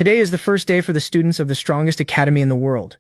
Today is the first day for the students of the strongest academy in the World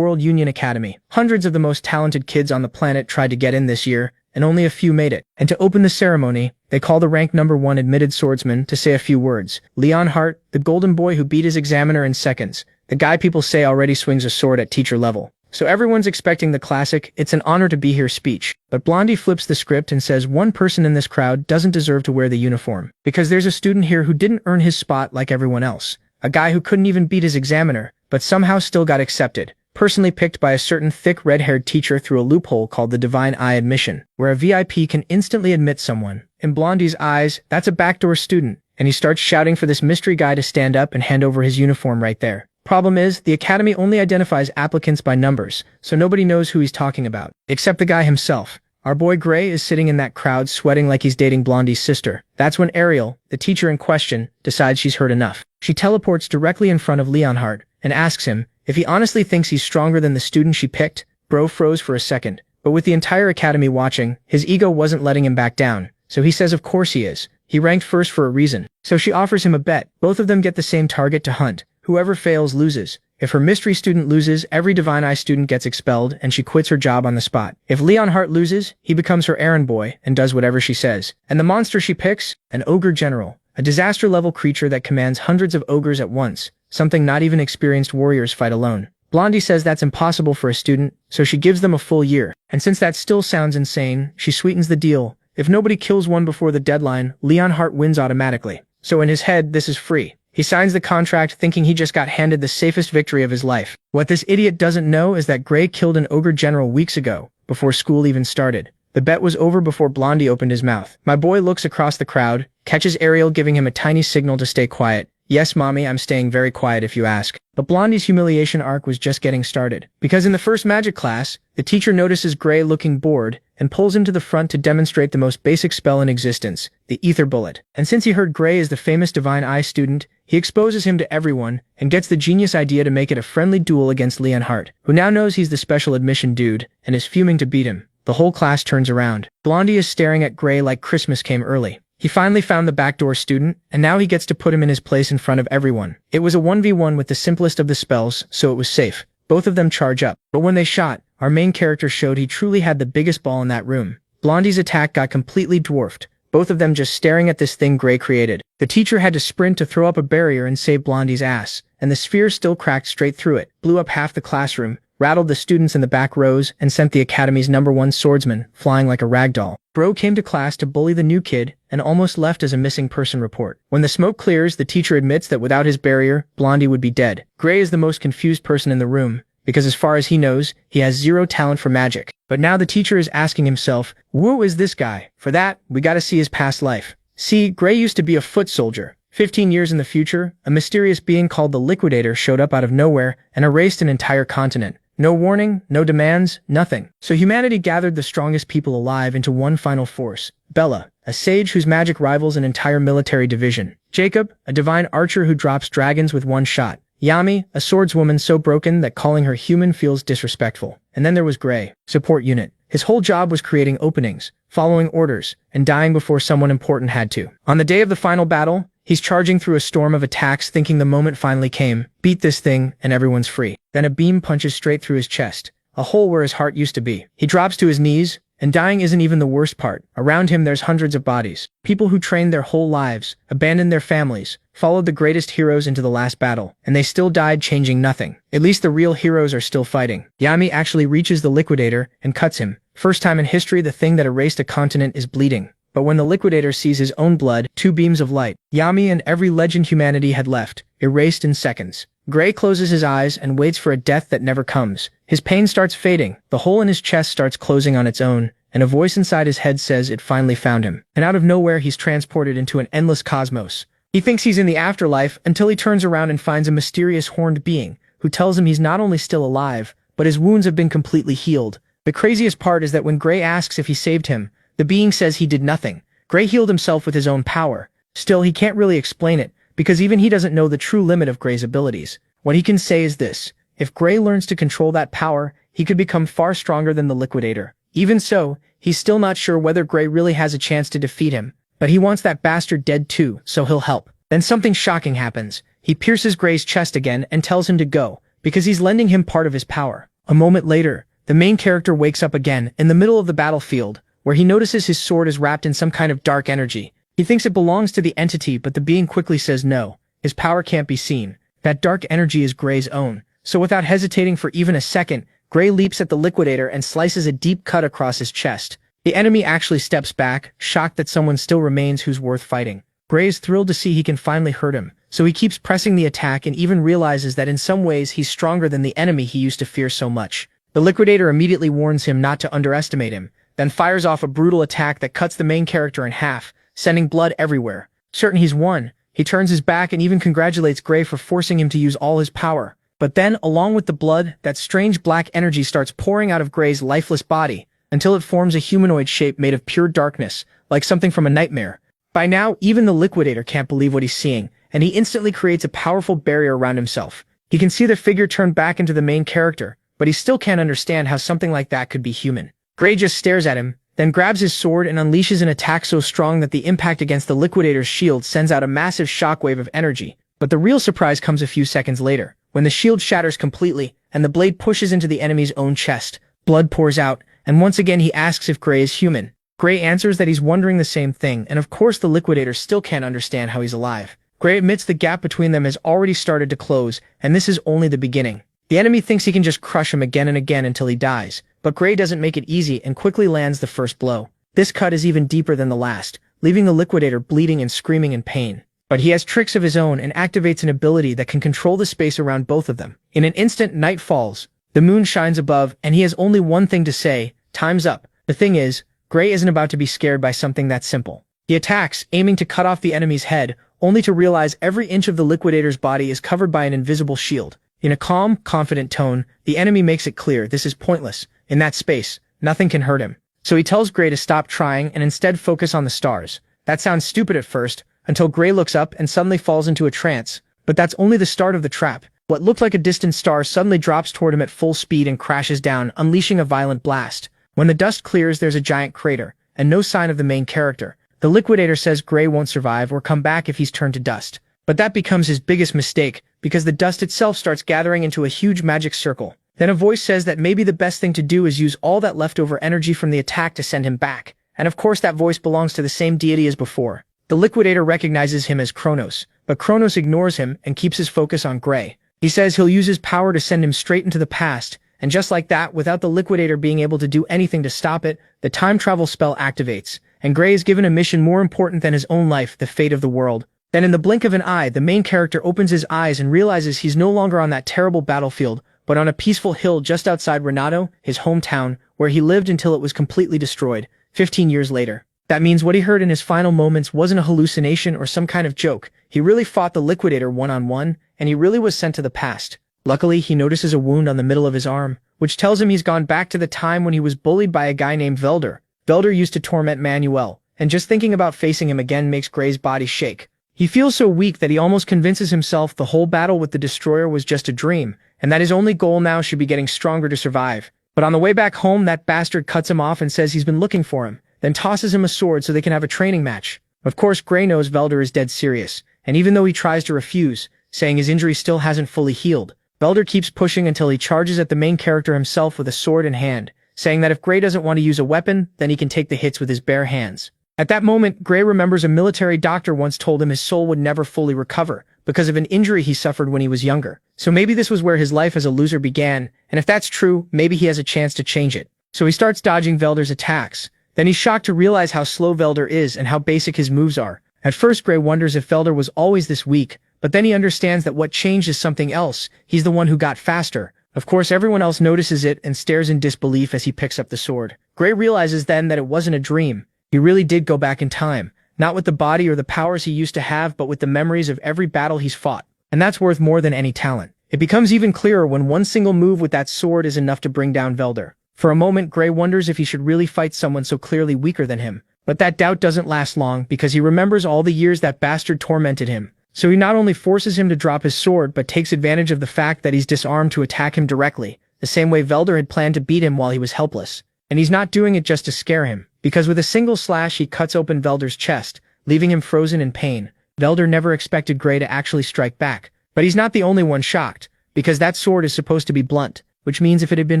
Union Academy. Hundreds of the most talented kids on the planet tried to get in this year, and only a few made it. And to open the ceremony, they call the rank #1 admitted swordsman to say a few words. Leon Hart, the golden boy who beat his examiner in seconds. The guy people say already swings a sword at teacher level. So everyone's expecting the classic, "It's an honor to be here" speech. But Blondie flips the script and says one person in this crowd doesn't deserve to wear the uniform. Because there's a student here who didn't earn his spot like everyone else. A guy who couldn't even beat his examiner, but somehow still got accepted. Personally picked by a certain thick red-haired teacher through a loophole called the Divine Eye Admission, where a VIP can instantly admit someone. In Blondie's eyes, that's a backdoor student, and he starts shouting for this mystery guy to stand up and hand over his uniform right there. Problem is, the Academy only identifies applicants by numbers, so nobody knows who he's talking about, except the guy himself. Our boy Gray is sitting in that crowd sweating like he's dating Blondie's sister. That's when Ariel, the teacher in question, decides she's heard enough. She teleports directly in front of Leon Hart and asks him if he honestly thinks he's stronger than the student she picked. Bro froze for a second, but with the entire Academy watching, his ego wasn't letting him back down, so he says of course he is. He ranked first for a reason. So she offers him a bet. Both of them get the same target to hunt. Whoever fails loses. If her mystery student loses, every Divine Eye student gets expelled and she quits her job on the spot. If Leon Hart loses, he becomes her errand boy and does whatever she says. And the monster she picks? An ogre general. A disaster-level creature that commands hundreds of ogres at once. Something not even experienced warriors fight alone. Blondie says that's impossible for a student, so she gives them a full year. And since that still sounds insane, she sweetens the deal. If nobody kills one before the deadline, Leon Hart wins automatically. So in his head, this is free. He signs the contract thinking he just got handed the safest victory of his life. What this idiot doesn't know is that Gray killed an ogre general weeks ago, before school even started. The bet was over before Blondie opened his mouth. My boy looks across the crowd, catches Ariel giving him a tiny signal to stay quiet. Yes, mommy, I'm staying very quiet if you ask. But Blondie's humiliation arc was just getting started. Because in the first magic class, the teacher notices Gray looking bored and pulls him to the front to demonstrate the most basic spell in existence, the ether bullet. And since he heard Gray is the famous Divine Eye student, he exposes him to everyone and gets the genius idea to make it a friendly duel against Leon Hart, who now knows he's the special admission dude and is fuming to beat him. The whole class turns around. Blondie is staring at Gray like Christmas came early. He finally found the backdoor student, and now he gets to put him in his place in front of everyone. It was a 1v1 with the simplest of the spells, so it was safe. Both of them charge up. But when they shot, our main character showed he truly had the biggest ball in that room. Blondie's attack got completely dwarfed, both of them just staring at this thing Gray created. The teacher had to sprint to throw up a barrier and save Blondie's ass, and the sphere still cracked straight through it, blew up half the classroom, rattled the students in the back rows, and sent the Academy's #1 swordsman flying like a ragdoll. Bro came to class to bully the new kid and almost left as a missing person report. When the smoke clears, the teacher admits that without his barrier, Blondie would be dead. Gray is the most confused person in the room, because as far as he knows, he has zero talent for magic. But now the teacher is asking himself, who is this guy? For that, we gotta see his past life. See, Gray used to be a foot soldier. 15 years in the future, a mysterious being called the Liquidator showed up out of nowhere and erased an entire continent. No warning, no demands, nothing. So humanity gathered the strongest people alive into one final force. Bella, a sage whose magic rivals an entire military division. Jacob, a divine archer who drops dragons with one shot. Yami, a swordswoman so broken that calling her human feels disrespectful. And then there was Gray, support unit. His whole job was creating openings, following orders, and dying before someone important had to. On the day of the final battle, he's charging through a storm of attacks thinking the moment finally came. Beat this thing, and everyone's free. Then a beam punches straight through his chest, a hole where his heart used to be. He drops to his knees, and dying isn't even the worst part. Around him there's hundreds of bodies. People who trained their whole lives, abandoned their families, followed the greatest heroes into the last battle, and they still died changing nothing. At least the real heroes are still fighting. Yami actually reaches the Liquidator and cuts him. First time in history the thing that erased a continent is bleeding. But when the Liquidator sees his own blood, 2 beams of light, Yami and every legend humanity had left, erased in seconds. Gray closes his eyes and waits for a death that never comes. His pain starts fading, the hole in his chest starts closing on its own, and a voice inside his head says it finally found him. And out of nowhere he's transported into an endless cosmos. He thinks he's in the afterlife until he turns around and finds a mysterious horned being, who tells him he's not only still alive, but his wounds have been completely healed. The craziest part is that when Gray asks if he saved him, the being says he did nothing. Gray healed himself with his own power. Still, he can't really explain it, because even he doesn't know the true limit of Gray's abilities. What he can say is this: if Gray learns to control that power, he could become far stronger than the Liquidator. Even so, he's still not sure whether Gray really has a chance to defeat him, but he wants that bastard dead too, so he'll help. Then something shocking happens. He pierces Gray's chest again and tells him to go, because he's lending him part of his power. A moment later, the main character wakes up again in the middle of the battlefield, where he notices his sword is wrapped in some kind of dark energy. He thinks it belongs to the entity, but the being quickly says no, his power can't be seen. That dark energy is Gray's own. So without hesitating for even a second, Gray leaps at the liquidator and slices a deep cut across his chest. The enemy actually steps back, shocked that someone still remains who's worth fighting. Gray is thrilled to see he can finally hurt him, so he keeps pressing the attack and even realizes that in some ways he's stronger than the enemy he used to fear so much. The liquidator immediately warns him not to underestimate him, then fires off a brutal attack that cuts the main character in half, sending blood everywhere. Certain he's won, he turns his back and even congratulates Gray for forcing him to use all his power. But then, along with the blood, that strange black energy starts pouring out of Gray's lifeless body, until it forms a humanoid shape made of pure darkness, like something from a nightmare. By now, even the liquidator can't believe what he's seeing, and he instantly creates a powerful barrier around himself. He can see the figure turn back into the main character, but he still can't understand how something like that could be human. Gray just stares at him, then grabs his sword and unleashes an attack so strong that the impact against the liquidator's shield sends out a massive shockwave of energy. But the real surprise comes a few seconds later, when the shield shatters completely, and the blade pushes into the enemy's own chest. Blood pours out, and once again he asks if Gray is human. Gray answers that he's wondering the same thing, and of course the liquidator still can't understand how he's alive. Gray admits the gap between them has already started to close, and this is only the beginning. The enemy thinks he can just crush him again and again until he dies, but Gray doesn't make it easy and quickly lands the first blow. This cut is even deeper than the last, leaving the liquidator bleeding and screaming in pain. But he has tricks of his own and activates an ability that can control the space around both of them. In an instant, night falls, the moon shines above, and he has only one thing to say: time's up. The thing is, Gray isn't about to be scared by something that simple. He attacks, aiming to cut off the enemy's head, only to realize every inch of the liquidator's body is covered by an invisible shield. In a calm, confident tone, the enemy makes it clear this is pointless. In that space, nothing can hurt him. So he tells Gray to stop trying and instead focus on the stars. That sounds stupid at first, until Gray looks up and suddenly falls into a trance. But that's only the start of the trap. What looked like a distant star suddenly drops toward him at full speed and crashes down, unleashing a violent blast. When the dust clears, there's a giant crater, and no sign of the main character. The liquidator says Gray won't survive or come back if he's turned to dust. But that becomes his biggest mistake, because the dust itself starts gathering into a huge magic circle. Then a voice says that maybe the best thing to do is use all that leftover energy from the attack to send him back. And of course that voice belongs to the same deity as before. The liquidator recognizes him as Kronos, but Kronos ignores him and keeps his focus on Gray. He says he'll use his power to send him straight into the past, and just like that, without the liquidator being able to do anything to stop it, the time travel spell activates, and Gray is given a mission more important than his own life, the fate of the world. Then in the blink of an eye, the main character opens his eyes and realizes he's no longer on that terrible battlefield, but on a peaceful hill just outside Renato, his hometown, where he lived until it was completely destroyed, 15 years later. That means what he heard in his final moments wasn't a hallucination or some kind of joke. He really fought the liquidator one-on-one, and he really was sent to the past. Luckily, he notices a wound on the middle of his arm, which tells him he's gone back to the time when he was bullied by a guy named Velder. Velder used to torment Manuel, and just thinking about facing him again makes Gray's body shake. He feels so weak that he almost convinces himself the whole battle with the destroyer was just a dream, and that his only goal now should be getting stronger to survive. But on the way back home, that bastard cuts him off and says he's been looking for him, then tosses him a sword so they can have a training match. Of course, Gray knows Velder is dead serious, and even though he tries to refuse, saying his injury still hasn't fully healed, Velder keeps pushing until he charges at the main character himself with a sword in hand, saying that if Gray doesn't want to use a weapon, then he can take the hits with his bare hands. At that moment, Gray remembers a military doctor once told him his soul would never fully recover because of an injury he suffered when he was younger. So maybe this was where his life as a loser began, and if that's true, maybe he has a chance to change it. So he starts dodging Velder's attacks. Then he's shocked to realize how slow Velder is and how basic his moves are. At first, Gray wonders if Velder was always this weak, but then he understands that what changed is something else. He's the one who got faster. Of course, everyone else notices it and stares in disbelief as he picks up the sword. Gray realizes then that it wasn't a dream. He really did go back in time, not with the body or the powers he used to have, but with the memories of every battle he's fought. And that's worth more than any talent. It becomes even clearer when one single move with that sword is enough to bring down Velder. For a moment, Gray wonders if he should really fight someone so clearly weaker than him. But that doubt doesn't last long because he remembers all the years that bastard tormented him. So he not only forces him to drop his sword, but takes advantage of the fact that he's disarmed to attack him directly, the same way Velder had planned to beat him while he was helpless. And he's not doing it just to scare him, because with a single slash he cuts open Velder's chest, leaving him frozen in pain. Velder never expected Gray to actually strike back, But he's not the only one shocked, because that sword is supposed to be blunt, which means if it had been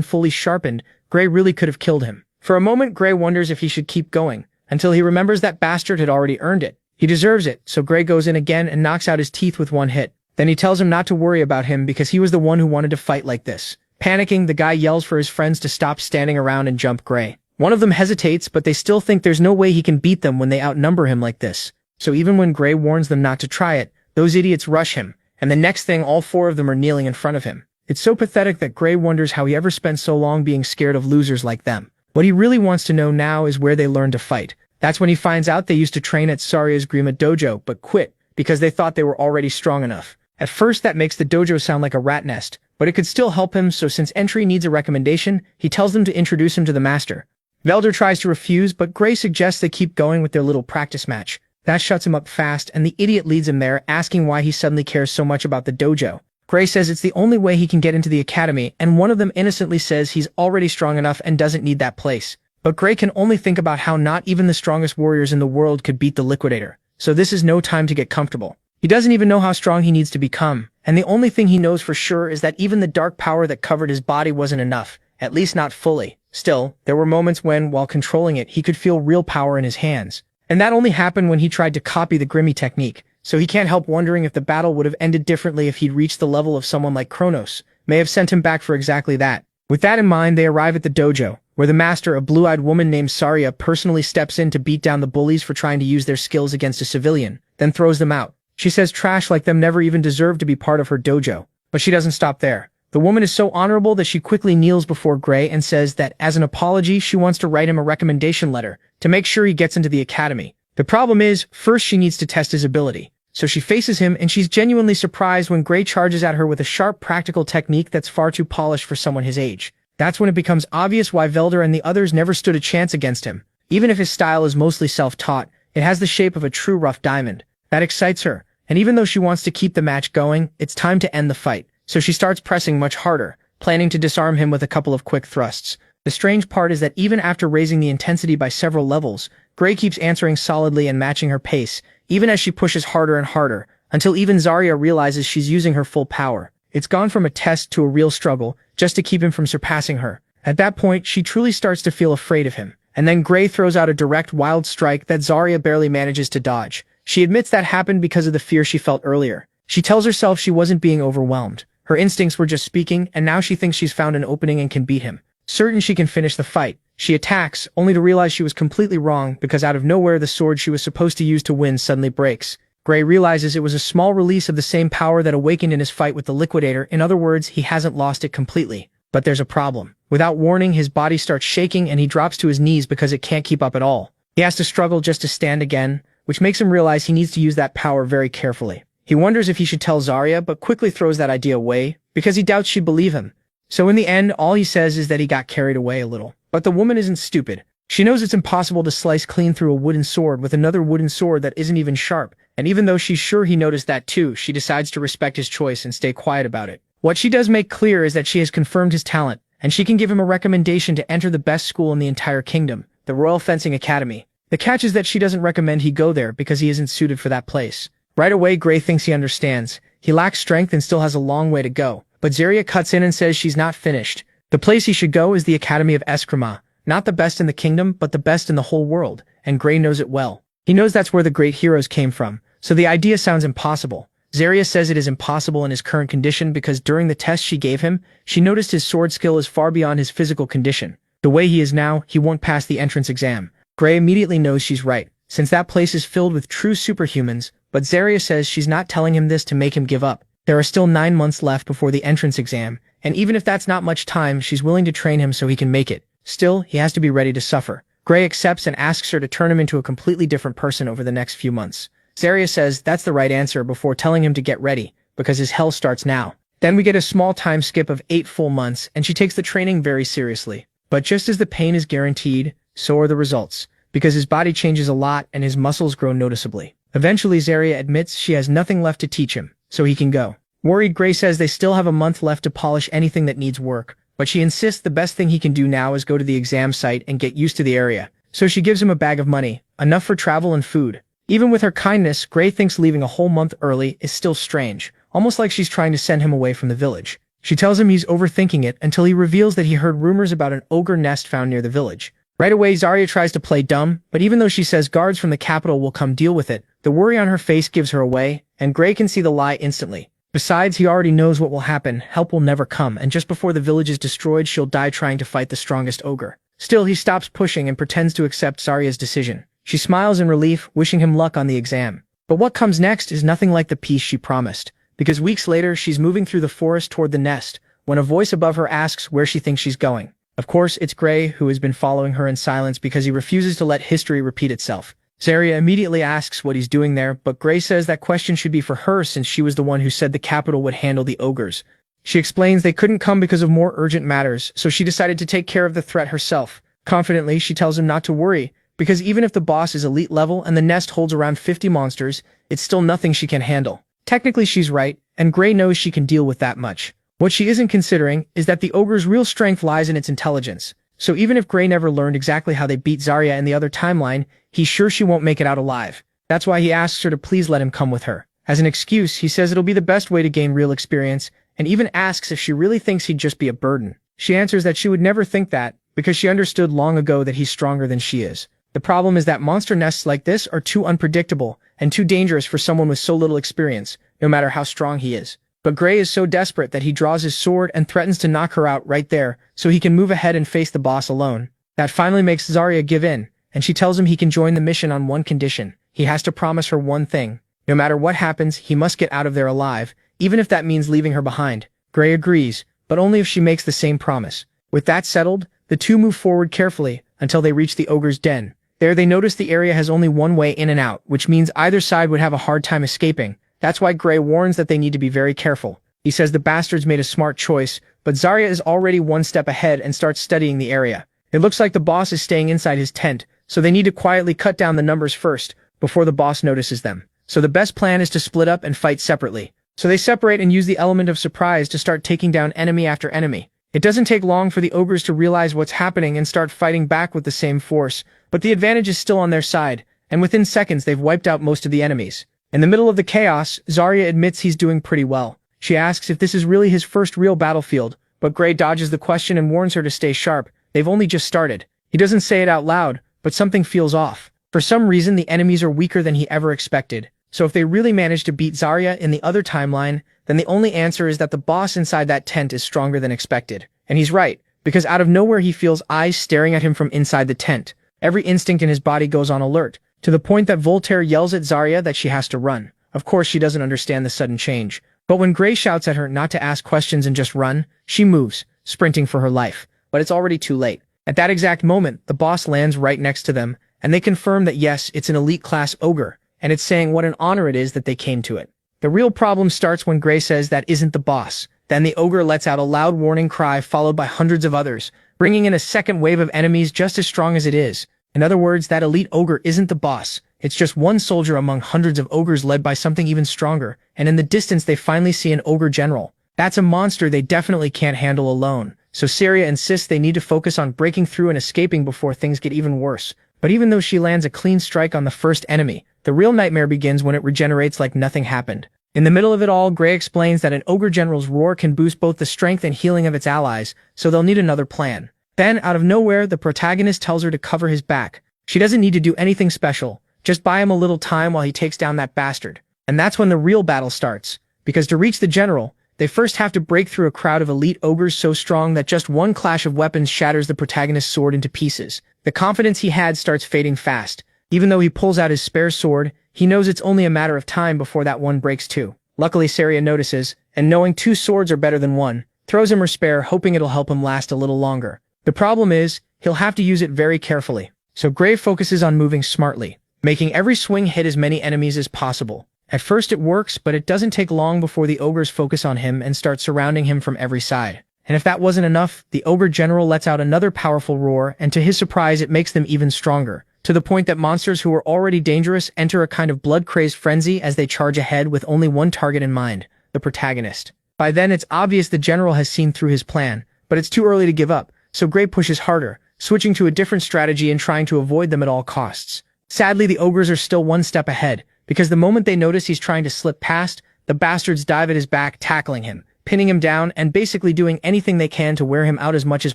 fully sharpened, Gray really could have killed him. For a moment, Gray wonders if he should keep going, until he remembers that bastard had already earned it. He deserves it, so Gray goes in again and knocks out his teeth with one hit. Then he tells him not to worry about him because he was the one who wanted to fight like this. Panicking, the guy yells for his friends to stop standing around and jump Gray. One of them hesitates, but they still think there's no way he can beat them when they outnumber him like this. So even when Gray warns them not to try it, those idiots rush him, and the next thing all four of them are kneeling in front of him. It's so pathetic that Gray wonders how he ever spent so long being scared of losers like them. What he really wants to know now is where they learned to fight. That's when he finds out they used to train at Zarya's Grima dojo, but quit, because they thought they were already strong enough. At first that makes the dojo sound like a rat nest, but it could still help him, so since entry needs a recommendation, he tells them to introduce him to the master. Velder tries to refuse, but Gray suggests they keep going with their little practice match. That shuts him up fast, and the idiot leads him there, asking why he suddenly cares so much about the dojo. Gray says it's the only way he can get into the academy, and one of them innocently says he's already strong enough and doesn't need that place. But Gray can only think about how not even the strongest warriors in the world could beat the Liquidator, so this is no time to get comfortable. He doesn't even know how strong he needs to become, and the only thing he knows for sure is that even the dark power that covered his body wasn't enough, at least not fully. Still, there were moments when, while controlling it, he could feel real power in his hands. And that only happened when he tried to copy the Grimmy technique, so he can't help wondering if the battle would have ended differently if he'd reached the level of someone like Kronos, may have sent him back for exactly that. With that in mind, they arrive at the dojo, where the master, a blue-eyed woman named Zarya, personally steps in to beat down the bullies for trying to use their skills against a civilian, then throws them out. She says trash like them never even deserved to be part of her dojo. But she doesn't stop there. The woman is so honorable that she quickly kneels before Gray and says that, as an apology, she wants to write him a recommendation letter to make sure he gets into the academy. The problem is, first she needs to test his ability. So she faces him, and she's genuinely surprised when Gray charges at her with a sharp, practical technique that's far too polished for someone his age. That's when it becomes obvious why Velder and the others never stood a chance against him. Even if his style is mostly self-taught, it has the shape of a true rough diamond. That excites her, and even though she wants to keep the match going, it's time to end the fight. So she starts pressing much harder, planning to disarm him with a couple of quick thrusts. The strange part is that even after raising the intensity by several levels, Gray keeps answering solidly and matching her pace, even as she pushes harder and harder, until even Zarya realizes she's using her full power. It's gone from a test to a real struggle, just to keep him from surpassing her. At that point, she truly starts to feel afraid of him. And then Gray throws out a direct wild strike that Zarya barely manages to dodge. She admits that happened because of the fear she felt earlier. She tells herself she wasn't being overwhelmed. Her instincts were just speaking, and now she thinks she's found an opening and can beat him. Certain she can finish the fight, she attacks, only to realize she was completely wrong because out of nowhere the sword she was supposed to use to win suddenly breaks. Gray realizes it was a small release of the same power that awakened in his fight with the Liquidator. In other words, he hasn't lost it completely. But there's a problem. Without warning, his body starts shaking and he drops to his knees because it can't keep up at all. He has to struggle just to stand again, which makes him realize he needs to use that power very carefully. He wonders if he should tell Zarya, but quickly throws that idea away, because he doubts she'd believe him. So in the end, all he says is that he got carried away a little. But the woman isn't stupid. She knows it's impossible to slice clean through a wooden sword with another wooden sword that isn't even sharp, and even though she's sure he noticed that too, she decides to respect his choice and stay quiet about it. What she does make clear is that she has confirmed his talent, and she can give him a recommendation to enter the best school in the entire kingdom, the Royal Fencing Academy. The catch is that she doesn't recommend he go there because he isn't suited for that place. Right away, Gray thinks he understands. He lacks strength and still has a long way to go. But Zarya cuts in and says she's not finished. The place he should go is the Academy of Eskrima, not the best in the kingdom, but the best in the whole world, and Gray knows it well. He knows that's where the great heroes came from, so the idea sounds impossible. Zarya says it is impossible in his current condition because during the test she gave him, she noticed his sword skill is far beyond his physical condition. The way he is now, he won't pass the entrance exam. Gray immediately knows she's right, since that place is filled with true superhumans, but Zarya says she's not telling him this to make him give up. There are still 9 months left before the entrance exam, and even if that's not much time, she's willing to train him so he can make it. Still, he has to be ready to suffer. Gray accepts and asks her to turn him into a completely different person over the next few months. Zarya says that's the right answer before telling him to get ready, because his hell starts now. Then we get a small time skip of 8 full months, and she takes the training very seriously. But just as the pain is guaranteed, so are the results, because his body changes a lot and his muscles grow noticeably. Eventually, Zarya admits she has nothing left to teach him, so he can go. Worried, Gray says they still have a month left to polish anything that needs work, but she insists the best thing he can do now is go to the exam site and get used to the area. So she gives him a bag of money, enough for travel and food. Even with her kindness, Gray thinks leaving a whole month early is still strange, almost like she's trying to send him away from the village. She tells him he's overthinking it until he reveals that he heard rumors about an ogre nest found near the village. Right away, Zarya tries to play dumb, but even though she says guards from the capital will come deal with it, the worry on her face gives her away, and Gray can see the lie instantly. Besides, he already knows what will happen. Help will never come, and just before the village is destroyed, she'll die trying to fight the strongest ogre. Still, he stops pushing and pretends to accept Zarya's decision. She smiles in relief, wishing him luck on the exam. But what comes next is nothing like the peace she promised. Because weeks later, she's moving through the forest toward the nest, when a voice above her asks where she thinks she's going. Of course, it's Gray, who has been following her in silence because he refuses to let history repeat itself. Zarya immediately asks what he's doing there, but Gray says that question should be for her since she was the one who said the capital would handle the ogres. She explains they couldn't come because of more urgent matters, so she decided to take care of the threat herself. Confidently, she tells him not to worry, because even if the boss is elite level and the nest holds around 50 monsters, it's still nothing she can handle. Technically, she's right, and Gray knows she can deal with that much. What she isn't considering is that the ogre's real strength lies in its intelligence. So even if Gray never learned exactly how they beat Zarya in the other timeline, he's sure she won't make it out alive. That's why he asks her to please let him come with her. As an excuse, he says it'll be the best way to gain real experience, and even asks if she really thinks he'd just be a burden. She answers that she would never think that, because she understood long ago that he's stronger than she is. The problem is that monster nests like this are too unpredictable and too dangerous for someone with so little experience, no matter how strong he is. But Gray is so desperate that he draws his sword and threatens to knock her out right there so he can move ahead and face the boss alone. That finally makes Zarya give in, and she tells him he can join the mission on one condition. He has to promise her one thing. No matter what happens, he must get out of there alive, even if that means leaving her behind. Gray agrees, but only if she makes the same promise. With that settled, the two move forward carefully until they reach the ogre's den. There they notice the area has only one way in and out, which means either side would have a hard time escaping. That's why Gray warns that they need to be very careful. He says the bastards made a smart choice, but Zarya is already one step ahead and starts studying the area. It looks like the boss is staying inside his tent, so they need to quietly cut down the numbers first, before the boss notices them. So the best plan is to split up and fight separately. So they separate and use the element of surprise to start taking down enemy after enemy. It doesn't take long for the ogres to realize what's happening and start fighting back with the same force, but the advantage is still on their side, and within seconds they've wiped out most of the enemies. In the middle of the chaos, Zarya admits he's doing pretty well. She asks if this is really his first real battlefield, but Gray dodges the question and warns her to stay sharp. They've only just started. He doesn't say it out loud, but something feels off. For some reason, the enemies are weaker than he ever expected. So if they really manage to beat Zarya in the other timeline, then the only answer is that the boss inside that tent is stronger than expected. And he's right, because out of nowhere he feels eyes staring at him from inside the tent. Every instinct in his body goes on alert, to the point that Voltaire yells at Zarya that she has to run. Of course, she doesn't understand the sudden change. But when Gray shouts at her not to ask questions and just run, she moves, sprinting for her life. But it's already too late. At that exact moment, the boss lands right next to them, and they confirm that yes, it's an elite-class ogre, and it's saying what an honor it is that they came to it. The real problem starts when Gray says that isn't the boss. Then the ogre lets out a loud warning cry followed by hundreds of others, bringing in a second wave of enemies just as strong as it is. In other words, that elite ogre isn't the boss. It's just one soldier among hundreds of ogres led by something even stronger, and in the distance they finally see an ogre general. That's a monster they definitely can't handle alone, so Zarya insists they need to focus on breaking through and escaping before things get even worse. But even though she lands a clean strike on the first enemy, the real nightmare begins when it regenerates like nothing happened. In the middle of it all, Gray explains that an ogre general's roar can boost both the strength and healing of its allies, so they'll need another plan. Then, out of nowhere, the protagonist tells her to cover his back. She doesn't need to do anything special, just buy him a little time while he takes down that bastard. And that's when the real battle starts, because to reach the general, they first have to break through a crowd of elite ogres so strong that just one clash of weapons shatters the protagonist's sword into pieces. The confidence he had starts fading fast. Even though he pulls out his spare sword, he knows it's only a matter of time before that one breaks too. Luckily, Zarya notices, and knowing two swords are better than one, throws him her spare, hoping it'll help him last a little longer. The problem is, he'll have to use it very carefully. So Gray focuses on moving smartly, making every swing hit as many enemies as possible. At first it works, but it doesn't take long before the ogres focus on him and start surrounding him from every side. And if that wasn't enough, the ogre general lets out another powerful roar, and to his surprise it makes them even stronger, to the point that monsters who were already dangerous enter a kind of blood-crazed frenzy as they charge ahead with only one target in mind, the protagonist. By then it's obvious the general has seen through his plan, but it's too early to give up, so Gray pushes harder, switching to a different strategy and trying to avoid them at all costs. Sadly, the ogres are still one step ahead, because the moment they notice he's trying to slip past, The bastards dive at his back, tackling him, pinning him down, and basically doing anything they can to wear him out as much as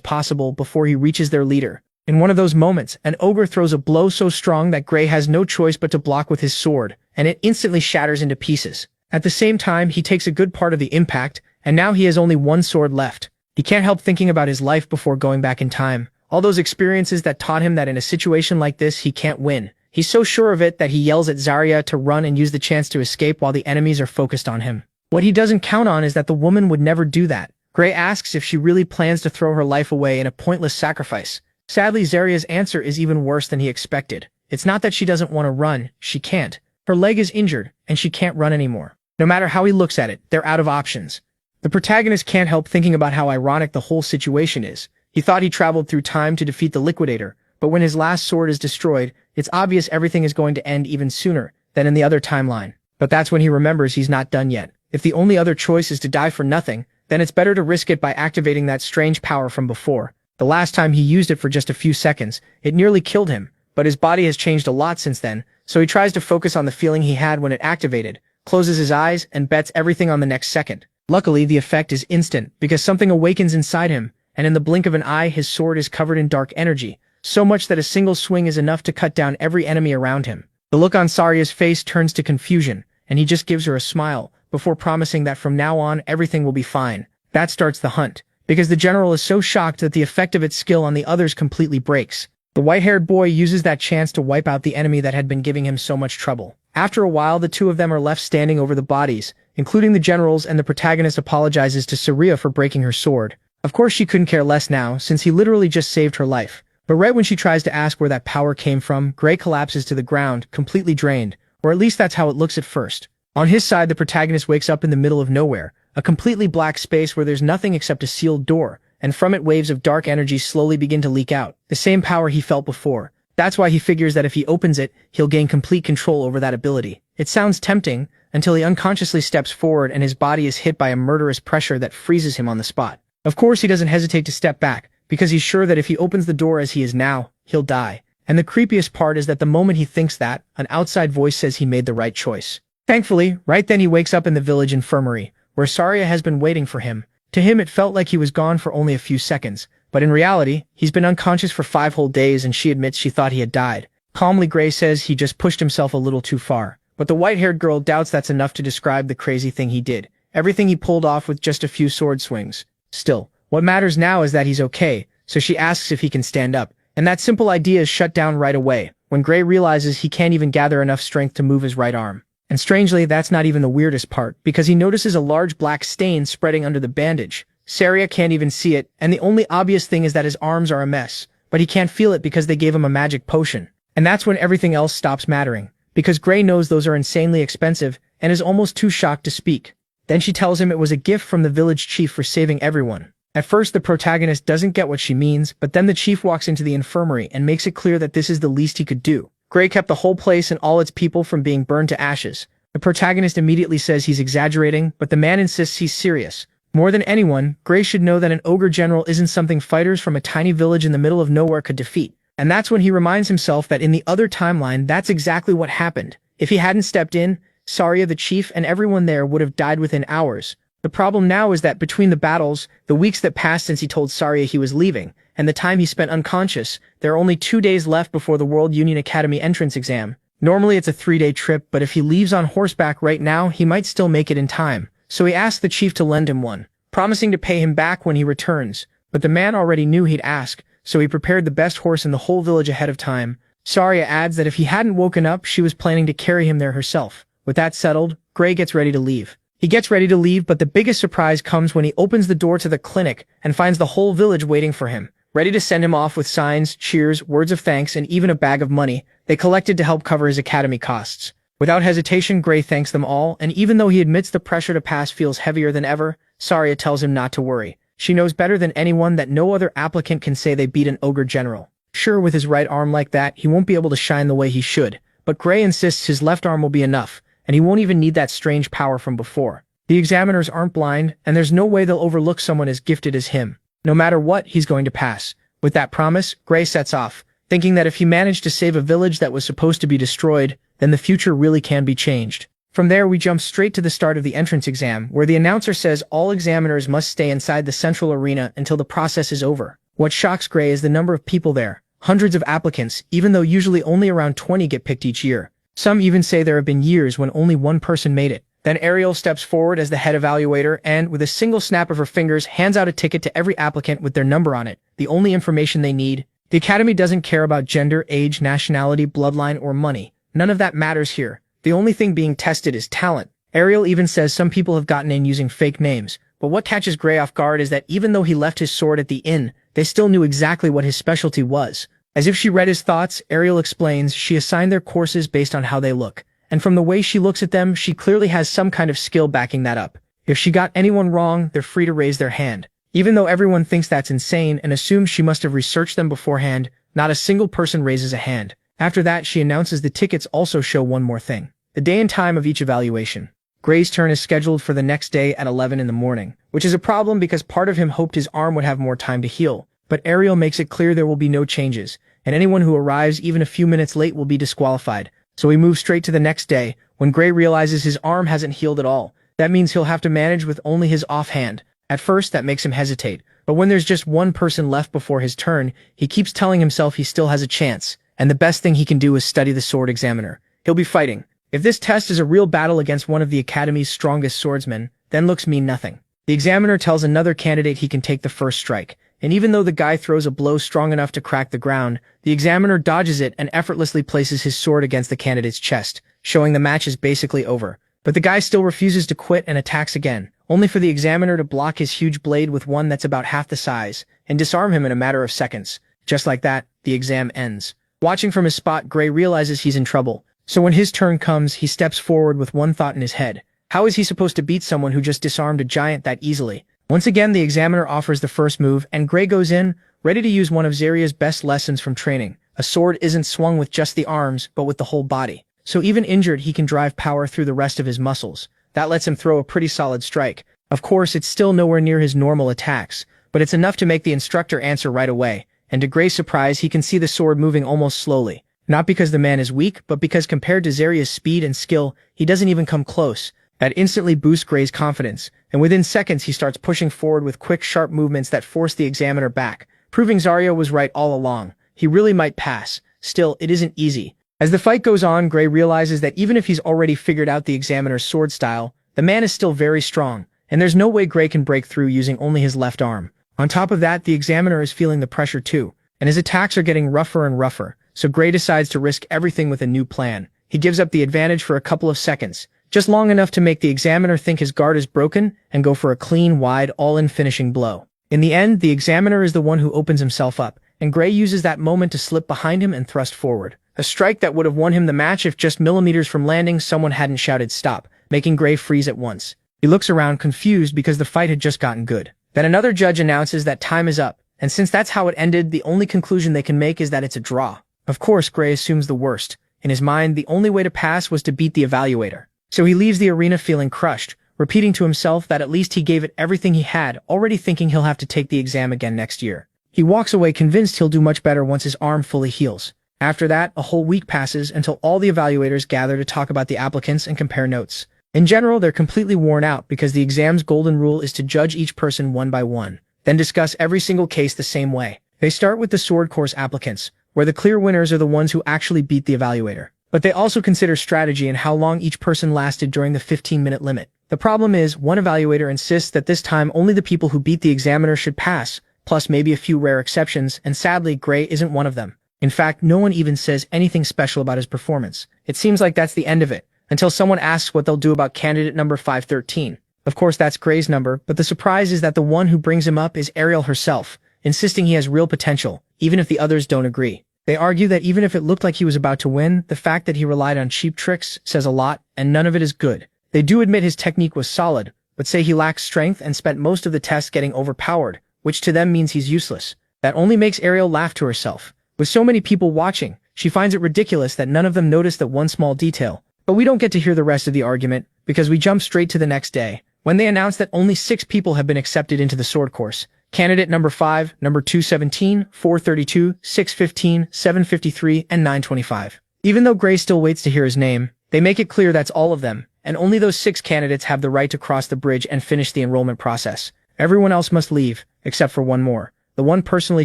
possible before he reaches their leader. In one of those moments, an ogre throws a blow so strong that Gray has no choice but to block with his sword, and it instantly shatters into pieces. At the same time, he takes a good part of the impact, and now he has only one sword left. He can't help thinking about his life before going back in time. All those experiences that taught him that in a situation like this he can't win. He's so sure of it that he yells at Zarya to run and use the chance to escape while the enemies are focused on him. What he doesn't count on is that the woman would never do that. Gray asks if she really plans to throw her life away in a pointless sacrifice. Sadly, Zarya's answer is even worse than he expected. It's not that she doesn't want to run, she can't. Her leg is injured, and she can't run anymore. No matter how he looks at it, they're out of options. The protagonist can't help thinking about how ironic the whole situation is. He thought he traveled through time to defeat the Liquidator, but when his last sword is destroyed, it's obvious everything is going to end even sooner than in the other timeline. But that's when he remembers he's not done yet. If the only other choice is to die for nothing, then it's better to risk it by activating that strange power from before. The last time he used it for just a few seconds, it nearly killed him, but his body has changed a lot since then, so he tries to focus on the feeling he had when it activated, closes his eyes, and bets everything on the next second. Luckily, the effect is instant, because something awakens inside him, and in the blink of an eye his sword is covered in dark energy, so much that a single swing is enough to cut down every enemy around him. The look on Zarya's face turns to confusion, and he just gives her a smile, before promising that from now on everything will be fine. That starts the hunt, because the general is so shocked that the effect of its skill on the others completely breaks. The white-haired boy uses that chance to wipe out the enemy that had been giving him so much trouble. After a while, the two of them are left standing over the bodies, including the generals, and the protagonist apologizes to Zarya for breaking her sword. Of course she couldn't care less now, since he literally just saved her life. But right when she tries to ask where that power came from, Gray collapses to the ground, completely drained, or at least that's how it looks at first. On his side, the protagonist wakes up in the middle of nowhere, a completely black space where there's nothing except a sealed door, and from it waves of dark energy slowly begin to leak out, the same power he felt before. That's why he figures that if he opens it, he'll gain complete control over that ability. It sounds tempting, until he unconsciously steps forward and his body is hit by a murderous pressure that freezes him on the spot. Of course, he doesn't hesitate to step back, because he's sure that if he opens the door as he is now, he'll die. And the creepiest part is that the moment he thinks that, an outside voice says he made the right choice. Thankfully, right then he wakes up in the village infirmary, where Zarya has been waiting for him. To him it felt like he was gone for only a few seconds, but in reality, he's been unconscious for 5 whole days and she admits she thought he had died. Calmly, Gray says he just pushed himself a little too far, but the white-haired girl doubts that's enough to describe the crazy thing he did. Everything he pulled off with just a few sword swings. Still, what matters now is that he's okay, so she asks if he can stand up, and that simple idea is shut down right away, when Gray realizes he can't even gather enough strength to move his right arm. And strangely, that's not even the weirdest part, because he notices a large black stain spreading under the bandage. Zarya can't even see it, and the only obvious thing is that his arms are a mess, but he can't feel it because they gave him a magic potion. And that's when everything else stops mattering, because Gray knows those are insanely expensive, and is almost too shocked to speak. Then she tells him it was a gift from the village chief for saving everyone. At first, the protagonist doesn't get what she means, but then the chief walks into the infirmary and makes it clear that this is the least he could do. Gray kept the whole place and all its people from being burned to ashes. The protagonist immediately says he's exaggerating, but the man insists he's serious. More than anyone, Gray should know that an ogre general isn't something fighters from a tiny village in the middle of nowhere could defeat. And that's when he reminds himself that in the other timeline, that's exactly what happened. If he hadn't stepped in, Zarya, the chief, and everyone there would have died within hours. The problem now is that between the battles, the weeks that passed since he told Zarya he was leaving, and the time he spent unconscious, there are only 2 days left before the World Union Academy entrance exam. Normally it's a 3-day trip, but if he leaves on horseback right now, he might still make it in time. So he asked the chief to lend him one, promising to pay him back when he returns. But the man already knew he'd ask, so he prepared the best horse in the whole village ahead of time. Zarya adds that if he hadn't woken up, she was planning to carry him there herself. With that settled, Gray gets ready to leave. He gets ready to leave, but the biggest surprise comes when he opens the door to the clinic and finds the whole village waiting for him, ready to send him off with signs, cheers, words of thanks, and even a bag of money they collected to help cover his academy costs. Without hesitation, Gray thanks them all, and even though he admits the pressure to pass feels heavier than ever, Zarya tells him not to worry. She knows better than anyone that no other applicant can say they beat an ogre general. Sure, with his right arm like that, he won't be able to shine the way he should, but Gray insists his left arm will be enough, and he won't even need that strange power from before. The examiners aren't blind, and there's no way they'll overlook someone as gifted as him. No matter what, he's going to pass. With that promise, Gray sets off, thinking that if he managed to save a village that was supposed to be destroyed, then the future really can be changed. From there, we jump straight to the start of the entrance exam, where the announcer says all examiners must stay inside the central arena until the process is over. What shocks Gray is the number of people there. Hundreds of applicants, even though usually only around 20 get picked each year. Some even say there have been years when only one person made it. Then Ariel steps forward as the head evaluator and, with a single snap of her fingers, hands out a ticket to every applicant with their number on it, the only information they need. The Academy doesn't care about gender, age, nationality, bloodline, or money. None of that matters here. The only thing being tested is talent. Ariel even says some people have gotten in using fake names, but what catches Gray off guard is that even though he left his sword at the inn, they still knew exactly what his specialty was. As if she read his thoughts, Ariel explains she assigned their courses based on how they look. And from the way she looks at them, she clearly has some kind of skill backing that up. If she got anyone wrong, they're free to raise their hand. Even though everyone thinks that's insane and assumes she must have researched them beforehand, not a single person raises a hand. After that, she announces the tickets also show one more thing: the day and time of each evaluation. Gray's turn is scheduled for the next day at 11 in the morning, which is a problem because part of him hoped his arm would have more time to heal. But Ariel makes it clear there will be no changes, and anyone who arrives even a few minutes late will be disqualified. So he moves straight to the next day, when Gray realizes his arm hasn't healed at all. That means he'll have to manage with only his offhand. At first, that makes him hesitate, but when there's just one person left before his turn, he keeps telling himself he still has a chance, and the best thing he can do is study the sword examiner. He'll be fighting. If this test is a real battle against one of the Academy's strongest swordsmen, then looks mean nothing. The examiner tells another candidate he can take the first strike, and even though the guy throws a blow strong enough to crack the ground, the examiner dodges it and effortlessly places his sword against the candidate's chest, showing the match is basically over. But the guy still refuses to quit and attacks again, only for the examiner to block his huge blade with one that's about half the size, and disarm him in a matter of seconds. Just like that, the exam ends. Watching from his spot, Gray realizes he's in trouble. So when his turn comes, he steps forward with one thought in his head. How is he supposed to beat someone who just disarmed a giant that easily? Once again, the examiner offers the first move, and Gray goes in, ready to use one of Zarya's best lessons from training. A sword isn't swung with just the arms, but with the whole body. So even injured, he can drive power through the rest of his muscles. That lets him throw a pretty solid strike. Of course, it's still nowhere near his normal attacks, but it's enough to make the instructor answer right away. And to Gray's surprise, he can see the sword moving almost slowly. Not because the man is weak, but because compared to Zarya's speed and skill, he doesn't even come close. That instantly boosts Gray's confidence, and within seconds he starts pushing forward with quick, sharp movements that force the examiner back, proving Zarya was right all along. He really might pass. Still, it isn't easy. As the fight goes on, Gray realizes that even if he's already figured out the examiner's sword style, the man is still very strong, and there's no way Gray can break through using only his left arm. On top of that, the examiner is feeling the pressure too, and his attacks are getting rougher and rougher, so Gray decides to risk everything with a new plan. He gives up the advantage for a couple of seconds, just long enough to make the examiner think his guard is broken and go for a clean, wide, all-in finishing blow. In the end, the examiner is the one who opens himself up, and Gray uses that moment to slip behind him and thrust forward. A strike that would have won him the match if just millimeters from landing someone hadn't shouted stop, making Gray freeze at once. He looks around confused because the fight had just gotten good. Then another judge announces that time is up, and since that's how it ended, the only conclusion they can make is that it's a draw. Of course, Gray assumes the worst. In his mind, the only way to pass was to beat the evaluator. So he leaves the arena feeling crushed, repeating to himself that at least he gave it everything he had, already thinking he'll have to take the exam again next year. He walks away convinced he'll do much better once his arm fully heals. After that, a whole week passes until all the evaluators gather to talk about the applicants and compare notes. In general, they're completely worn out because the exam's golden rule is to judge each person one by one, then discuss every single case the same way. They start with the sword course applicants, where the clear winners are the ones who actually beat the evaluator. But they also consider strategy and how long each person lasted during the 15-minute limit. The problem is, one evaluator insists that this time only the people who beat the examiner should pass, plus maybe a few rare exceptions, and sadly, Gray isn't one of them. In fact, no one even says anything special about his performance. It seems like that's the end of it, until someone asks what they'll do about candidate number 513. Of course, that's Gray's number, but the surprise is that the one who brings him up is Ariel herself, insisting he has real potential, even if the others don't agree. They argue that even if it looked like he was about to win, the fact that he relied on cheap tricks says a lot, and none of it is good. They do admit his technique was solid, but say he lacks strength and spent most of the test getting overpowered, which to them means he's useless. That only makes Ariel laugh to herself. With so many people watching, she finds it ridiculous that none of them noticed that one small detail. But we don't get to hear the rest of the argument, because we jump straight to the next day, when they announce that only 6 people have been accepted into the sword course. Candidate number 5, number 217, 432, 615, 753, and 925. Even though Gray still waits to hear his name, they make it clear that's all of them, and only those 6 candidates have the right to cross the bridge and finish the enrollment process. Everyone else must leave, except for one more, the one personally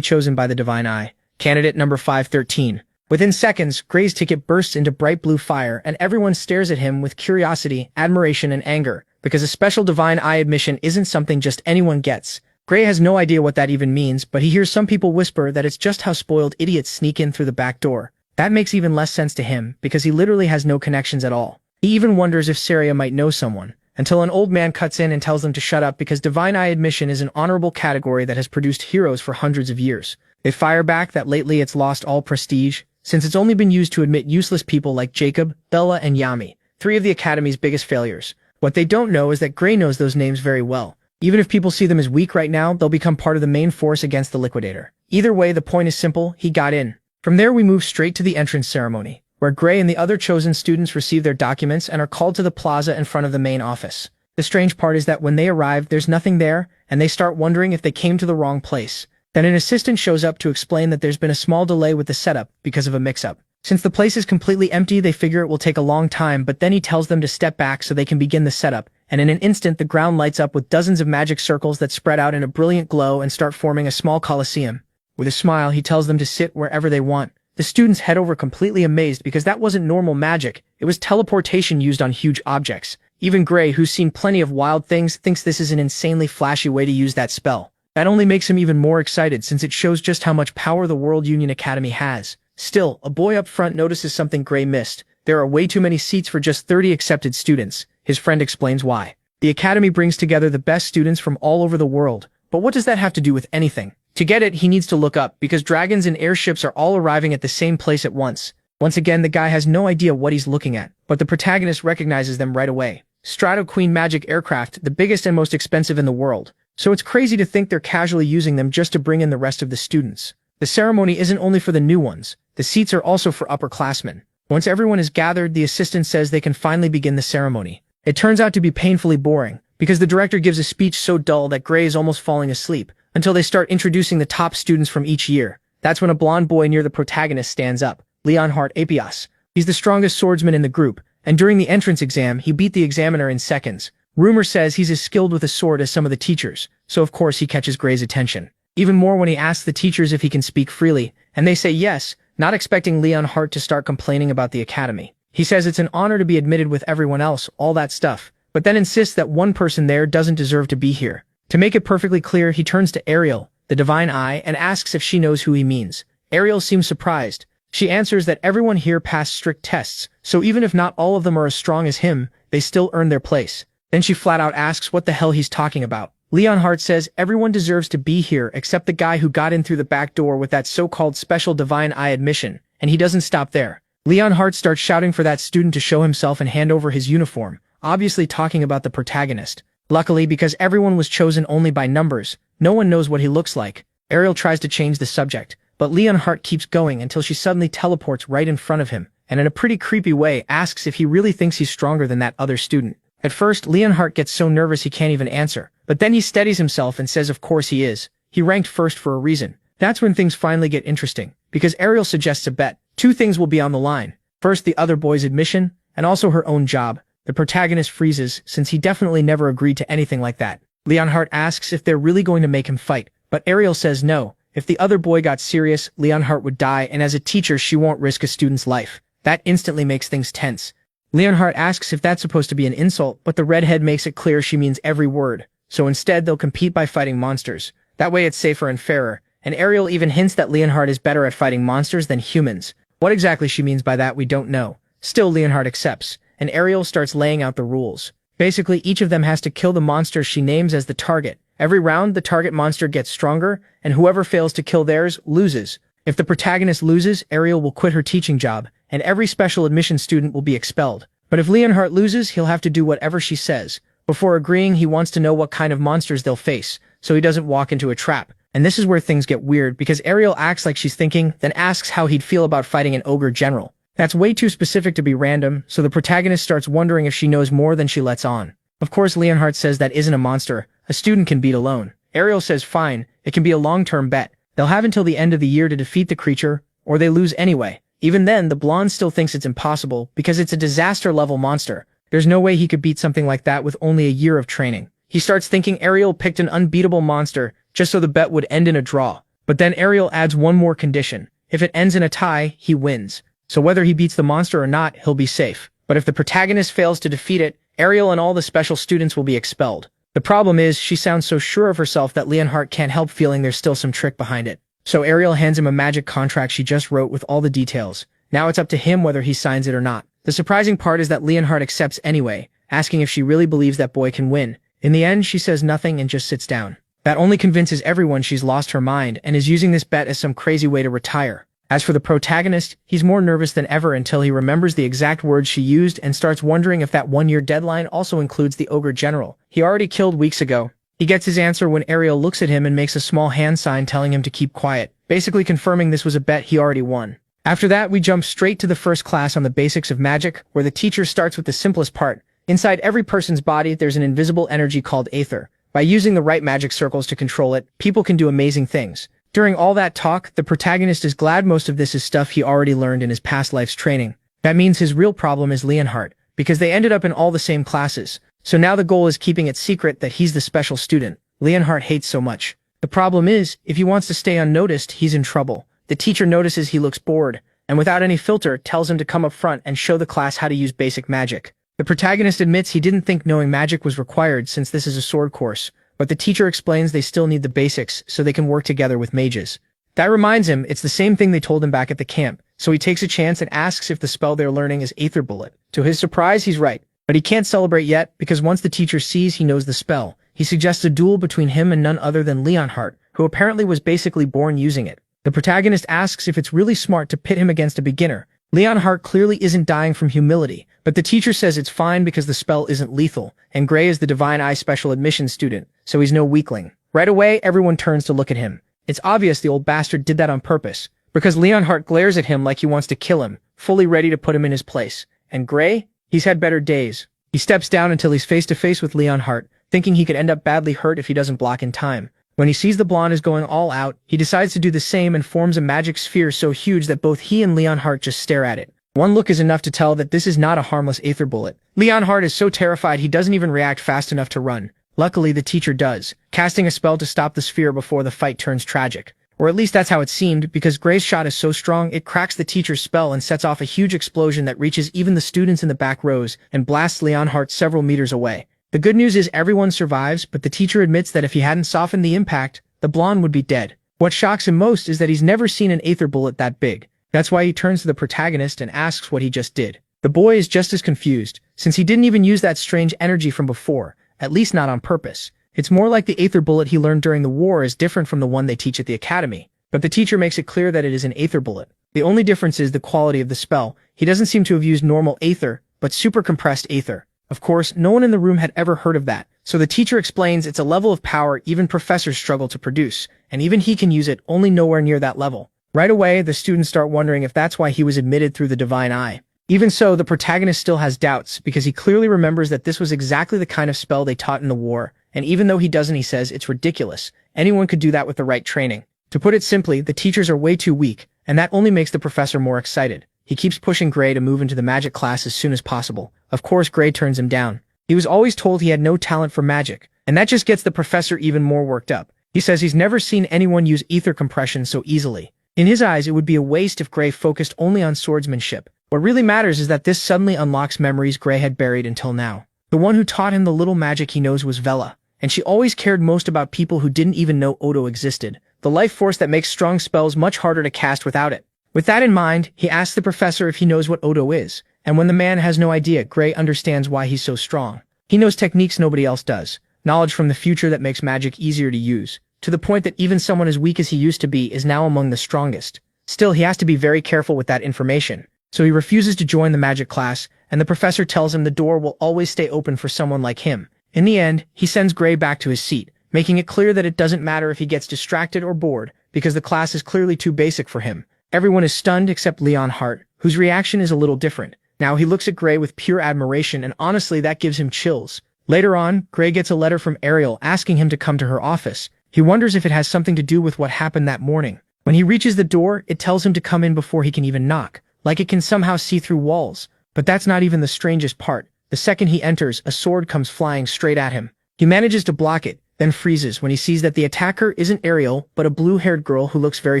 chosen by the Divine Eye, candidate number 513. Within seconds, Gray's ticket bursts into bright blue fire, and everyone stares at him with curiosity, admiration, and anger, because a special Divine Eye admission isn't something just anyone gets. Gray has no idea what that even means, but he hears some people whisper that it's just how spoiled idiots sneak in through the back door. That makes even less sense to him, because he literally has no connections at all. He even wonders if Saria might know someone, until an old man cuts in and tells them to shut up because Divine Eye admission is an honorable category that has produced heroes for hundreds of years. They fire back that lately it's lost all prestige, since it's only been used to admit useless people like Jacob, Bella, and Yami, 3 of the Academy's biggest failures. What they don't know is that Gray knows those names very well. Even if people see them as weak right now, they'll become part of the main force against the Liquidator. Either way, the point is simple, he got in. From there we move straight to the entrance ceremony, where Gray and the other chosen students receive their documents and are called to the plaza in front of the main office. The strange part is that when they arrive, there's nothing there, and they start wondering if they came to the wrong place. Then an assistant shows up to explain that there's been a small delay with the setup because of a mix-up. Since the place is completely empty, they figure it will take a long time, but then he tells them to step back so they can begin the setup, and in an instant the ground lights up with dozens of magic circles that spread out in a brilliant glow and start forming a small coliseum. With a smile, he tells them to sit wherever they want. The students head over completely amazed because that wasn't normal magic, it was teleportation used on huge objects. Even Gray, who's seen plenty of wild things, thinks this is an insanely flashy way to use that spell. That only makes him even more excited since it shows just how much power the World Union Academy has. Still, a boy up front notices something Gray missed. There are way too many seats for just 30 accepted students. His friend explains why. The Academy brings together the best students from all over the world. But what does that have to do with anything? To get it, he needs to look up, because dragons and airships are all arriving at the same place at once. Once again, the guy has no idea what he's looking at, but the protagonist recognizes them right away. Strato Queen magic aircraft, the biggest and most expensive in the world. So it's crazy to think they're casually using them just to bring in the rest of the students. The ceremony isn't only for the new ones. The seats are also for upperclassmen. Once everyone is gathered, the assistant says they can finally begin the ceremony. It turns out to be painfully boring, because the director gives a speech so dull that Gray is almost falling asleep, until they start introducing the top students from each year. That's when a blonde boy near the protagonist stands up, Leonhardt Apias. He's the strongest swordsman in the group, and during the entrance exam, he beat the examiner in seconds. Rumor says he's as skilled with a sword as some of the teachers, so of course he catches Gray's attention. Even more when he asks the teachers if he can speak freely, and they say yes, not expecting Leonhardt to start complaining about the academy. He says it's an honor to be admitted with everyone else, all that stuff, but then insists that one person there doesn't deserve to be here. To make it perfectly clear, he turns to Ariel, the Divine Eye, and asks if she knows who he means. Ariel seems surprised. She answers that everyone here passed strict tests, so even if not all of them are as strong as him, they still earn their place. Then she flat out asks what the hell he's talking about. Leonhardt says everyone deserves to be here except the guy who got in through the back door with that so-called special Divine Eye admission, and he doesn't stop there. Leonhardt starts shouting for that student to show himself and hand over his uniform, obviously talking about the protagonist. Luckily, because everyone was chosen only by numbers, no one knows what he looks like. Ariel tries to change the subject, but Leonhardt keeps going until she suddenly teleports right in front of him, and in a pretty creepy way asks if he really thinks he's stronger than that other student. At first, Leonhardt gets so nervous he can't even answer, but then he steadies himself and says of course he is. He ranked first for a reason. That's when things finally get interesting, because Ariel suggests a bet. 2 things will be on the line. First, the other boy's admission, and also her own job. The protagonist freezes, since he definitely never agreed to anything like that. Leonhardt asks if they're really going to make him fight, but Ariel says no. If the other boy got serious, Leonhardt would die, and as a teacher she won't risk a student's life. That instantly makes things tense. Leonhardt asks if that's supposed to be an insult, but the redhead makes it clear she means every word. So instead they'll compete by fighting monsters. That way it's safer and fairer, and Ariel even hints that Leonhardt is better at fighting monsters than humans. What exactly she means by that we don't know. Still, Leonhardt accepts, and Ariel starts laying out the rules. Basically, each of them has to kill the monster she names as the target. Every round, the target monster gets stronger, and whoever fails to kill theirs loses. If the protagonist loses, Ariel will quit her teaching job, and every special admission student will be expelled. But if Leonhardt loses, he'll have to do whatever she says. Before agreeing, he wants to know what kind of monsters they'll face, so he doesn't walk into a trap. And this is where things get weird, because Ariel acts like she's thinking, then asks how he'd feel about fighting an ogre general. That's way too specific to be random, so the protagonist starts wondering if she knows more than she lets on. Of course, Leonhardt says that isn't a monster. A student can beat alone. Ariel says fine, it can be a long-term bet. They'll have until the end of the year to defeat the creature, or they lose anyway. Even then, the blonde still thinks it's impossible, because it's a disaster-level monster. There's no way he could beat something like that with only a year of training. He starts thinking Ariel picked an unbeatable monster just so the bet would end in a draw. But then Ariel adds one more condition. If it ends in a tie, he wins. So whether he beats the monster or not, he'll be safe. But if the protagonist fails to defeat it, Ariel and all the special students will be expelled. The problem is, she sounds so sure of herself that Leonhardt can't help feeling there's still some trick behind it. So Ariel hands him a magic contract she just wrote with all the details. Now it's up to him whether he signs it or not. The surprising part is that Leonhardt accepts anyway, asking if she really believes that boy can win. In the end, she says nothing and just sits down. That only convinces everyone she's lost her mind and is using this bet as some crazy way to retire. As for the protagonist, he's more nervous than ever until he remembers the exact words she used and starts wondering if that one-year deadline also includes the ogre general he already killed weeks ago. He gets his answer when Ariel looks at him and makes a small hand sign telling him to keep quiet, basically confirming this was a bet he already won. After that, we jump straight to the first class on the basics of magic, where the teacher starts with the simplest part. Inside every person's body, there's an invisible energy called aether. By using the right magic circles to control it, people can do amazing things. During all that talk, the protagonist is glad most of this is stuff he already learned in his past life's training. That means his real problem is Leonhardt, because they ended up in all the same classes. So now the goal is keeping it secret that he's the special student Leonhardt hates so much. The problem is, if he wants to stay unnoticed, he's in trouble. The teacher notices he looks bored, and without any filter, tells him to come up front and show the class how to use basic magic. The protagonist admits he didn't think knowing magic was required since this is a sword course, but the teacher explains they still need the basics so they can work together with mages. That reminds him it's the same thing they told him back at the camp, so he takes a chance and asks if the spell they're learning is Aether Bullet. To his surprise, he's right, but he can't celebrate yet because once the teacher sees he knows the spell, he suggests a duel between him and none other than Leonhardt, who apparently was basically born using it. The protagonist asks if it's really smart to pit him against a beginner. Leonhardt clearly isn't dying from humility, but the teacher says it's fine because the spell isn't lethal, and Gray is the Divine Eye special admission student, so he's no weakling. Right away, everyone turns to look at him. It's obvious the old bastard did that on purpose, because Leonhardt glares at him like he wants to kill him, fully ready to put him in his place. And Gray? He's had better days. He steps down until he's face to face with Leonhardt, thinking he could end up badly hurt if he doesn't block in time. When he sees the blonde is going all out, he decides to do the same and forms a magic sphere so huge that both he and Leonhardt just stare at it. One look is enough to tell that this is not a harmless Aether Bullet. Leonhardt is so terrified he doesn't even react fast enough to run. Luckily, the teacher does, casting a spell to stop the sphere before the fight turns tragic. Or at least that's how it seemed, because Gray's shot is so strong it cracks the teacher's spell and sets off a huge explosion that reaches even the students in the back rows and blasts Leonhardt several meters away. The good news is everyone survives, but the teacher admits that if he hadn't softened the impact, the blonde would be dead. What shocks him most is that he's never seen an Aether Bullet that big. That's why he turns to the protagonist and asks what he just did. The boy is just as confused, since he didn't even use that strange energy from before, at least not on purpose. It's more like the Aether Bullet he learned during the war is different from the one they teach at the academy. But the teacher makes it clear that it is an Aether Bullet. The only difference is the quality of the spell. He doesn't seem to have used normal Aether, but super compressed Aether. Of course, no one in the room had ever heard of that, so the teacher explains it's a level of power even professors struggle to produce, and even he can use it, only nowhere near that level. Right away, the students start wondering if that's why he was admitted through the Divine Eye. Even so, the protagonist still has doubts, because he clearly remembers that this was exactly the kind of spell they taught in the war, and even though he doesn't, he says it's ridiculous. Anyone could do that with the right training. To put it simply, the teachers are way too weak, and that only makes the professor more excited. He keeps pushing Gray to move into the magic class as soon as possible. Of course, Gray turns him down. He was always told he had no talent for magic, and that just gets the professor even more worked up. He says he's never seen anyone use ether compression so easily. In his eyes, it would be a waste if Gray focused only on swordsmanship. What really matters is that this suddenly unlocks memories Gray had buried until now. The one who taught him the little magic he knows was Vela, and she always cared most about people who didn't even know Odo existed, the life force that makes strong spells much harder to cast without it. With that in mind, he asks the professor if he knows what Odo is, and when the man has no idea, Gray understands why he's so strong. He knows techniques nobody else does, knowledge from the future that makes magic easier to use, to the point that even someone as weak as he used to be is now among the strongest. Still, he has to be very careful with that information, so he refuses to join the magic class, and the professor tells him the door will always stay open for someone like him. In the end, he sends Gray back to his seat, making it clear that it doesn't matter if he gets distracted or bored, because the class is clearly too basic for him. Everyone is stunned except Leonhardt, whose reaction is a little different. Now he looks at Gray with pure admiration, and honestly that gives him chills. Later on, Gray gets a letter from Ariel asking him to come to her office. He wonders if it has something to do with what happened that morning. When he reaches the door, it tells him to come in before he can even knock, like it can somehow see through walls. But that's not even the strangest part. The second he enters, a sword comes flying straight at him. He manages to block it, then freezes when he sees that the attacker isn't Ariel, but a blue-haired girl who looks very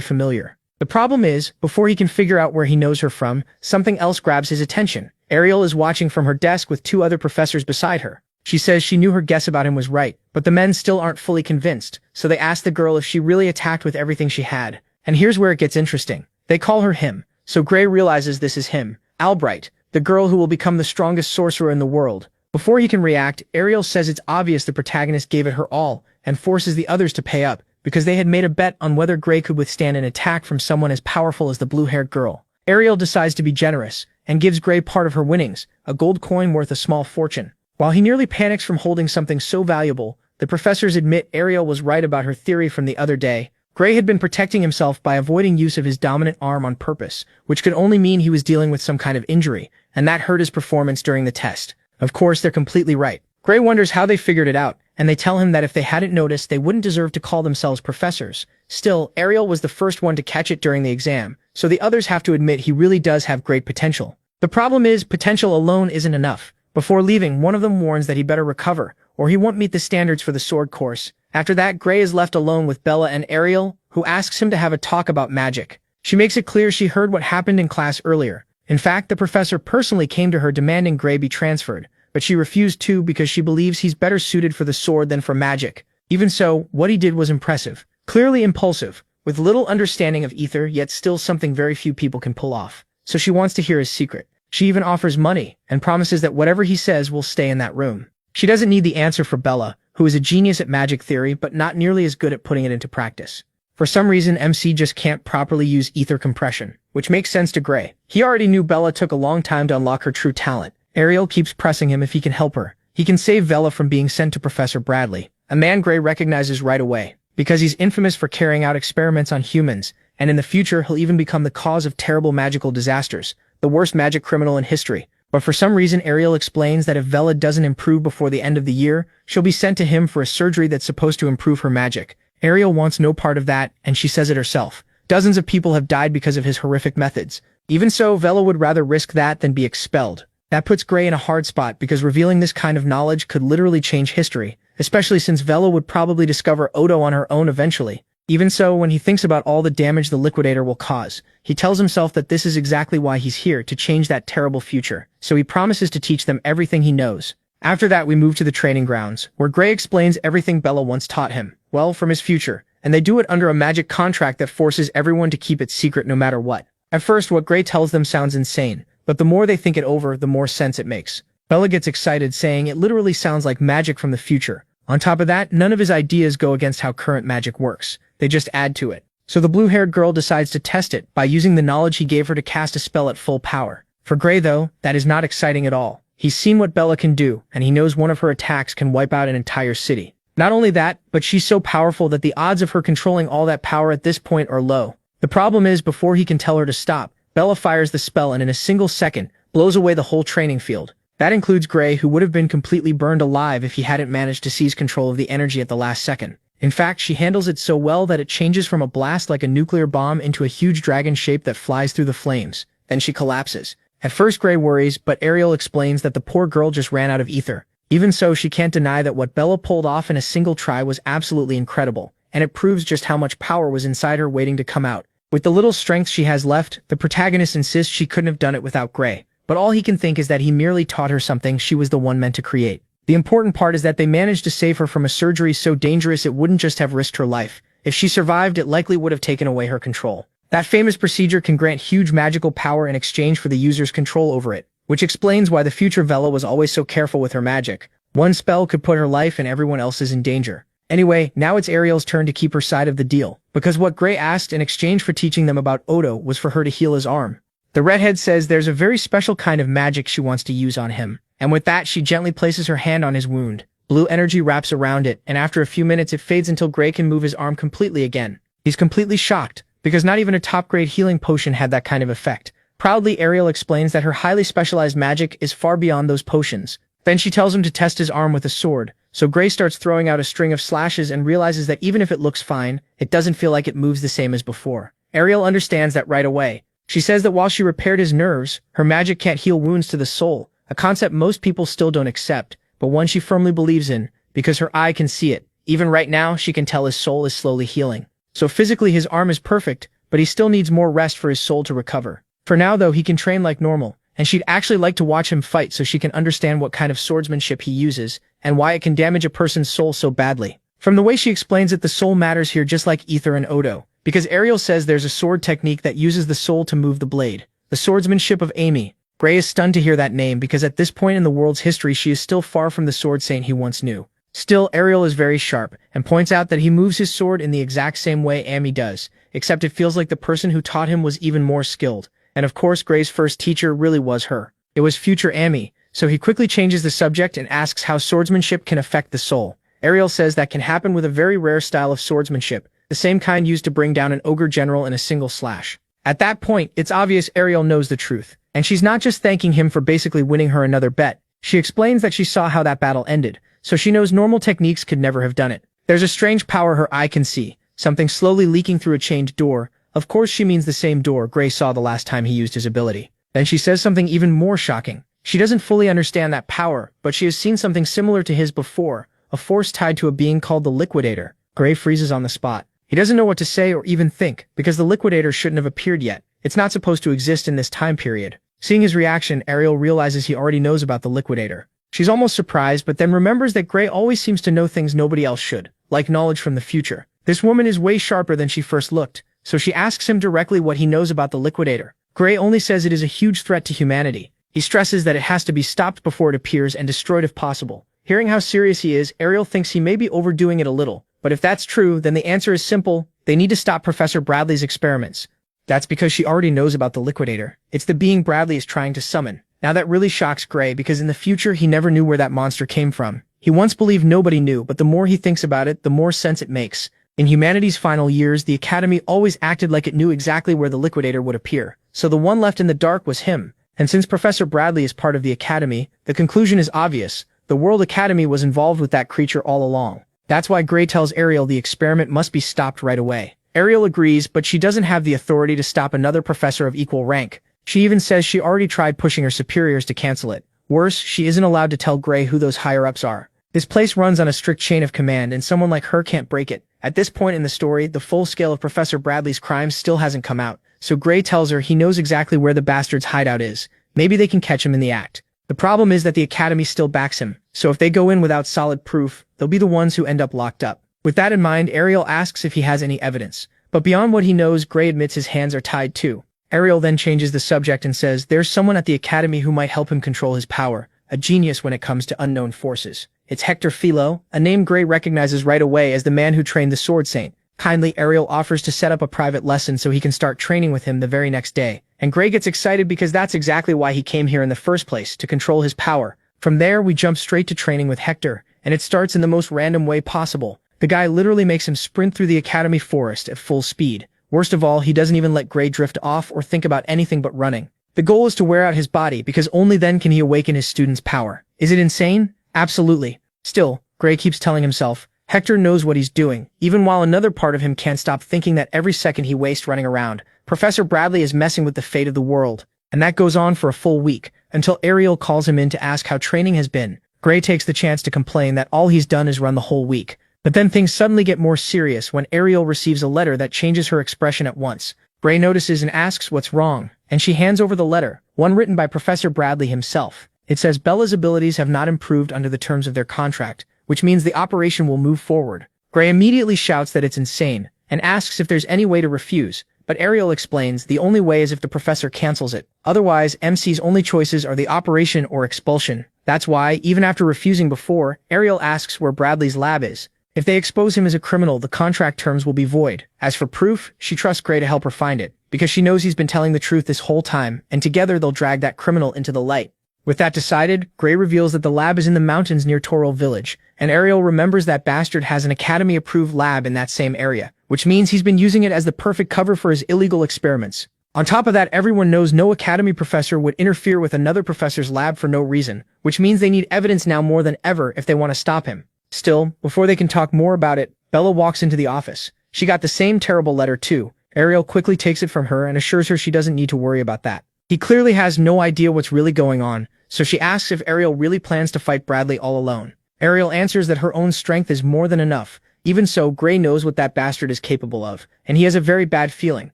familiar. The problem is, before he can figure out where he knows her from, something else grabs his attention. Ariel is watching from her desk with two other professors beside her. She says she knew her guess about him was right, but the men still aren't fully convinced, so they ask the girl if she really attacked with everything she had. And here's where it gets interesting. They call her him, so Gray realizes this is him, Albright, the girl who will become the strongest sorcerer in the world. Before he can react, Ariel says it's obvious the protagonist gave it her all, and forces the others to pay up, because they had made a bet on whether Gray could withstand an attack from someone as powerful as the blue-haired girl. Ariel decides to be generous, and gives Gray part of her winnings, a gold coin worth a small fortune. While he nearly panics from holding something so valuable, the professors admit Ariel was right about her theory from the other day. Gray had been protecting himself by avoiding use of his dominant arm on purpose, which could only mean he was dealing with some kind of injury, and that hurt his performance during the test. Of course, they're completely right. Gray wonders how they figured it out, and they tell him that if they hadn't noticed, they wouldn't deserve to call themselves professors. Still, Ariel was the first one to catch it during the exam, so the others have to admit he really does have great potential. The problem is, potential alone isn't enough. Before leaving, one of them warns that he better recover, or he won't meet the standards for the sword course. After that, Gray is left alone with Bella and Ariel, who asks him to have a talk about magic. She makes it clear she heard what happened in class earlier. In fact, the professor personally came to her demanding Gray be transferred, but she refused to because she believes he's better suited for the sword than for magic. Even so, what he did was impressive. Clearly impulsive, with little understanding of ether, yet still something very few people can pull off. So she wants to hear his secret. She even offers money, and promises that whatever he says will stay in that room. She doesn't need the answer for Bella, who is a genius at magic theory but not nearly as good at putting it into practice. For some reason, MC just can't properly use ether compression, which makes sense to Gray. He already knew Bella took a long time to unlock her true talent. Ariel keeps pressing him if he can help her. He can save Bella from being sent to Professor Bradley, a man Gray recognizes right away, because he's infamous for carrying out experiments on humans, and in the future he'll even become the cause of terrible magical disasters, the worst magic criminal in history. But for some reason, Ariel explains that if Bella doesn't improve before the end of the year, she'll be sent to him for a surgery that's supposed to improve her magic. Ariel wants no part of that, and she says it herself. Dozens of people have died because of his horrific methods. Even so, Bella would rather risk that than be expelled. That puts Gray in a hard spot because revealing this kind of knowledge could literally change history, especially since Bella would probably discover Odo on her own eventually. Even so, when he thinks about all the damage the Liquidator will cause, he tells himself that this is exactly why he's here, to change that terrible future, so he promises to teach them everything he knows. After that, we move to the training grounds, where Gray explains everything Bella once taught him, well, from his future, and they do it under a magic contract that forces everyone to keep it secret no matter what. At first, what Gray tells them sounds insane, but the more they think it over, the more sense it makes. Bella gets excited, saying it literally sounds like magic from the future. On top of that, none of his ideas go against how current magic works. They just add to it. So the blue-haired girl decides to test it by using the knowledge he gave her to cast a spell at full power. For Gray, though, that is not exciting at all. He's seen what Bella can do, and he knows one of her attacks can wipe out an entire city. Not only that, but she's so powerful that the odds of her controlling all that power at this point are low. The problem is, before he can tell her to stop, Bella fires the spell and in a single second, blows away the whole training field. That includes Gray, who would have been completely burned alive if he hadn't managed to seize control of the energy at the last second. In fact, she handles it so well that it changes from a blast like a nuclear bomb into a huge dragon shape that flies through the flames. Then she collapses. At first, Gray worries, but Ariel explains that the poor girl just ran out of ether. Even so, she can't deny that what Bella pulled off in a single try was absolutely incredible, and it proves just how much power was inside her waiting to come out. With the little strength she has left, the protagonist insists she couldn't have done it without Gray. But all he can think is that he merely taught her something she was the one meant to create. The important part is that they managed to save her from a surgery so dangerous it wouldn't just have risked her life. If she survived, it likely would have taken away her control. That famous procedure can grant huge magical power in exchange for the user's control over it, which explains why the future Vela was always so careful with her magic. One spell could put her life and everyone else's in danger. Anyway, now it's Ariel's turn to keep her side of the deal, because what Gray asked in exchange for teaching them about Odo was for her to heal his arm. The redhead says there's a very special kind of magic she wants to use on him, and with that she gently places her hand on his wound. Blue energy wraps around it, and after a few minutes it fades until Gray can move his arm completely again. He's completely shocked, because not even a top-grade healing potion had that kind of effect. Proudly, Ariel explains that her highly specialized magic is far beyond those potions. Then she tells him to test his arm with a sword, so Gray starts throwing out a string of slashes and realizes that even if it looks fine, it doesn't feel like it moves the same as before. Ariel understands that right away. She says that while she repaired his nerves, her magic can't heal wounds to the soul, a concept most people still don't accept, but one she firmly believes in, because her eye can see it. Even right now, she can tell his soul is slowly healing. So physically his arm is perfect, but he still needs more rest for his soul to recover. For now though, he can train like normal, and she'd actually like to watch him fight so she can understand what kind of swordsmanship he uses, and why it can damage a person's soul so badly. From the way she explains it, the soul matters here just like ether and Odo, because Ariel says there's a sword technique that uses the soul to move the blade. The swordsmanship of Amy. Gray is stunned to hear that name because at this point in the world's history she is still far from the sword saint he once knew. Still, Ariel is very sharp, and points out that he moves his sword in the exact same way Amy does, except it feels like the person who taught him was even more skilled. And of course Gray's first teacher really was her. It was future Amy, so he quickly changes the subject and asks how swordsmanship can affect the soul. Ariel says that can happen with a very rare style of swordsmanship, the same kind used to bring down an ogre general in a single slash. At that point, it's obvious Ariel knows the truth, and she's not just thanking him for basically winning her another bet. She explains that she saw how that battle ended, so she knows normal techniques could never have done it. There's a strange power her eye can see, something slowly leaking through a chained door. Of course she means the same door Gray saw the last time he used his ability. Then she says something even more shocking. She doesn't fully understand that power, but she has seen something similar to his before, a force tied to a being called the Liquidator. Gray freezes on the spot. He doesn't know what to say or even think, because the Liquidator shouldn't have appeared yet. It's not supposed to exist in this time period. Seeing his reaction, Ariel realizes he already knows about the Liquidator. She's almost surprised, but then remembers that Gray always seems to know things nobody else should, like knowledge from the future. This woman is way sharper than she first looked, so she asks him directly what he knows about the Liquidator. Gray only says it is a huge threat to humanity. He stresses that it has to be stopped before it appears and destroyed if possible. Hearing how serious he is, Ariel thinks he may be overdoing it a little. But if that's true, then the answer is simple. They need to stop Professor Bradley's experiments. That's because she already knows about the Liquidator. It's the being Bradley is trying to summon. Now that really shocks Gray because in the future he never knew where that monster came from. He once believed nobody knew, but the more he thinks about it, the more sense it makes. In humanity's final years, the Academy always acted like it knew exactly where the Liquidator would appear. So the one left in the dark was him. And since Professor Bradley is part of the Academy, the conclusion is obvious. The World Academy was involved with that creature all along. That's why Gray tells Ariel the experiment must be stopped right away. Ariel agrees, but she doesn't have the authority to stop another professor of equal rank. She even says she already tried pushing her superiors to cancel it. Worse, she isn't allowed to tell Gray who those higher-ups are. This place runs on a strict chain of command, and someone like her can't break it. At this point in the story, the full scale of Professor Bradley's crimes still hasn't come out, so Gray tells her he knows exactly where the bastard's hideout is. Maybe they can catch him in the act. The problem is that the Academy still backs him, so if they go in without solid proof, they'll be the ones who end up locked up. With that in mind, Ariel asks if he has any evidence. But beyond what he knows, Gray admits his hands are tied too. Ariel then changes the subject and says there's someone at the Academy who might help him control his power, a genius when it comes to unknown forces. It's Hector Philo, a name Gray recognizes right away as the man who trained the Sword Saint. Kindly, Ariel offers to set up a private lesson so he can start training with him the very next day. And Gray gets excited because that's exactly why he came here in the first place, to control his power. From there, we jump straight to training with Hector, and it starts in the most random way possible. The guy literally makes him sprint through the Academy forest at full speed. Worst of all, he doesn't even let Gray drift off or think about anything but running. The goal is to wear out his body because only then can he awaken his student's power. Is it insane? Absolutely. Still, Gray keeps telling himself, Hector knows what he's doing, even while another part of him can't stop thinking that every second he wastes running around, Professor Bradley is messing with the fate of the world. And that goes on for a full week, until Ariel calls him in to ask how training has been. Gray takes the chance to complain that all he's done is run the whole week. But then things suddenly get more serious when Ariel receives a letter that changes her expression at once. Gray notices and asks what's wrong, and she hands over the letter, one written by Professor Bradley himself. It says Bella's abilities have not improved under the terms of their contract, which means the operation will move forward. Gray immediately shouts that it's insane, and asks if there's any way to refuse, but Ariel explains the only way is if the professor cancels it. Otherwise, MC's only choices are the operation or expulsion. That's why, even after refusing before, Ariel asks where Bradley's lab is. If they expose him as a criminal, the contract terms will be void. As for proof, she trusts Gray to help her find it, because she knows he's been telling the truth this whole time, and together they'll drag that criminal into the light. With that decided, Gray reveals that the lab is in the mountains near Toril Village, and Ariel remembers that bastard has an Academy-approved lab in that same area, which means he's been using it as the perfect cover for his illegal experiments. On top of that, everyone knows no Academy professor would interfere with another professor's lab for no reason, which means they need evidence now more than ever if they want to stop him. Still, before they can talk more about it, Bella walks into the office. She got the same terrible letter too. Ariel quickly takes it from her and assures her she doesn't need to worry about that. He clearly has no idea what's really going on, so she asks if Ariel really plans to fight Bradley all alone. Ariel answers that her own strength is more than enough. Even so, Gray knows what that bastard is capable of, and he has a very bad feeling,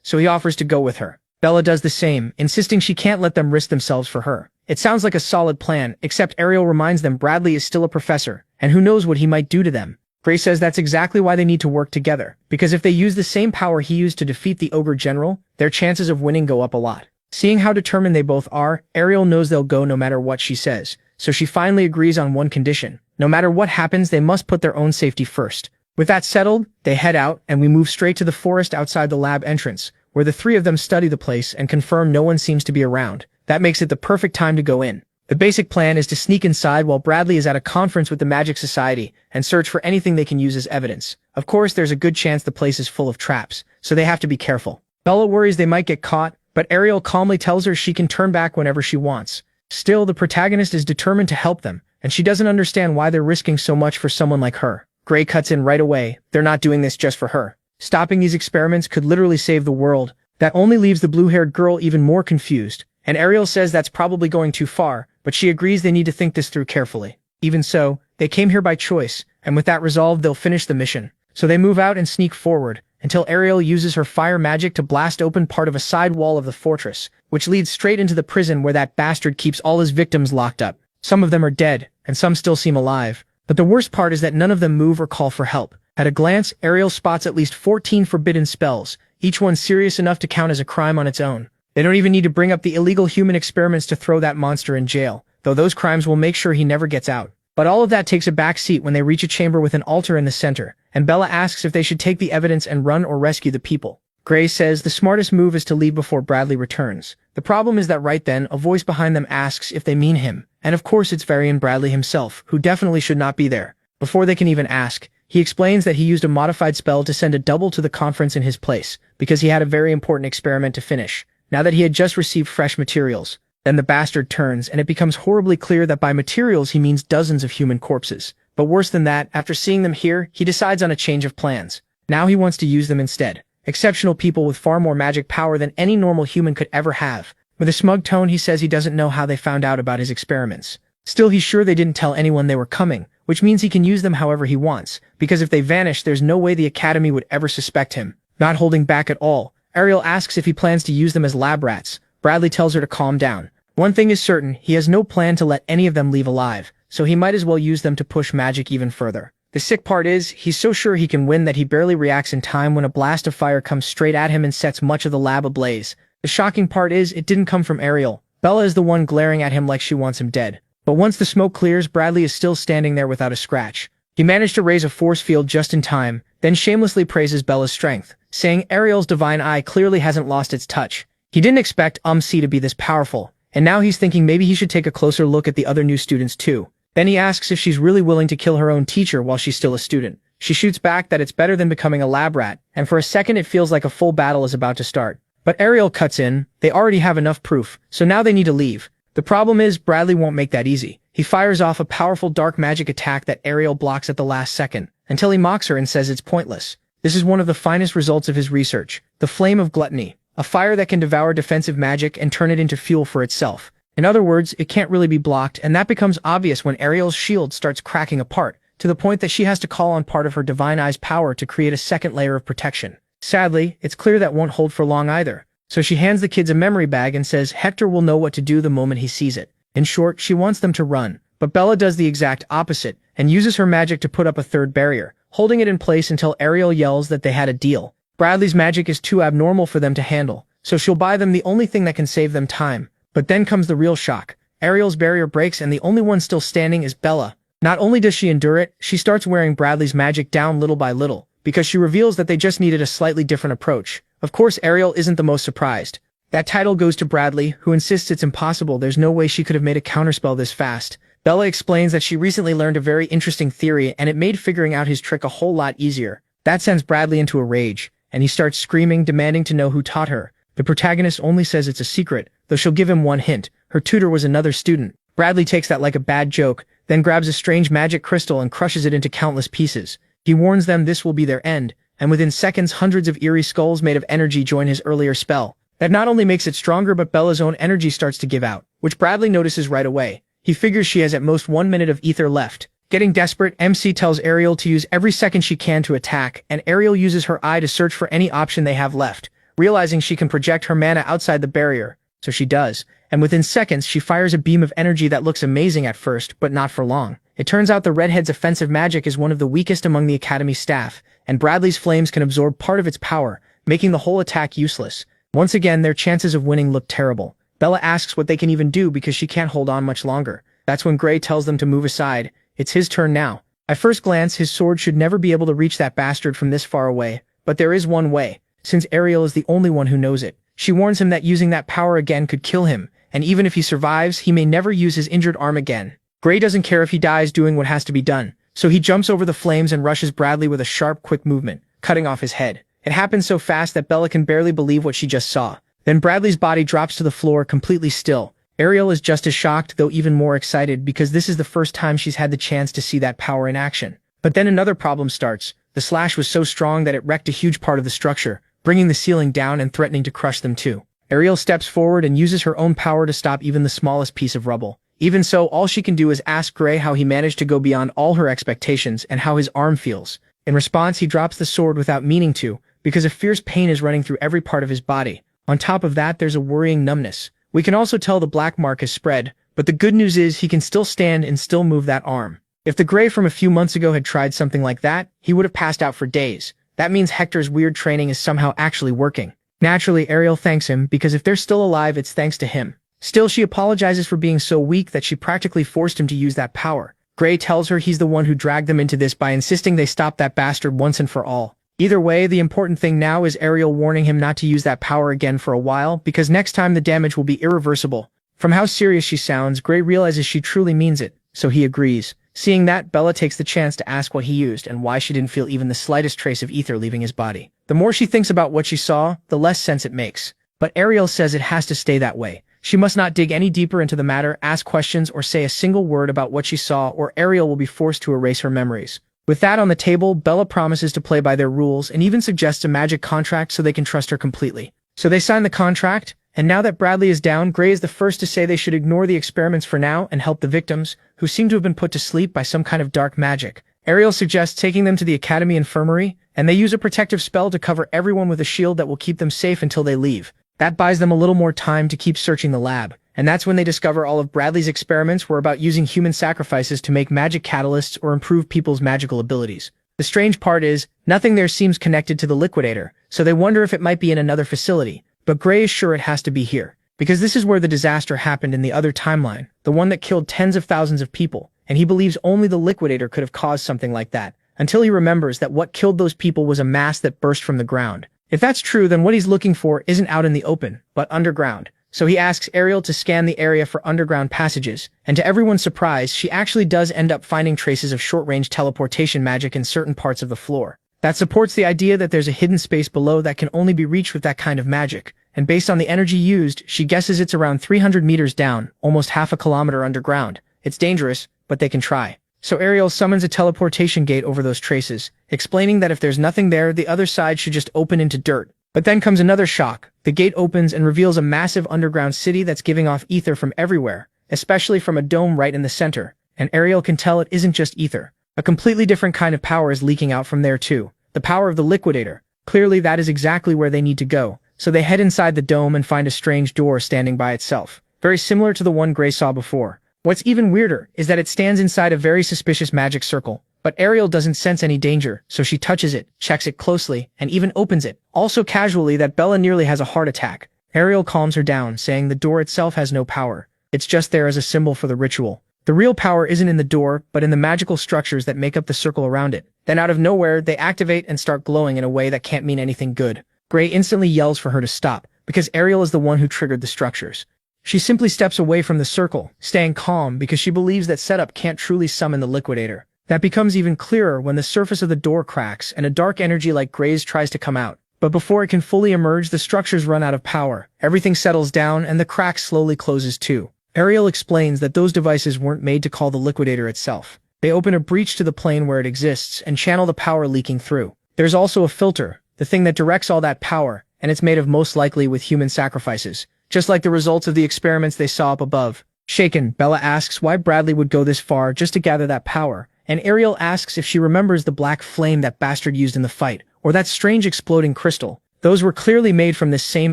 so he offers to go with her. Bella does the same, insisting she can't let them risk themselves for her. It sounds like a solid plan, except Ariel reminds them Bradley is still a professor, and who knows what he might do to them. Gray says that's exactly why they need to work together, because if they use the same power he used to defeat the Ogre General, their chances of winning go up a lot. Seeing how determined they both are, Ariel knows they'll go no matter what she says, so she finally agrees on one condition. No matter what happens, they must put their own safety first. With that settled, they head out, and we move straight to the forest outside the lab entrance, where the three of them study the place and confirm no one seems to be around. That makes it the perfect time to go in. The basic plan is to sneak inside while Bradley is at a conference with the Magic Society and search for anything they can use as evidence. Of course, there's a good chance the place is full of traps, so they have to be careful. Bella worries they might get caught, but Ariel calmly tells her she can turn back whenever she wants. Still, the protagonist is determined to help them, and she doesn't understand why they're risking so much for someone like her. Gray cuts in right away. They're not doing this just for her. Stopping these experiments could literally save the world. That only leaves the blue-haired girl even more confused, and Ariel says that's probably going too far, but she agrees they need to think this through carefully. Even so, they came here by choice, and with that resolve they'll finish the mission. So they move out and sneak forward, until Ariel uses her fire magic to blast open part of a side wall of the fortress, which leads straight into the prison where that bastard keeps all his victims locked up. Some of them are dead, and some still seem alive. But the worst part is that none of them move or call for help. At a glance, Ariel spots at least 14 forbidden spells, each one serious enough to count as a crime on its own. They don't even need to bring up the illegal human experiments to throw that monster in jail, though those crimes will make sure he never gets out. But all of that takes a back seat when they reach a chamber with an altar in the center, and Bella asks if they should take the evidence and run or rescue the people. Gray says the smartest move is to leave before Bradley returns. The problem is that right then, a voice behind them asks if they mean him, and of course it's Varian Bradley himself, who definitely should not be there. Before they can even ask, he explains that he used a modified spell to send a double to the conference in his place, because he had a very important experiment to finish, now that he had just received fresh materials. Then the bastard turns, and it becomes horribly clear that by materials he means dozens of human corpses. But worse than that, after seeing them here, he decides on a change of plans. Now he wants to use them instead. Exceptional people with far more magic power than any normal human could ever have. With a smug tone, he says he doesn't know how they found out about his experiments. Still, he's sure they didn't tell anyone they were coming, which means he can use them however he wants, because if they vanish, there's no way the Academy would ever suspect him. Not holding back at all, Ariel asks if he plans to use them as lab rats. Bradley tells her to calm down. One thing is certain, he has no plan to let any of them leave alive, so he might as well use them to push magic even further. The sick part is, he's so sure he can win that he barely reacts in time when a blast of fire comes straight at him and sets much of the lab ablaze. The shocking part is, it didn't come from Ariel. Bella is the one glaring at him like she wants him dead. But once the smoke clears, Bradley is still standing there without a scratch. He managed to raise a force field just in time, then shamelessly praises Bella's strength, saying Ariel's divine eye clearly hasn't lost its touch. He didn't expect C to be this powerful, and now he's thinking maybe he should take a closer look at the other new students too. Then he asks if she's really willing to kill her own teacher while she's still a student. She shoots back that it's better than becoming a lab rat, and for a second it feels like a full battle is about to start. But Ariel cuts in. They already have enough proof, so now they need to leave. The problem is, Bradley won't make that easy. He fires off a powerful dark magic attack that Ariel blocks at the last second, until he mocks her and says it's pointless. This is one of the finest results of his research, the Flame of Gluttony, a fire that can devour defensive magic and turn it into fuel for itself. In other words, it can't really be blocked, and that becomes obvious when Ariel's shield starts cracking apart, to the point that she has to call on part of her divine eye's power to create a second layer of protection. Sadly, it's clear that won't hold for long either. So she hands the kids a memory bag and says Hector will know what to do the moment he sees it. In short, she wants them to run. But Bella does the exact opposite, and uses her magic to put up a third barrier, holding it in place until Ariel yells that they had a deal. Bradley's magic is too abnormal for them to handle, so she'll buy them the only thing that can save them time. But then comes the real shock. Ariel's barrier breaks and the only one still standing is Bella. Not only does she endure it, she starts wearing Bradley's magic down little by little, because she reveals that they just needed a slightly different approach. Of course, Ariel isn't the most surprised. That title goes to Bradley, who insists it's impossible, there's no way she could have made a counterspell this fast. Bella explains that she recently learned a very interesting theory and it made figuring out his trick a whole lot easier. That sends Bradley into a rage, and he starts screaming, demanding to know who taught her. The protagonist only says it's a secret, though she'll give him one hint. Her tutor was another student. Bradley takes that like a bad joke, then grabs a strange magic crystal and crushes it into countless pieces. He warns them this will be their end, and within seconds hundreds of eerie skulls made of energy join his earlier spell. That not only makes it stronger, but Bella's own energy starts to give out, which Bradley notices right away. He figures she has at most 1 minute of ether left. Getting desperate, MC tells Ariel to use every second she can to attack, and Ariel uses her eye to search for any option they have left, realizing she can project her mana outside the barrier. So she does, and within seconds she fires a beam of energy that looks amazing at first, but not for long. It turns out the Redhead's offensive magic is one of the weakest among the Academy staff, and Bradley's flames can absorb part of its power, making the whole attack useless. Once again, their chances of winning look terrible. Bella asks what they can even do because she can't hold on much longer. That's when Gray tells them to move aside. It's his turn now. At first glance, his sword should never be able to reach that bastard from this far away, but there is one way, since Ariel is the only one who knows it. She warns him that using that power again could kill him, and even if he survives, he may never use his injured arm again. Gray doesn't care if he dies doing what has to be done, so he jumps over the flames and rushes Bradley with a sharp, quick movement, cutting off his head. It happens so fast that Bella can barely believe what she just saw. Then Bradley's body drops to the floor completely still. Ariel is just as shocked, though even more excited, because this is the first time she's had the chance to see that power in action. But then another problem starts. The slash was so strong that it wrecked a huge part of the structure, bringing the ceiling down and threatening to crush them too. Ariel steps forward and uses her own power to stop even the smallest piece of rubble. Even so, all she can do is ask Gray how he managed to go beyond all her expectations and how his arm feels. In response, he drops the sword without meaning to, because a fierce pain is running through every part of his body. On top of that, there's a worrying numbness. We can also tell the black mark has spread, but the good news is he can still stand and still move that arm. If the Gray from a few months ago had tried something like that, he would have passed out for days. That means Hector's weird training is somehow actually working. Naturally, Ariel thanks him, because if they're still alive, it's thanks to him. Still, she apologizes for being so weak that she practically forced him to use that power. Gray tells her he's the one who dragged them into this by insisting they stop that bastard once and for all. Either way, the important thing now is Ariel warning him not to use that power again for a while, because next time the damage will be irreversible. From how serious she sounds, Gray realizes she truly means it, so he agrees. Seeing that, Bella takes the chance to ask what he used and why she didn't feel even the slightest trace of ether leaving his body. The more she thinks about what she saw, the less sense it makes. But Ariel says it has to stay that way. She must not dig any deeper into the matter, ask questions, or say a single word about what she saw, or Ariel will be forced to erase her memories. With that on the table, Bella promises to play by their rules and even suggests a magic contract so they can trust her completely. So they sign the contract, and now that Bradley is down, Gray is the first to say they should ignore the experiments for now and help the victims, who seem to have been put to sleep by some kind of dark magic. Ariel suggests taking them to the Academy Infirmary, and they use a protective spell to cover everyone with a shield that will keep them safe until they leave. That buys them a little more time to keep searching the lab, and that's when they discover all of Bradley's experiments were about using human sacrifices to make magic catalysts or improve people's magical abilities. The strange part is, nothing there seems connected to the Liquidator, so they wonder if it might be in another facility, but Gray is sure it has to be here, because this is where the disaster happened in the other timeline, the one that killed tens of thousands of people, and he believes only the Liquidator could have caused something like that, until he remembers that what killed those people was a mass that burst from the ground. If that's true, then what he's looking for isn't out in the open, but underground. So he asks Ariel to scan the area for underground passages, and to everyone's surprise, she actually does end up finding traces of short-range teleportation magic in certain parts of the floor. That supports the idea that there's a hidden space below that can only be reached with that kind of magic, and based on the energy used, she guesses it's around 300 meters down, almost half a kilometer underground. It's dangerous, but they can try. So Ariel summons a teleportation gate over those traces, explaining that if there's nothing there, the other side should just open into dirt. But then comes another shock. The gate opens and reveals a massive underground city that's giving off ether from everywhere, especially from a dome right in the center. And Ariel can tell it isn't just ether. A completely different kind of power is leaking out from there too. The power of the Liquidator. Clearly that is exactly where they need to go. So they head inside the dome and find a strange door standing by itself. Very similar to the one Gray saw before. What's even weirder is that it stands inside a very suspicious magic circle. But Ariel doesn't sense any danger, so she touches it, checks it closely, and even opens it. Also casually that Bella nearly has a heart attack. Ariel calms her down, saying the door itself has no power. It's just there as a symbol for the ritual. The real power isn't in the door, but in the magical structures that make up the circle around it. Then out of nowhere, they activate and start glowing in a way that can't mean anything good. Gray instantly yells for her to stop, because Ariel is the one who triggered the structures. She simply steps away from the circle, staying calm because she believes that setup can't truly summon the Liquidator. That becomes even clearer when the surface of the door cracks and a dark energy like Gray's tries to come out. But before it can fully emerge, the structures run out of power. Everything settles down and the crack slowly closes too. Ariel explains that those devices weren't made to call the Liquidator itself. They open a breach to the plane where it exists and channel the power leaking through. There's also a filter, the thing that directs all that power, and it's made of most likely with human sacrifices, just like the results of the experiments they saw up above. Shaken, Bella asks why Bradley would go this far just to gather that power, and Ariel asks if she remembers the black flame that bastard used in the fight, or that strange exploding crystal. Those were clearly made from this same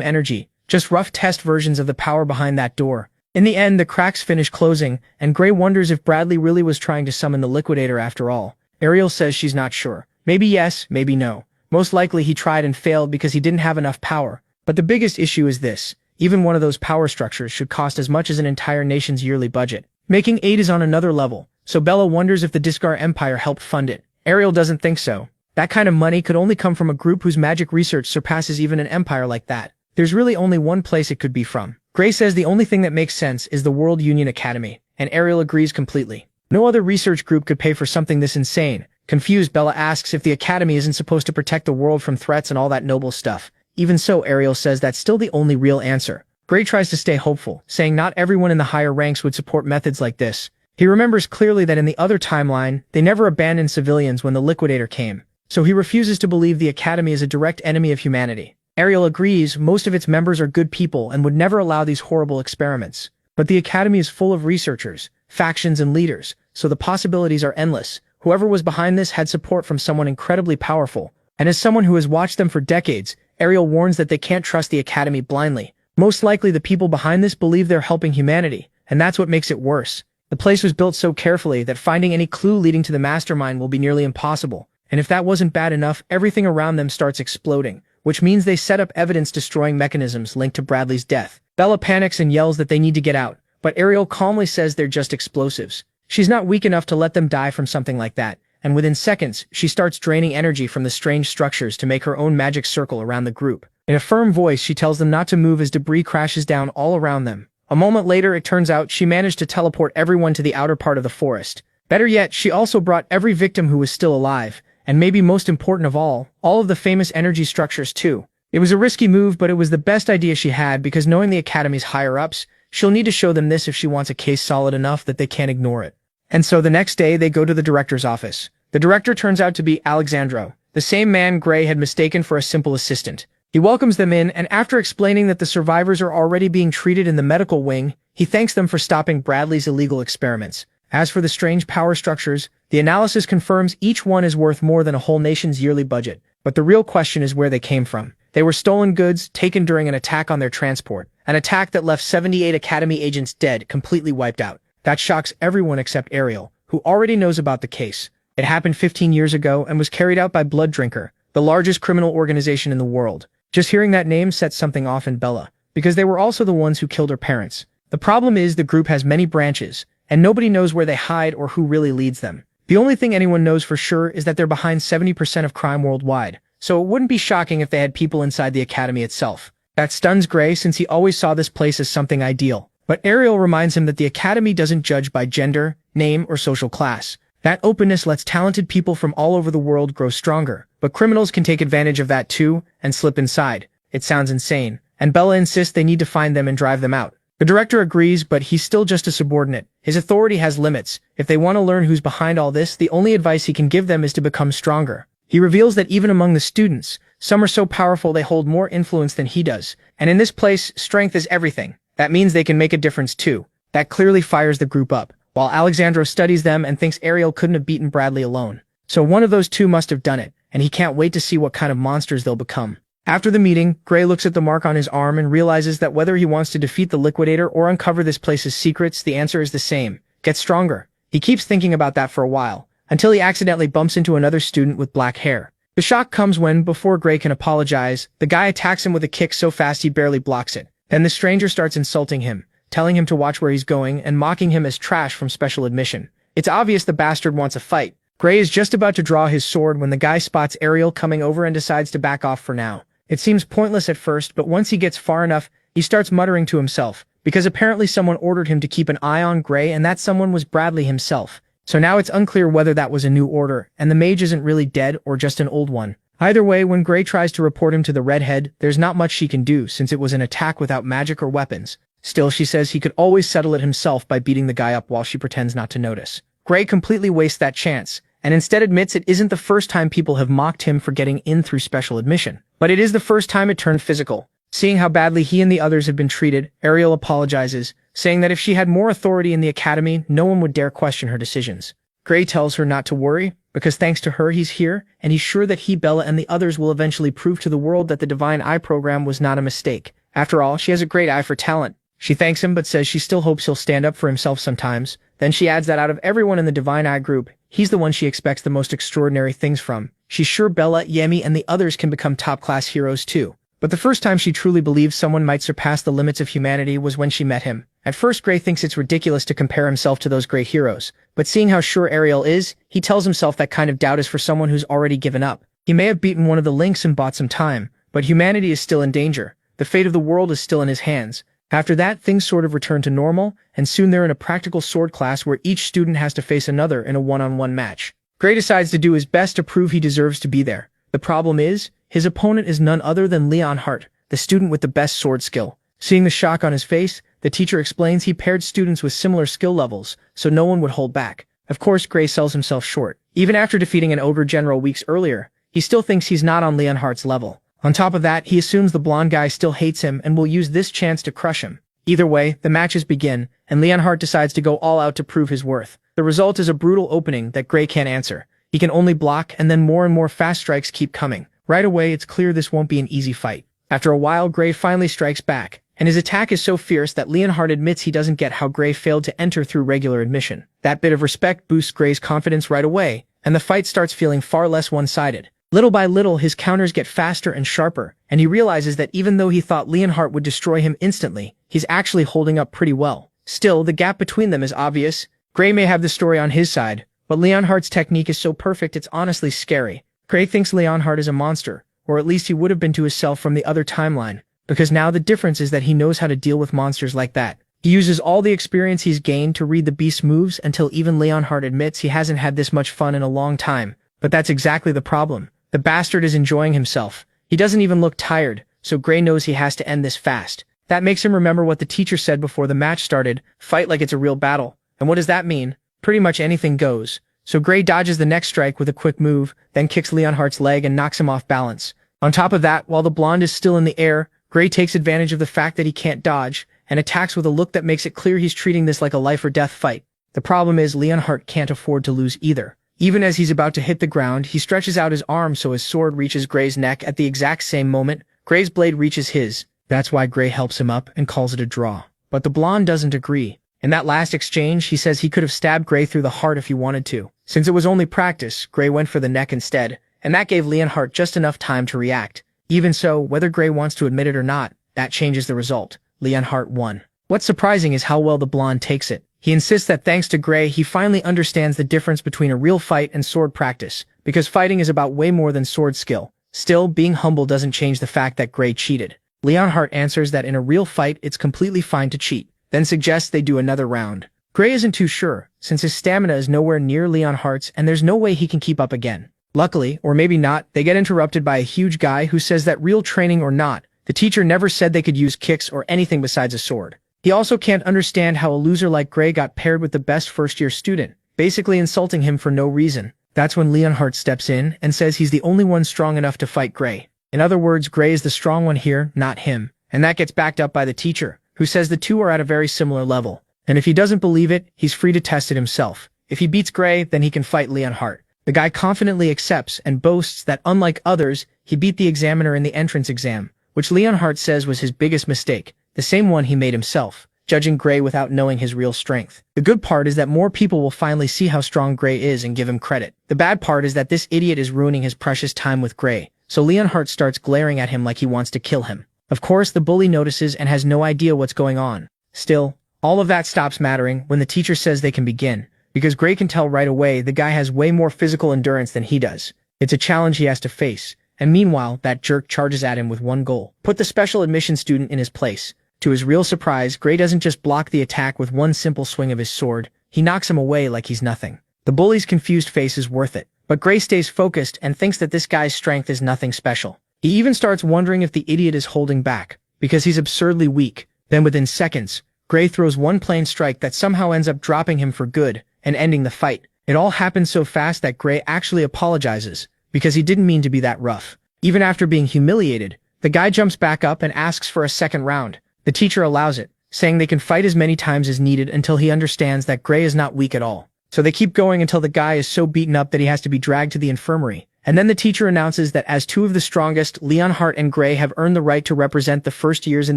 energy, just rough test versions of the power behind that door. In the end, the cracks finish closing, and Gray wonders if Bradley really was trying to summon the liquidator after all. Ariel says she's not sure. Maybe yes, maybe no. Most likely he tried and failed because he didn't have enough power. But the biggest issue is this. Even one of those power structures should cost as much as an entire nation's yearly budget. Making 8 is on another level, so Bella wonders if the Discar Empire helped fund it. Ariel doesn't think so. That kind of money could only come from a group whose magic research surpasses even an empire like that. There's really only one place it could be from. Gray says the only thing that makes sense is the World Union Academy, and Ariel agrees completely. No other research group could pay for something this insane. Confused, Bella asks if the Academy isn't supposed to protect the world from threats and all that noble stuff. Even so, Ariel says that's still the only real answer. Gray tries to stay hopeful, saying not everyone in the higher ranks would support methods like this. He remembers clearly that in the other timeline, they never abandoned civilians when the Liquidator came, so he refuses to believe the Academy is a direct enemy of humanity. Ariel agrees most of its members are good people and would never allow these horrible experiments. But the Academy is full of researchers, factions, and leaders, so the possibilities are endless. Whoever was behind this had support from someone incredibly powerful, and as someone who has watched them for decades, Ariel warns that they can't trust the Academy blindly. Most likely the people behind this believe they're helping humanity, and that's what makes it worse. The place was built so carefully that finding any clue leading to the mastermind will be nearly impossible, and if that wasn't bad enough, everything around them starts exploding, which means they set up evidence-destroying mechanisms linked to Bradley's death. Bella panics and yells that they need to get out, but Ariel calmly says they're just explosives. She's not weak enough to let them die from something like that, and within seconds, she starts draining energy from the strange structures to make her own magic circle around the group. In a firm voice, she tells them not to move as debris crashes down all around them. A moment later, it turns out she managed to teleport everyone to the outer part of the forest. Better yet, she also brought every victim who was still alive, and maybe most important of all of the famous energy structures too. It was a risky move, but it was the best idea she had because knowing the Academy's higher-ups, she'll need to show them this if she wants a case solid enough that they can't ignore it. And so the next day, they go to the director's office. The director turns out to be Alexandro, the same man Gray had mistaken for a simple assistant. He welcomes them in, and after explaining that the survivors are already being treated in the medical wing, he thanks them for stopping Bradley's illegal experiments. As for the strange power structures, the analysis confirms each one is worth more than a whole nation's yearly budget. But the real question is where they came from. They were stolen goods taken during an attack on their transport, an attack that left 78 Academy agents dead, completely wiped out. That shocks everyone except Ariel, who already knows about the case. It happened 15 years ago and was carried out by Blood Drinker, the largest criminal organization in the world. Just hearing that name sets something off in Bella, because they were also the ones who killed her parents. The problem is the group has many branches, and nobody knows where they hide or who really leads them. The only thing anyone knows for sure is that they're behind 70% of crime worldwide, so it wouldn't be shocking if they had people inside the Academy itself. That stuns Gray since he always saw this place as something ideal. But Ariel reminds him that the Academy doesn't judge by gender, name, or social class. That openness lets talented people from all over the world grow stronger, but criminals can take advantage of that too and slip inside. It sounds insane, and Bella insists they need to find them and drive them out. The director agrees, but he's still just a subordinate. His authority has limits. If they want to learn who's behind all this, the only advice he can give them is to become stronger. He reveals that even among the students, some are so powerful they hold more influence than he does, and in this place, strength is everything. That means they can make a difference too. That clearly fires the group up, while Alexandro studies them and thinks Ariel couldn't have beaten Bradley alone. So one of those two must have done it, and he can't wait to see what kind of monsters they'll become. After the meeting, Gray looks at the mark on his arm and realizes that whether he wants to defeat the Liquidator or uncover this place's secrets, the answer is the same. Get stronger. He keeps thinking about that for a while, until he accidentally bumps into another student with black hair. The shock comes when, before Gray can apologize, the guy attacks him with a kick so fast he barely blocks it. Then the stranger starts insulting him, telling him to watch where he's going and mocking him as trash from special admission. It's obvious the bastard wants a fight. Gray is just about to draw his sword when the guy spots Ariel coming over and decides to back off for now. It seems pointless at first, but once he gets far enough, he starts muttering to himself, because apparently someone ordered him to keep an eye on Gray, and that someone was Bradley himself. So now it's unclear whether that was a new order, and the mage isn't really dead or just an old one. Either way, when Gray tries to report him to the redhead, there's not much she can do since it was an attack without magic or weapons. Still, she says he could always settle it himself by beating the guy up while she pretends not to notice. Gray completely wastes that chance, and instead admits it isn't the first time people have mocked him for getting in through special admission. But it is the first time it turned physical. Seeing how badly he and the others had been treated, Ariel apologizes, saying that if she had more authority in the academy, no one would dare question her decisions. Gray tells her not to worry, because thanks to her he's here, and he's sure that he, Bella, and the others will eventually prove to the world that the Divine Eye program was not a mistake. After all, she has a great eye for talent. She thanks him but says she still hopes he'll stand up for himself sometimes. Then she adds that out of everyone in the Divine Eye group, he's the one she expects the most extraordinary things from. She's sure Bella, Yemi, and the others can become top-class heroes too. But the first time she truly believes someone might surpass the limits of humanity was when she met him. At first, Gray thinks it's ridiculous to compare himself to those great heroes, but seeing how sure Ariel is, he tells himself that kind of doubt is for someone who's already given up. He may have beaten one of the Lynx and bought some time, but humanity is still in danger. The fate of the world is still in his hands. After that, things sort of return to normal, and soon they're in a practical sword class where each student has to face another in a one-on-one match. Gray decides to do his best to prove he deserves to be there. The problem is, his opponent is none other than Leon Hart, the student with the best sword skill. Seeing the shock on his face, the teacher explains he paired students with similar skill levels, so no one would hold back. Of course, Gray sells himself short. Even after defeating an ogre general weeks earlier, he still thinks he's not on Leon Hart's level. On top of that, he assumes the blonde guy still hates him and will use this chance to crush him. Either way, the matches begin, and Leon Hart decides to go all out to prove his worth. The result is a brutal opening that Gray can't answer. He can only block, and then more and more fast strikes keep coming. Right away, it's clear this won't be an easy fight. After a while, Gray finally strikes back, and his attack is so fierce that Leon Hart admits he doesn't get how Gray failed to enter through regular admission. That bit of respect boosts Gray's confidence right away, and the fight starts feeling far less one-sided. Little by little, his counters get faster and sharper, and he realizes that even though he thought Leon Hart would destroy him instantly, he's actually holding up pretty well. Still, the gap between them is obvious. Gray may have the story on his side, but Leon Hart's technique is so perfect it's honestly scary. Gray thinks Leon Hart is a monster, or at least he would have been to himself from the other timeline, because now the difference is that he knows how to deal with monsters like that. He uses all the experience he's gained to read the beast's moves until even Leon Hart admits he hasn't had this much fun in a long time. But that's exactly the problem. The bastard is enjoying himself. He doesn't even look tired, so Gray knows he has to end this fast. That makes him remember what the teacher said before the match started, fight like it's a real battle. And what does that mean? Pretty much anything goes. So Gray dodges the next strike with a quick move, then kicks Leon Hart's leg and knocks him off balance. On top of that, while the blonde is still in the air, Gray takes advantage of the fact that he can't dodge, and attacks with a look that makes it clear he's treating this like a life-or-death fight. The problem is Leon Hart can't afford to lose either. Even as he's about to hit the ground, he stretches out his arm so his sword reaches Gray's neck at the exact same moment. Gray's blade reaches his. That's why Gray helps him up and calls it a draw. But the blonde doesn't agree. In that last exchange, he says he could have stabbed Gray through the heart if he wanted to. Since it was only practice, Gray went for the neck instead, and that gave Leon Hart just enough time to react. Even so, whether Gray wants to admit it or not, that changes the result. Leon Hart won. What's surprising is how well the blonde takes it. He insists that thanks to Gray, he finally understands the difference between a real fight and sword practice, because fighting is about way more than sword skill. Still, being humble doesn't change the fact that Gray cheated. Leon Hart answers that in a real fight, it's completely fine to cheat, then suggests they do another round. Gray isn't too sure, since his stamina is nowhere near Leon Hart's and there's no way he can keep up again. Luckily, or maybe not, they get interrupted by a huge guy who says that real training or not, the teacher never said they could use kicks or anything besides a sword. He also can't understand how a loser like Gray got paired with the best first-year student, basically insulting him for no reason. That's when Leon Hart steps in and says he's the only one strong enough to fight Gray. In other words, Gray is the strong one here, not him. And that gets backed up by the teacher, who says the two are at a very similar level. And if he doesn't believe it, he's free to test it himself. If he beats Gray, then he can fight Leon Hart. The guy confidently accepts and boasts that unlike others, he beat the examiner in the entrance exam, which Leon Hart says was his biggest mistake, the same one he made himself, judging Gray without knowing his real strength. The good part is that more people will finally see how strong Gray is and give him credit. The bad part is that this idiot is ruining his precious time with Gray, so Leon Hart starts glaring at him like he wants to kill him. Of course, the bully notices and has no idea what's going on. Still, all of that stops mattering when the teacher says they can begin, because Gray can tell right away the guy has way more physical endurance than he does. It's a challenge he has to face, and meanwhile, that jerk charges at him with one goal: put the special admission student in his place. To his real surprise, Gray doesn't just block the attack with one simple swing of his sword, he knocks him away like he's nothing. The bully's confused face is worth it, but Gray stays focused and thinks that this guy's strength is nothing special. He even starts wondering if the idiot is holding back, because he's absurdly weak. Then within seconds, Gray throws one plain strike that somehow ends up dropping him for good and ending the fight. It all happens so fast that Gray actually apologizes, because he didn't mean to be that rough. Even after being humiliated, the guy jumps back up and asks for a second round. The teacher allows it, saying they can fight as many times as needed until he understands that Gray is not weak at all. So they keep going until the guy is so beaten up that he has to be dragged to the infirmary. And then the teacher announces that as two of the strongest, Leonhardt and Gray have earned the right to represent the first years in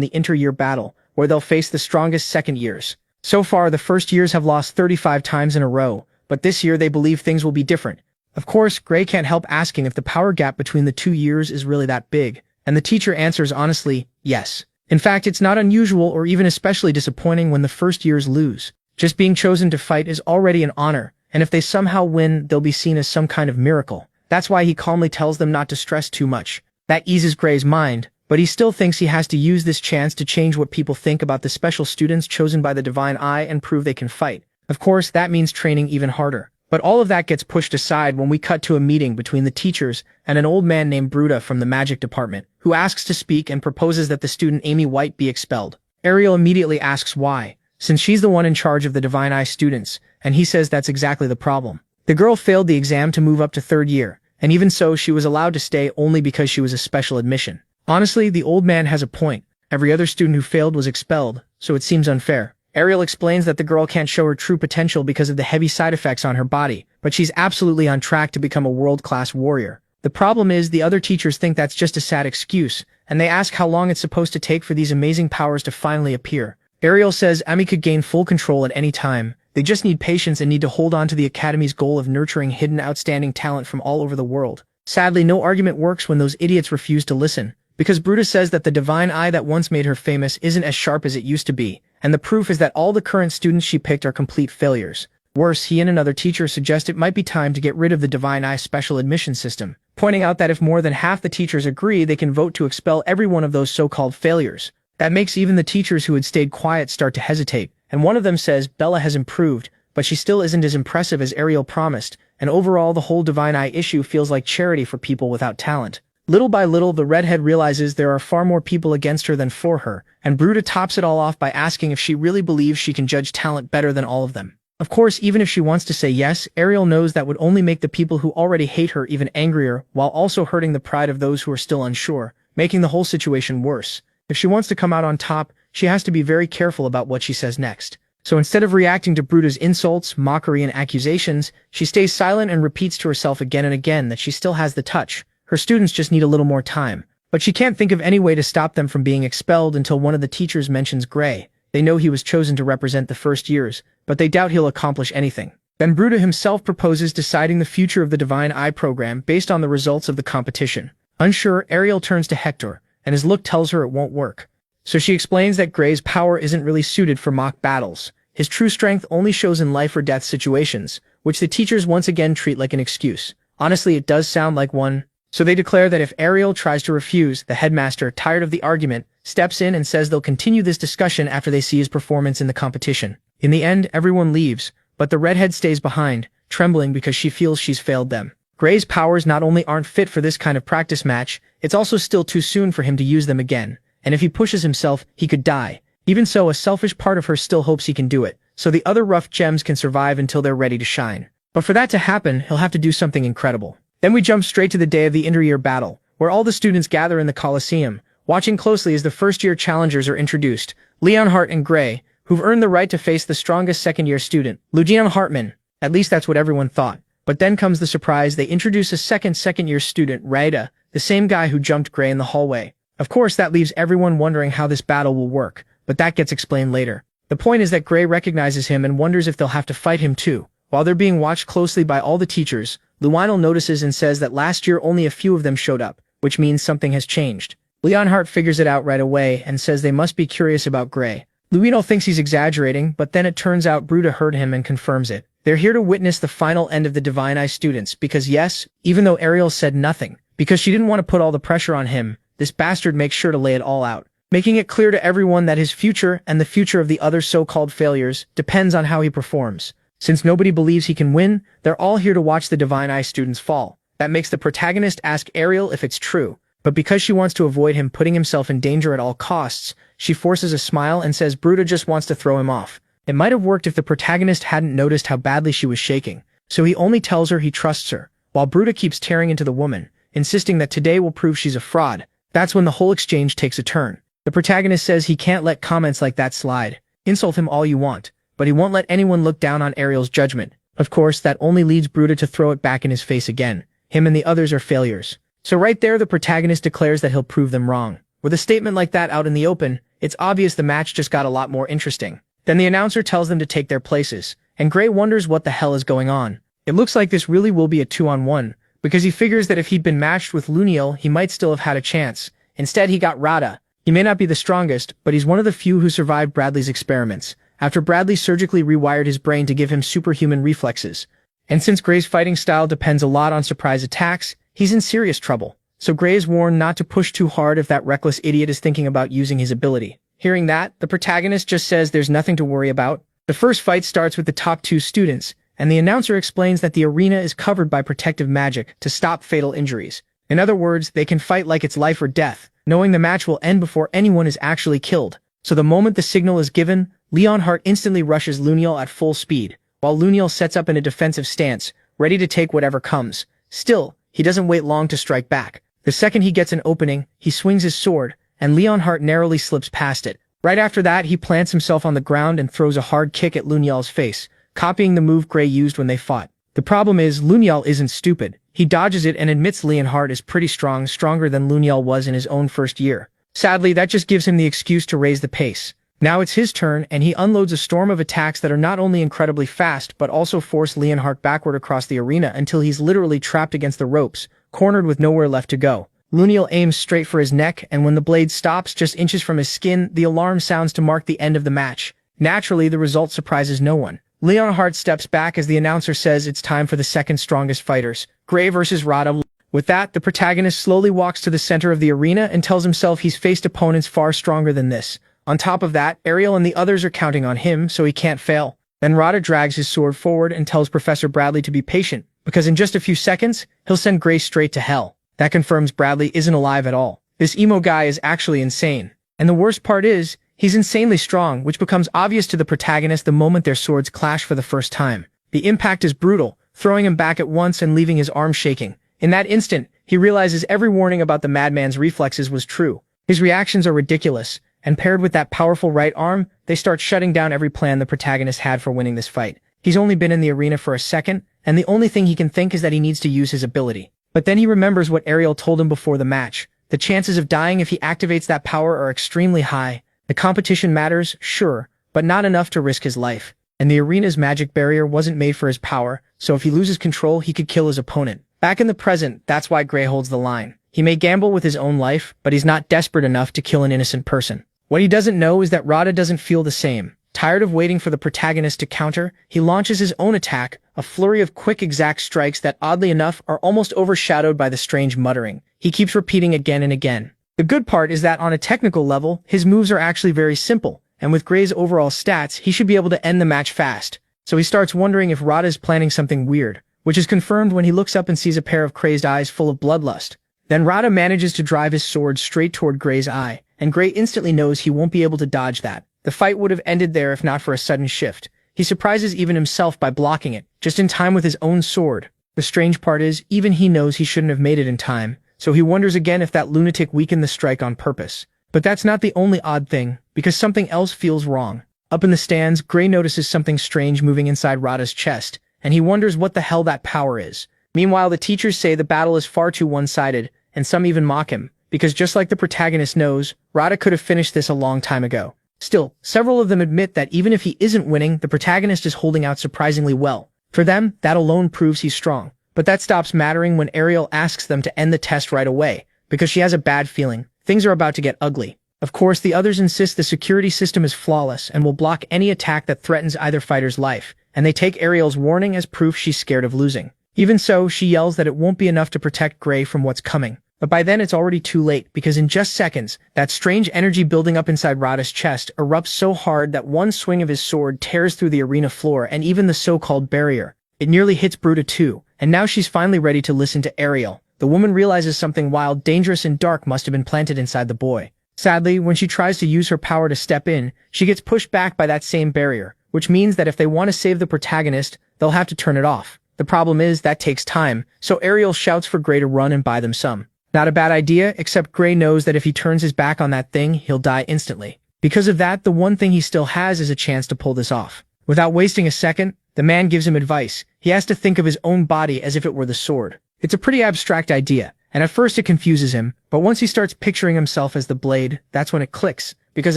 the inter-year battle, where they'll face the strongest second years. So far, the first years have lost 35 times in a row, but this year they believe things will be different. Of course, Gray can't help asking if the power gap between the 2 years is really that big, and the teacher answers honestly, yes. In fact, it's not unusual or even especially disappointing when the first years lose. Just being chosen to fight is already an honor, and if they somehow win, they'll be seen as some kind of miracle. That's why he calmly tells them not to stress too much. That eases Gray's mind, but he still thinks he has to use this chance to change what people think about the special students chosen by the Divine Eye and prove they can fight. Of course, that means training even harder. But all of that gets pushed aside when we cut to a meeting between the teachers and an old man named Bruta from the magic department, who asks to speak and proposes that the student Amy White be expelled. Ariel immediately asks why, since she's the one in charge of the Divine Eye students, and he says that's exactly the problem. The girl failed the exam to move up to 3rd year, and even so she was allowed to stay only because she was a special admission. Honestly, the old man has a point. Every other student who failed was expelled, so it seems unfair. Ariel explains that the girl can't show her true potential because of the heavy side effects on her body, but she's absolutely on track to become a world-class warrior. The problem is the other teachers think that's just a sad excuse, and they ask how long it's supposed to take for these amazing powers to finally appear. Ariel says Amy could gain full control at any time. They just need patience and need to hold on to the Academy's goal of nurturing hidden outstanding talent from all over the world. Sadly, no argument works when those idiots refuse to listen, because Brutus says that the Divine Eye that once made her famous isn't as sharp as it used to be, and the proof is that all the current students she picked are complete failures. Worse, he and another teacher suggest it might be time to get rid of the Divine Eye special admission system, pointing out that if more than half the teachers agree, they can vote to expel every one of those so-called failures. That makes even the teachers who had stayed quiet start to hesitate, and one of them says Bella has improved, but she still isn't as impressive as Ariel promised, and overall the whole Divine Eye issue feels like charity for people without talent. Little by little, the redhead realizes there are far more people against her than for her, and Bruta tops it all off by asking if she really believes she can judge talent better than all of them. Of course, even if she wants to say yes, Ariel knows that would only make the people who already hate her even angrier, while also hurting the pride of those who are still unsure, making the whole situation worse. If she wants to come out on top, she has to be very careful about what she says next. So instead of reacting to Bruta's insults, mockery, and accusations, she stays silent and repeats to herself again and again that she still has the touch. Her students just need a little more time. But she can't think of any way to stop them from being expelled until one of the teachers mentions Gray. They know he was chosen to represent the first years, but they doubt he'll accomplish anything. Then Bruta himself proposes deciding the future of the Divine Eye program based on the results of the competition. Unsure, Ariel turns to Hector, and his look tells her it won't work. So she explains that Gray's power isn't really suited for mock battles. His true strength only shows in life or death situations, which the teachers once again treat like an excuse. Honestly, it does sound like one. So they declare that if Ariel tries to refuse, the headmaster, tired of the argument, steps in and says they'll continue this discussion after they see his performance in the competition. In the end, everyone leaves, but the redhead stays behind, trembling because she feels she's failed them. Gray's powers not only aren't fit for this kind of practice match, it's also still too soon for him to use them again, and if he pushes himself, he could die. Even so, a selfish part of her still hopes he can do it, so the other rough gems can survive until they're ready to shine. But for that to happen, he'll have to do something incredible. Then we jump straight to the day of the inter-year battle, where all the students gather in the Coliseum, watching closely as the first-year challengers are introduced, Leonhardt and Gray, who've earned the right to face the strongest second-year student, Lucian Hartmann. At least that's what everyone thought. But then comes the surprise: they introduce a second-year student, Raida, the same guy who jumped Gray in the hallway. Of course, that leaves everyone wondering how this battle will work, but that gets explained later. The point is that Gray recognizes him and wonders if they'll have to fight him too. While they're being watched closely by all the teachers, Lionel notices and says that last year only a few of them showed up, which means something has changed. Leonhardt figures it out right away and says they must be curious about Gray. Lionel thinks he's exaggerating, but then it turns out Bruta heard him and confirms it. They're here to witness the final end of the Divine Eye students because yes, even though Ariel said nothing, because she didn't want to put all the pressure on him, this bastard makes sure to lay it all out, making it clear to everyone that his future and the future of the other so-called failures depends on how he performs. Since nobody believes he can win, they're all here to watch the Divine Eye students fall. That makes the protagonist ask Ariel if it's true, but because she wants to avoid him putting himself in danger at all costs, she forces a smile and says Bruta just wants to throw him off. It might have worked if the protagonist hadn't noticed how badly she was shaking, so he only tells her he trusts her, while Bruta keeps tearing into the woman, insisting that today will prove she's a fraud. That's when the whole exchange takes a turn. The protagonist says he can't let comments like that slide. Insult him all you want, but he won't let anyone look down on Ariel's judgment. Of course, that only leads Bruta to throw it back in his face again. Him and the others are failures. So right there, the protagonist declares that he'll prove them wrong. With a statement like that out in the open, it's obvious the match just got a lot more interesting. Then the announcer tells them to take their places, and Gray wonders what the hell is going on. It looks like this really will be a 2-on-1, because he figures that if he'd been matched with Luniel, he might still have had a chance. Instead, he got Rada. He may not be the strongest, but he's one of the few who survived Bradley's experiments, after Bradley surgically rewired his brain to give him superhuman reflexes. And since Gray's fighting style depends a lot on surprise attacks, he's in serious trouble. So Gray is warned not to push too hard if that reckless idiot is thinking about using his ability. Hearing that, the protagonist just says there's nothing to worry about. The first fight starts with the top 2 students, and the announcer explains that the arena is covered by protective magic to stop fatal injuries. In other words, they can fight like it's life or death, knowing the match will end before anyone is actually killed. So the moment the signal is given, Leonhardt instantly rushes Luniel at full speed, while Luniel sets up in a defensive stance, ready to take whatever comes. Still, he doesn't wait long to strike back. The second he gets an opening, he swings his sword, and Leonhardt narrowly slips past it. Right after that, he plants himself on the ground and throws a hard kick at Luniel's face, copying the move Gray used when they fought. The problem is, Luniel isn't stupid. He dodges it and admits Leonhardt is pretty strong, stronger than Luniel was in his own first year. Sadly, that just gives him the excuse to raise the pace. Now it's his turn, and he unloads a storm of attacks that are not only incredibly fast, but also force Leonhardt backward across the arena until he's literally trapped against the ropes, cornered with nowhere left to go. Luniel aims straight for his neck, and when the blade stops just inches from his skin, the alarm sounds to mark the end of the match. Naturally, the result surprises no one. Leonhardt steps back as the announcer says it's time for the second strongest fighters, Gray versus Rada. With that, the protagonist slowly walks to the center of the arena and tells himself he's faced opponents far stronger than this. On top of that, Ariel and the others are counting on him, so he can't fail. Then Rada drags his sword forward and tells Professor Bradley to be patient, because in just a few seconds, he'll send Gray straight to hell. That confirms Bradley isn't alive at all. This emo guy is actually insane. And the worst part is, he's insanely strong, which becomes obvious to the protagonist the moment their swords clash for the first time. The impact is brutal, throwing him back at once and leaving his arm shaking. In that instant, he realizes every warning about the madman's reflexes was true. His reactions are ridiculous, and paired with that powerful right arm, they start shutting down every plan the protagonist had for winning this fight. He's only been in the arena for a second, and the only thing he can think is that he needs to use his ability. But then he remembers what Ariel told him before the match. The chances of dying if he activates that power are extremely high. The competition matters, sure, but not enough to risk his life. And the arena's magic barrier wasn't made for his power, so if he loses control, he could kill his opponent. Back in the present, that's why Gray holds the line. He may gamble with his own life, but he's not desperate enough to kill an innocent person. What he doesn't know is that Rada doesn't feel the same. Tired of waiting for the protagonist to counter, he launches his own attack, a flurry of quick exact strikes that oddly enough are almost overshadowed by the strange muttering. He keeps repeating again and again. The good part is that on a technical level, his moves are actually very simple, and with Gray's overall stats, he should be able to end the match fast. So he starts wondering if Rada is planning something weird, which is confirmed when he looks up and sees a pair of crazed eyes full of bloodlust. Then Rada manages to drive his sword straight toward Gray's eye, and Gray instantly knows he won't be able to dodge that. The fight would have ended there if not for a sudden shift. He surprises even himself by blocking it, just in time with his own sword. The strange part is, even he knows he shouldn't have made it in time, so he wonders again if that lunatic weakened the strike on purpose. But that's not the only odd thing, because something else feels wrong. Up in the stands, Gray notices something strange moving inside Rada's chest, and he wonders what the hell that power is. Meanwhile, the teachers say the battle is far too one-sided, and some even mock him, because just like the protagonist knows, Rada could have finished this a long time ago. Still, several of them admit that even if he isn't winning, the protagonist is holding out surprisingly well. For them, that alone proves he's strong. But that stops mattering when Ariel asks them to end the test right away, because she has a bad feeling. Things are about to get ugly. Of course, the others insist the security system is flawless and will block any attack that threatens either fighter's life, and they take Ariel's warning as proof she's scared of losing. Even so, she yells that it won't be enough to protect Gray from what's coming. But by then it's already too late, because in just seconds, that strange energy building up inside Rada's chest erupts so hard that one swing of his sword tears through the arena floor and even the so-called barrier. It nearly hits Bruta too, and now she's finally ready to listen to Ariel. The woman realizes something wild, dangerous, and dark must have been planted inside the boy. Sadly, when she tries to use her power to step in, she gets pushed back by that same barrier, which means that if they want to save the protagonist, they'll have to turn it off. The problem is that takes time, so Ariel shouts for Gray to run and buy them some. Not a bad idea, except Gray knows that if he turns his back on that thing, he'll die instantly. Because of that, the one thing he still has is a chance to pull this off. Without wasting a second, the man gives him advice. He has to think of his own body as if it were the sword. It's a pretty abstract idea, and at first it confuses him, but once he starts picturing himself as the blade, that's when it clicks, because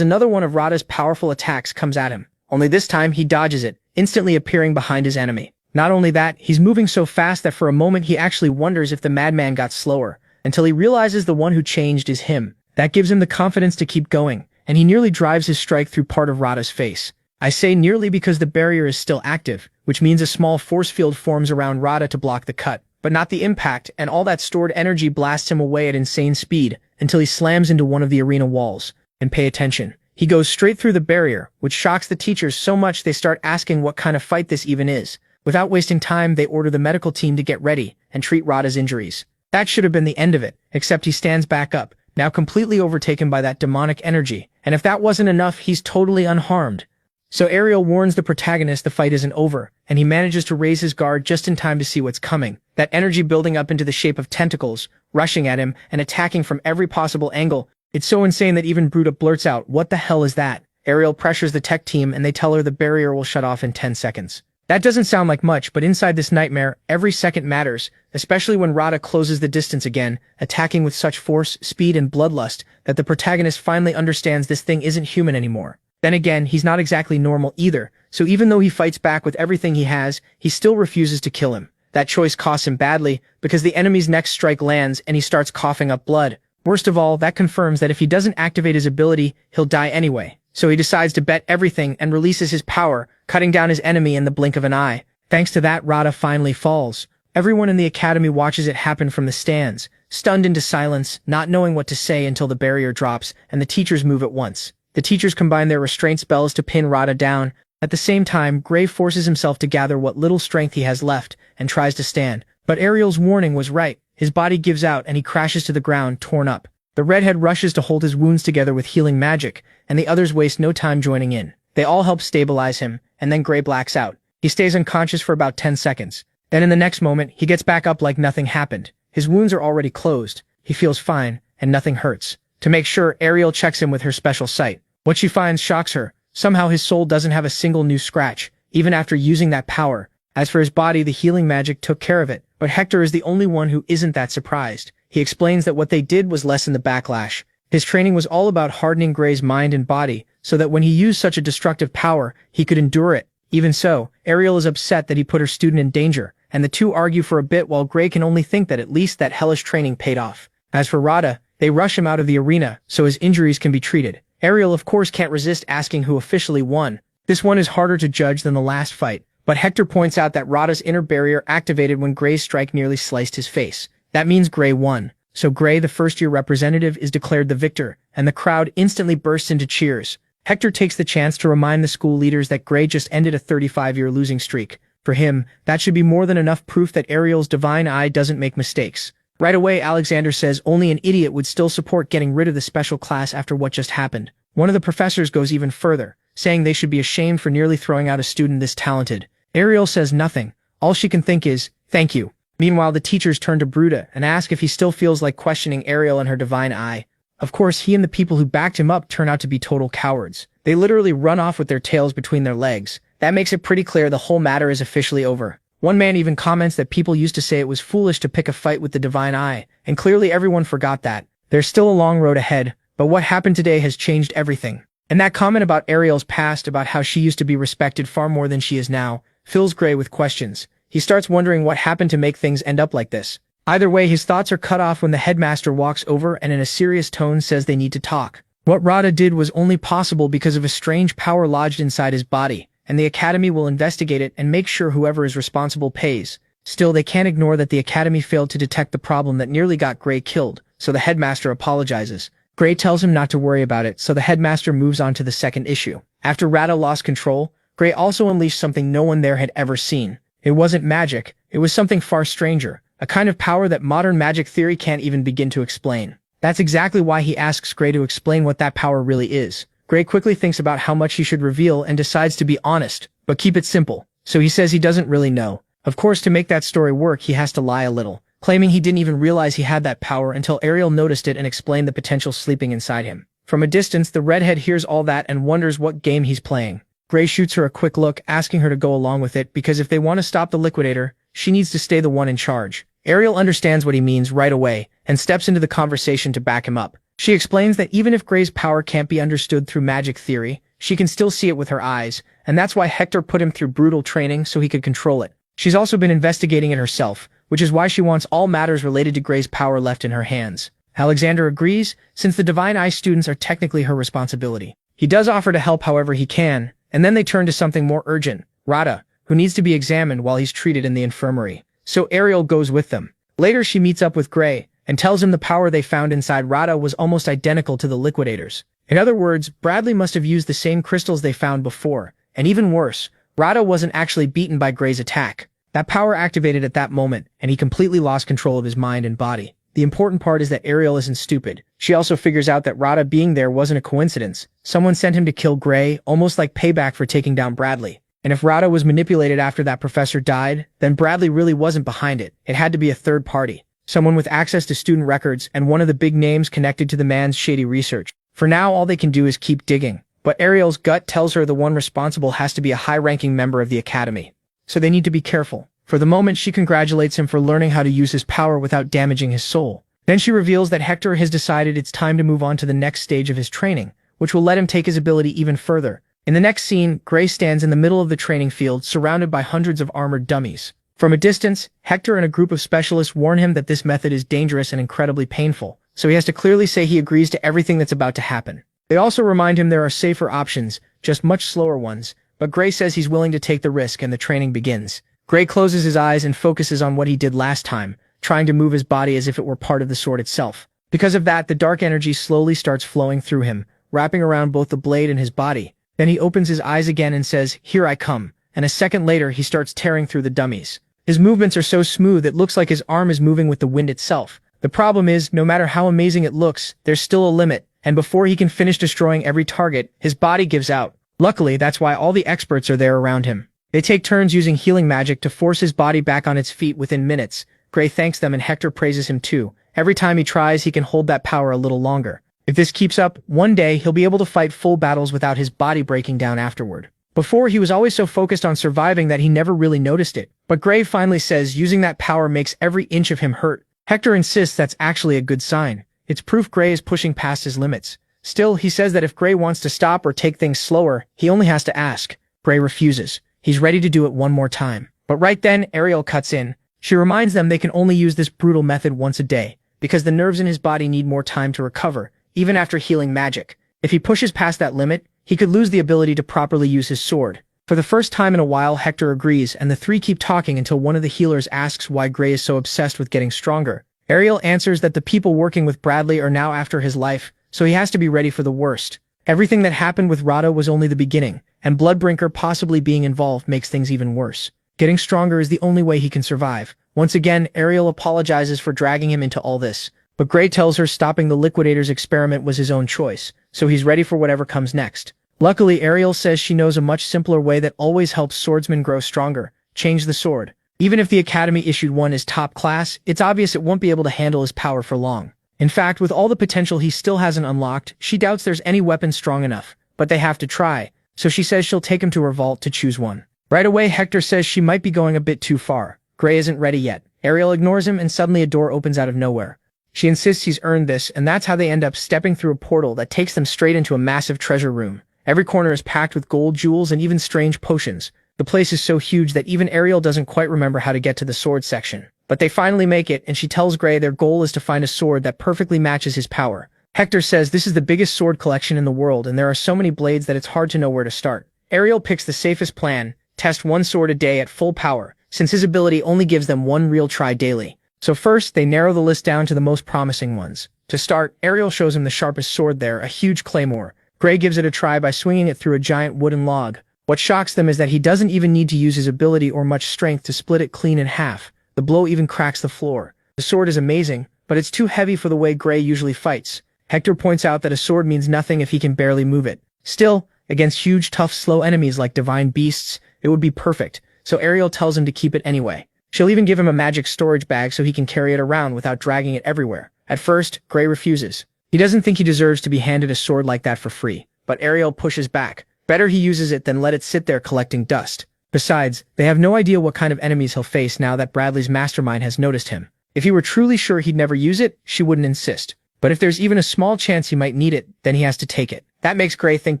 another one of Radha's powerful attacks comes at him. Only this time he dodges it, instantly appearing behind his enemy. Not only that, he's moving so fast that for a moment he actually wonders if the madman got slower, until he realizes the one who changed is him. That gives him the confidence to keep going, and he nearly drives his strike through part of Radha's face. I say nearly because the barrier is still active, which means a small force field forms around Radha to block the cut, but not the impact, and all that stored energy blasts him away at insane speed until he slams into one of the arena walls. And pay attention. He goes straight through the barrier, which shocks the teachers so much they start asking what kind of fight this even is. Without wasting time, they order the medical team to get ready and treat Radha's injuries. That should have been the end of it, except he stands back up, now completely overtaken by that demonic energy, and if that wasn't enough, he's totally unharmed. So Ariel warns the protagonist the fight isn't over, and he manages to raise his guard just in time to see what's coming. That energy building up into the shape of tentacles, rushing at him and attacking from every possible angle. It's so insane that even Bruta blurts out, "What the hell is that?" Ariel pressures the tech team and they tell her the barrier will shut off in 10 seconds. That doesn't sound like much, but inside this nightmare, every second matters, especially when Radha closes the distance again, attacking with such force, speed, and bloodlust that the protagonist finally understands this thing isn't human anymore. Then again, he's not exactly normal either, so even though he fights back with everything he has, he still refuses to kill him. That choice costs him badly, because the enemy's next strike lands and he starts coughing up blood. Worst of all, that confirms that if he doesn't activate his ability, he'll die anyway. So he decides to bet everything and releases his power, cutting down his enemy in the blink of an eye. Thanks to that, Radha finally falls. Everyone in the academy watches it happen from the stands, stunned into silence, not knowing what to say until the barrier drops and the teachers move at once. The teachers combine their restraint spells to pin Radha down. At the same time, Gray forces himself to gather what little strength he has left and tries to stand. But Ariel's warning was right. His body gives out and he crashes to the ground, torn up. The redhead rushes to hold his wounds together with healing magic, and the others waste no time joining in. They all help stabilize him, and then Gray blacks out. He stays unconscious for about 10 seconds. Then in the next moment, he gets back up like nothing happened. His wounds are already closed. He feels fine, and nothing hurts. To make sure, Ariel checks him with her special sight. What she finds shocks her. Somehow his soul doesn't have a single new scratch, even after using that power. As for his body, the healing magic took care of it, but Hector is the only one who isn't that surprised. He explains that what they did was lessen the backlash. His training was all about hardening Gray's mind and body, so that when he used such a destructive power, he could endure it. Even so, Ariel is upset that he put her student in danger, and the two argue for a bit while Gray can only think that at least that hellish training paid off. As for Radha, they rush him out of the arena, so his injuries can be treated. Ariel of course can't resist asking who officially won. This one is harder to judge than the last fight, but Hector points out that Radha's inner barrier activated when Gray's strike nearly sliced his face. That means Gray won. So Gray, the first-year representative, is declared the victor, and the crowd instantly bursts into cheers. Hector takes the chance to remind the school leaders that Gray just ended a 35-year losing streak. For him, that should be more than enough proof that Ariel's divine eye doesn't make mistakes. Right away, Alexander says only an idiot would still support getting rid of the special class after what just happened. One of the professors goes even further, saying they should be ashamed for nearly throwing out a student this talented. Ariel says nothing. All she can think is, "Thank you." Meanwhile, the teachers turn to Bruta and ask if he still feels like questioning Ariel and her divine eye. Of course, he and the people who backed him up turn out to be total cowards. They literally run off with their tails between their legs. That makes it pretty clear the whole matter is officially over. One man even comments that people used to say it was foolish to pick a fight with the divine eye, and clearly everyone forgot that. There's still a long road ahead, but what happened today has changed everything. And that comment about Ariel's past, about how she used to be respected far more than she is now, fills Gray with questions. He starts wondering what happened to make things end up like this. Either way, his thoughts are cut off when the headmaster walks over and in a serious tone says they need to talk. What Radha did was only possible because of a strange power lodged inside his body, and the academy will investigate it and make sure whoever is responsible pays. Still, they can't ignore that the academy failed to detect the problem that nearly got Gray killed, so the headmaster apologizes. Gray tells him not to worry about it, so the headmaster moves on to the second issue. After Radha lost control, Gray also unleashed something no one there had ever seen. It wasn't magic, it was something far stranger, a kind of power that modern magic theory can't even begin to explain. That's exactly why he asks Gray to explain what that power really is. Gray quickly thinks about how much he should reveal and decides to be honest, but keep it simple. So he says he doesn't really know. Of course, to make that story work, he has to lie a little, claiming he didn't even realize he had that power until Ariel noticed it and explained the potential sleeping inside him. From a distance, the redhead hears all that and wonders what game he's playing. Gray shoots her a quick look, asking her to go along with it because if they want to stop the liquidator, she needs to stay the one in charge. Ariel understands what he means right away and steps into the conversation to back him up. She explains that even if Gray's power can't be understood through magic theory, she can still see it with her eyes, and that's why Hector put him through brutal training so he could control it. She's also been investigating it herself, which is why she wants all matters related to Gray's power left in her hands. Alexander agrees, since the Divine Eye students are technically her responsibility. He does offer to help however he can, and then they turn to something more urgent, Rada, who needs to be examined while he's treated in the infirmary. So Ariel goes with them. Later she meets up with Gray, and tells him the power they found inside Rada was almost identical to the liquidators. In other words, Bradley must have used the same crystals they found before, and even worse, Rada wasn't actually beaten by Gray's attack. That power activated at that moment, and he completely lost control of his mind and body. The important part is that Ariel isn't stupid. She also figures out that Rada being there wasn't a coincidence. Someone sent him to kill Gray, almost like payback for taking down Bradley. And if Rada was manipulated after that professor died, then Bradley really wasn't behind it. It had to be a third party. Someone with access to student records and one of the big names connected to the man's shady research. For now, all they can do is keep digging. But Ariel's gut tells her the one responsible has to be a high-ranking member of the academy. So they need to be careful. For the moment, she congratulates him for learning how to use his power without damaging his soul. Then she reveals that Hector has decided it's time to move on to the next stage of his training, which will let him take his ability even further. In the next scene, Gray stands in the middle of the training field surrounded by hundreds of armored dummies. From a distance, Hector and a group of specialists warn him that this method is dangerous and incredibly painful, so he has to clearly say he agrees to everything that's about to happen. They also remind him there are safer options, just much slower ones, but Gray says he's willing to take the risk and the training begins. Gray closes his eyes and focuses on what he did last time, trying to move his body as if it were part of the sword itself. Because of that, the dark energy slowly starts flowing through him, wrapping around both the blade and his body. Then he opens his eyes again and says, "Here I come," and a second later he starts tearing through the dummies. His movements are so smooth it looks like his arm is moving with the wind itself. The problem is, no matter how amazing it looks, there's still a limit, and before he can finish destroying every target, his body gives out. Luckily, that's why all the experts are there around him. They take turns using healing magic to force his body back on its feet within minutes. Gray thanks them and Hector praises him too. Every time he tries, he can hold that power a little longer. If this keeps up, one day he'll be able to fight full battles without his body breaking down afterward. Before, he was always so focused on surviving that he never really noticed it. But Gray finally says using that power makes every inch of him hurt. Hector insists that's actually a good sign. It's proof Gray is pushing past his limits. Still, he says that if Gray wants to stop or take things slower, he only has to ask. Gray refuses. He's ready to do it one more time. But right then, Ariel cuts in. She reminds them they can only use this brutal method once a day, because the nerves in his body need more time to recover, even after healing magic. If he pushes past that limit, he could lose the ability to properly use his sword. For the first time in a while, Hector agrees, and the three keep talking until one of the healers asks why Gray is so obsessed with getting stronger. Ariel answers that the people working with Bradley are now after his life, so he has to be ready for the worst. Everything that happened with Rada was only the beginning, and Bloodbrinker possibly being involved makes things even worse. Getting stronger is the only way he can survive. Once again, Ariel apologizes for dragging him into all this, but Gray tells her stopping the Liquidator's experiment was his own choice, so he's ready for whatever comes next. Luckily, Ariel says she knows a much simpler way that always helps swordsmen grow stronger: change the sword. Even if the Academy issued one as top class, it's obvious it won't be able to handle his power for long. In fact, with all the potential he still hasn't unlocked, she doubts there's any weapon strong enough, but they have to try, so she says she'll take him to her vault to choose one. Right away, Hector says she might be going a bit too far. Gray isn't ready yet. Ariel ignores him and suddenly a door opens out of nowhere. She insists he's earned this, and that's how they end up stepping through a portal that takes them straight into a massive treasure room. Every corner is packed with gold, jewels, and even strange potions. The place is so huge that even Ariel doesn't quite remember how to get to the sword section. But they finally make it, and she tells Gray their goal is to find a sword that perfectly matches his power. Hector says this is the biggest sword collection in the world, and there are so many blades that it's hard to know where to start. Ariel picks the safest plan: test one sword a day at full power, since his ability only gives them one real try daily. So first, they narrow the list down to the most promising ones. To start, Ariel shows him the sharpest sword there, a huge claymore. Gray gives it a try by swinging it through a giant wooden log. What shocks them is that he doesn't even need to use his ability or much strength to split it clean in half. The blow even cracks the floor. The sword is amazing, but it's too heavy for the way Gray usually fights. Hector points out that a sword means nothing if he can barely move it. Still, against huge, tough, slow enemies like divine beasts, it would be perfect, so Ariel tells him to keep it anyway. She'll even give him a magic storage bag so he can carry it around without dragging it everywhere. At first, Gray refuses. He doesn't think he deserves to be handed a sword like that for free, but Ariel pushes back. Better he uses it than let it sit there collecting dust. Besides, they have no idea what kind of enemies he'll face now that Bradley's mastermind has noticed him. If he were truly sure he'd never use it, she wouldn't insist. But if there's even a small chance he might need it, then he has to take it. That makes Gray think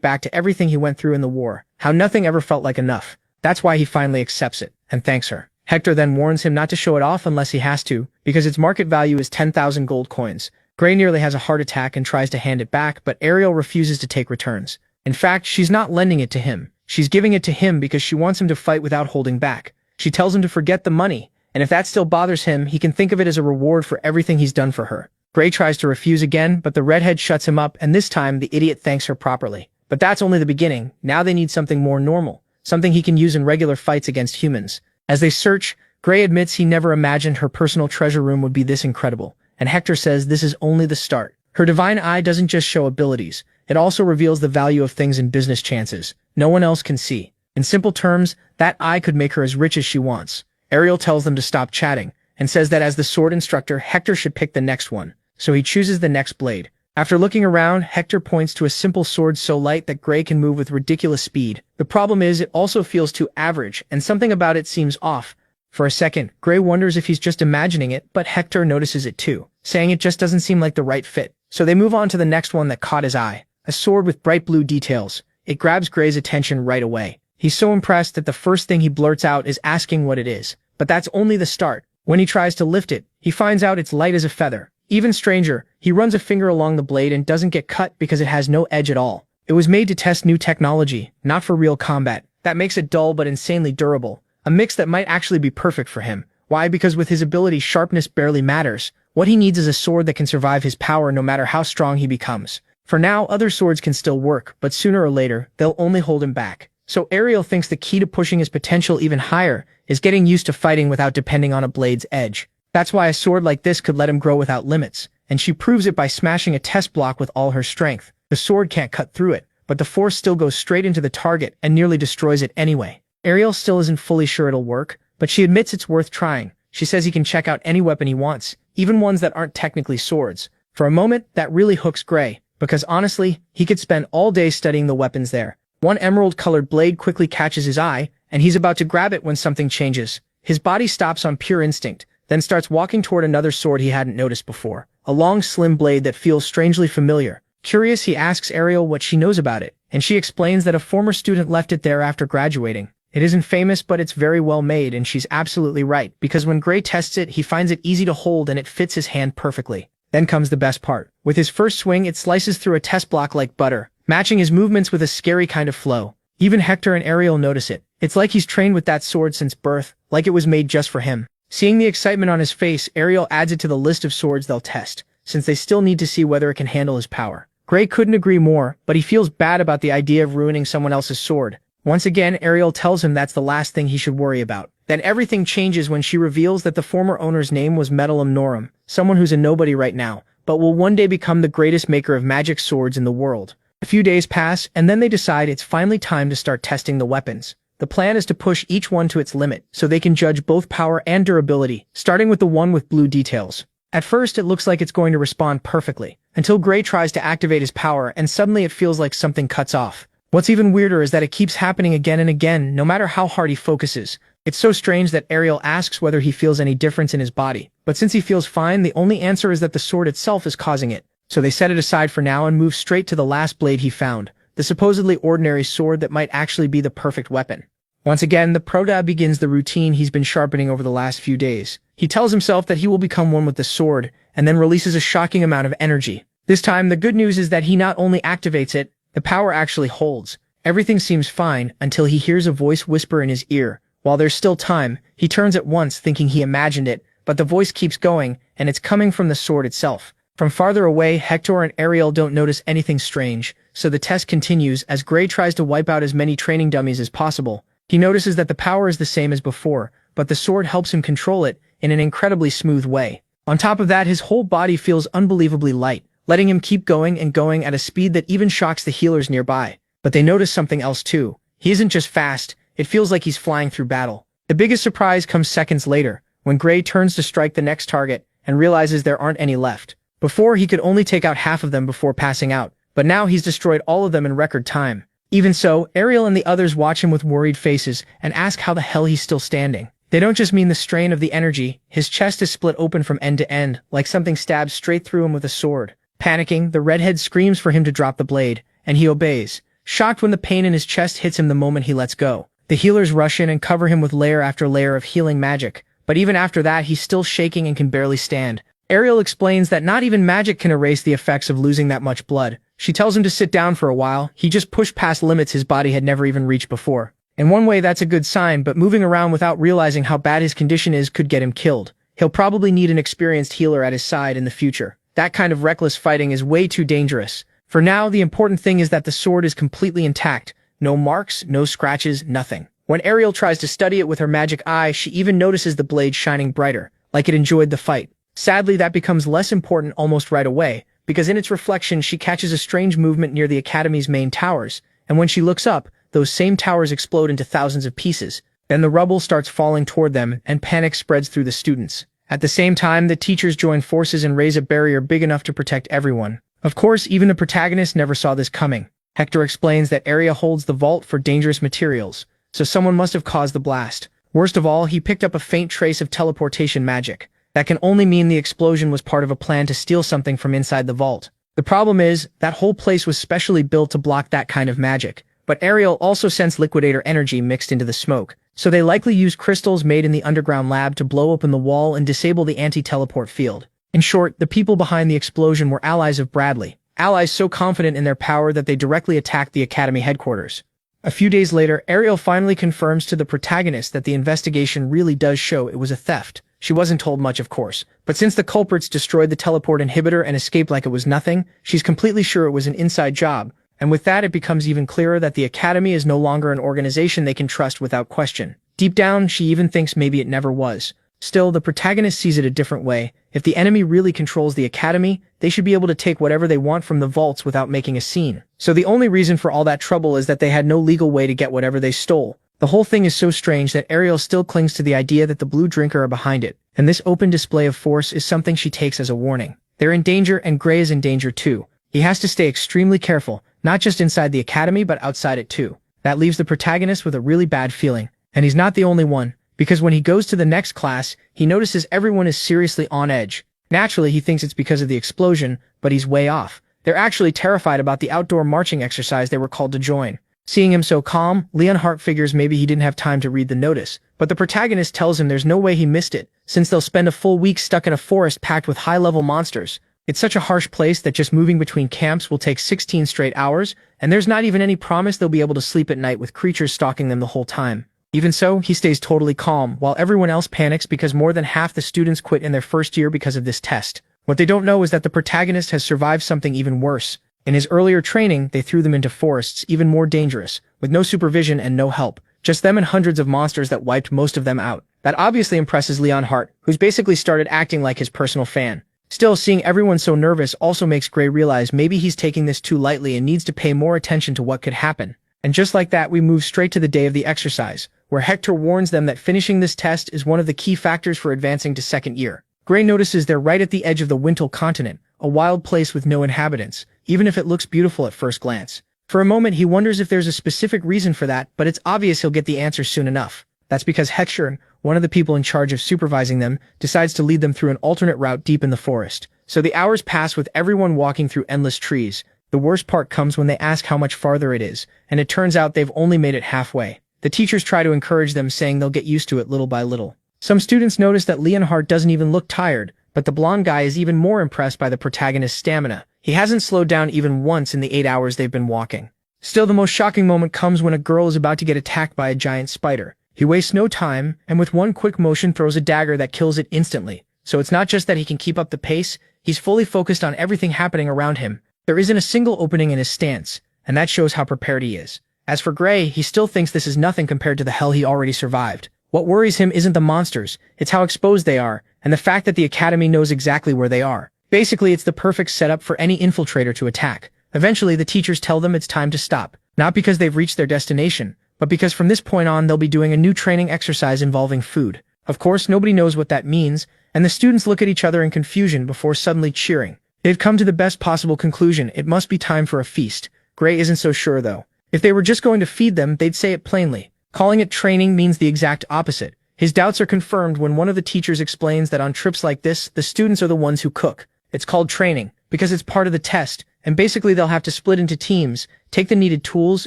back to everything he went through in the war, how nothing ever felt like enough. That's why he finally accepts it, and thanks her. Hector then warns him not to show it off unless he has to, because its market value is 10,000 gold coins. Gray nearly has a heart attack and tries to hand it back, but Ariel refuses to take returns. In fact, she's not lending it to him. She's giving it to him because she wants him to fight without holding back. She tells him to forget the money, and if that still bothers him, he can think of it as a reward for everything he's done for her. Gray tries to refuse again, but the redhead shuts him up, and this time the idiot thanks her properly. But that's only the beginning. Now they need something more normal, something he can use in regular fights against humans. As they search, Gray admits he never imagined her personal treasure room would be this incredible, and Hector says this is only the start. Her divine eye doesn't just show abilities, it also reveals the value of things in business chances no one else can see. In simple terms, that eye could make her as rich as she wants. Ariel tells them to stop chatting, and says that as the sword instructor, Hector should pick the next one, so he chooses the next blade. After looking around, Hector points to a simple sword so light that Gray can move with ridiculous speed. The problem is it also feels too average, and something about it seems off. For a second, Gray wonders if he's just imagining it, but Hector notices it too, saying it just doesn't seem like the right fit. So they move on to the next one that caught his eye, a sword with bright blue details. It grabs Gray's attention right away. He's so impressed that the first thing he blurts out is asking what it is. But that's only the start. When he tries to lift it, he finds out it's light as a feather. Even stranger, he runs a finger along the blade and doesn't get cut because it has no edge at all. It was made to test new technology, not for real combat. That makes it dull but insanely durable. A mix that might actually be perfect for him. Why? Because with his ability, sharpness barely matters. What he needs is a sword that can survive his power no matter how strong he becomes. For now, other swords can still work, but sooner or later, they'll only hold him back. So Ariel thinks the key to pushing his potential even higher is getting used to fighting without depending on a blade's edge. That's why a sword like this could let him grow without limits, and she proves it by smashing a test block with all her strength. The sword can't cut through it, but the force still goes straight into the target and nearly destroys it anyway. Ariel still isn't fully sure it'll work, but she admits it's worth trying. She says he can check out any weapon he wants, even ones that aren't technically swords. For a moment, that really hooks Gray, because honestly, he could spend all day studying the weapons there. One emerald-colored blade quickly catches his eye, and he's about to grab it when something changes. His body stops on pure instinct, then starts walking toward another sword he hadn't noticed before. A long, slim blade that feels strangely familiar. Curious, he asks Ariel what she knows about it, and she explains that a former student left it there after graduating. It isn't famous, but it's very well made, and she's absolutely right, because when Gray tests it, he finds it easy to hold and it fits his hand perfectly. Then comes the best part. With his first swing, it slices through a test block like butter, matching his movements with a scary kind of flow. Even Hector and Ariel notice it. It's like he's trained with that sword since birth, like it was made just for him. Seeing the excitement on his face, Ariel adds it to the list of swords they'll test, since they still need to see whether it can handle his power. Gray couldn't agree more, but he feels bad about the idea of ruining someone else's sword. Once again, Ariel tells him that's the last thing he should worry about. Then everything changes when she reveals that the former owner's name was Metallum Norum, someone who's a nobody right now, but will one day become the greatest maker of magic swords in the world. A few days pass, and then they decide it's finally time to start testing the weapons. The plan is to push each one to its limit, so they can judge both power and durability, starting with the one with blue details. At first, it looks like it's going to respond perfectly, until Gray tries to activate his power, and suddenly it feels like something cuts off. What's even weirder is that it keeps happening again and again, no matter how hard he focuses. It's so strange that Ariel asks whether he feels any difference in his body, but since he feels fine, the only answer is that the sword itself is causing it. So they set it aside for now and move straight to the last blade he found, the supposedly ordinary sword that might actually be the perfect weapon. Once again, the Proda begins the routine he's been sharpening over the last few days. He tells himself that he will become one with the sword, and then releases a shocking amount of energy. This time, the good news is that he not only activates it, the power actually holds. Everything seems fine until he hears a voice whisper in his ear. While there's still time, he turns at once thinking he imagined it, but the voice keeps going, and it's coming from the sword itself. From farther away, Hector and Ariel don't notice anything strange, so the test continues as Gray tries to wipe out as many training dummies as possible. He notices that the power is the same as before, but the sword helps him control it in an incredibly smooth way. On top of that, his whole body feels unbelievably light, letting him keep going and going at a speed that even shocks the healers nearby. But they notice something else too. He isn't just fast, it feels like he's flying through battle. The biggest surprise comes seconds later, when Gray turns to strike the next target and realizes there aren't any left. Before, he could only take out half of them before passing out, but now he's destroyed all of them in record time. Even so, Ariel and the others watch him with worried faces and ask how the hell he's still standing. They don't just mean the strain of the energy. His chest is split open from end to end, like something stabbed straight through him with a sword. Panicking, the redhead screams for him to drop the blade, and he obeys, shocked when the pain in his chest hits him the moment he lets go. The healers rush in and cover him with layer after layer of healing magic, but even after that he's still shaking and can barely stand. Ariel explains that not even magic can erase the effects of losing that much blood. She tells him to sit down for a while. He just pushed past limits his body had never even reached before. In one way that's a good sign, but moving around without realizing how bad his condition is could get him killed. He'll probably need an experienced healer at his side in the future. That kind of reckless fighting is way too dangerous. For now, the important thing is that the sword is completely intact. No marks, no scratches, nothing. When Ariel tries to study it with her magic eye, she even notices the blade shining brighter, like it enjoyed the fight. Sadly, that becomes less important almost right away, because in its reflection she catches a strange movement near the Academy's main towers, and when she looks up, those same towers explode into thousands of pieces. Then the rubble starts falling toward them, and panic spreads through the students. At the same time, the teachers join forces and raise a barrier big enough to protect everyone. Of course, even the protagonist never saw this coming. Hector explains that Area holds the vault for dangerous materials, so someone must have caused the blast. Worst of all, he picked up a faint trace of teleportation magic. That can only mean the explosion was part of a plan to steal something from inside the vault. The problem is, that whole place was specially built to block that kind of magic. But Ariel also sensed liquidator energy mixed into the smoke, so they likely used crystals made in the underground lab to blow open the wall and disable the anti-teleport field. In short, the people behind the explosion were allies of Bradley, allies so confident in their power that they directly attacked the Academy headquarters. A few days later, Ariel finally confirms to the protagonist that the investigation really does show it was a theft. She wasn't told much, of course, but since the culprits destroyed the teleport inhibitor and escaped like it was nothing, she's completely sure it was an inside job. And with that, it becomes even clearer that the Academy is no longer an organization they can trust without question. Deep down, she even thinks maybe it never was. Still, the protagonist sees it a different way. If the enemy really controls the Academy, they should be able to take whatever they want from the vaults without making a scene. So the only reason for all that trouble is that they had no legal way to get whatever they stole. The whole thing is so strange that Ariel still clings to the idea that the Blue Drinker are behind it, and this open display of force is something she takes as a warning. They're in danger, and Gray is in danger too. He has to stay extremely careful, not just inside the Academy but outside it too. That leaves the protagonist with a really bad feeling. And he's not the only one, because when he goes to the next class, he notices everyone is seriously on edge. Naturally, he thinks it's because of the explosion, but he's way off. They're actually terrified about the outdoor marching exercise they were called to join. Seeing him so calm, Leonhardt figures maybe he didn't have time to read the notice, but the protagonist tells him there's no way he missed it, since they'll spend a full week stuck in a forest packed with high-level monsters. It's such a harsh place that just moving between camps will take 16 straight hours, and there's not even any promise they'll be able to sleep at night with creatures stalking them the whole time. Even so, he stays totally calm, while everyone else panics because more than half the students quit in their first year because of this test. What they don't know is that the protagonist has survived something even worse. In his earlier training, they threw them into forests even more dangerous, with no supervision and no help. Just them and hundreds of monsters that wiped most of them out. That obviously impresses Leonhardt, who's basically started acting like his personal fan. Still, seeing everyone so nervous also makes Gray realize maybe he's taking this too lightly and needs to pay more attention to what could happen. And just like that, we move straight to the day of the exercise, where Hector warns them that finishing this test is one of the key factors for advancing to second year. Gray notices they're right at the edge of the Wintel continent, a wild place with no inhabitants, even if it looks beautiful at first glance. For a moment, he wonders if there's a specific reason for that, but it's obvious he'll get the answer soon enough. That's because Hector, one of the people in charge of supervising them, decides to lead them through an alternate route deep in the forest. So the hours pass with everyone walking through endless trees. The worst part comes when they ask how much farther it is, and it turns out they've only made it halfway. The teachers try to encourage them, saying they'll get used to it little by little. Some students notice that Leonhardt doesn't even look tired, but the blonde guy is even more impressed by the protagonist's stamina. He hasn't slowed down even once in the 8 hours they've been walking. Still, the most shocking moment comes when a girl is about to get attacked by a giant spider. He wastes no time, and with one quick motion throws a dagger that kills it instantly. So it's not just that he can keep up the pace, he's fully focused on everything happening around him. There isn't a single opening in his stance, and that shows how prepared he is. As for Gray, he still thinks this is nothing compared to the hell he already survived. What worries him isn't the monsters, it's how exposed they are, and the fact that the Academy knows exactly where they are. Basically, it's the perfect setup for any infiltrator to attack. Eventually, the teachers tell them it's time to stop, not because they've reached their destination, but because from this point on they'll be doing a new training exercise involving food. Of course, nobody knows what that means, and the students look at each other in confusion before suddenly cheering. They've come to the best possible conclusion: it must be time for a feast. Gray isn't so sure though. If they were just going to feed them, they'd say it plainly. Calling it training means the exact opposite. His doubts are confirmed when one of the teachers explains that on trips like this, the students are the ones who cook. It's called training because it's part of the test, and basically they'll have to split into teams, take the needed tools,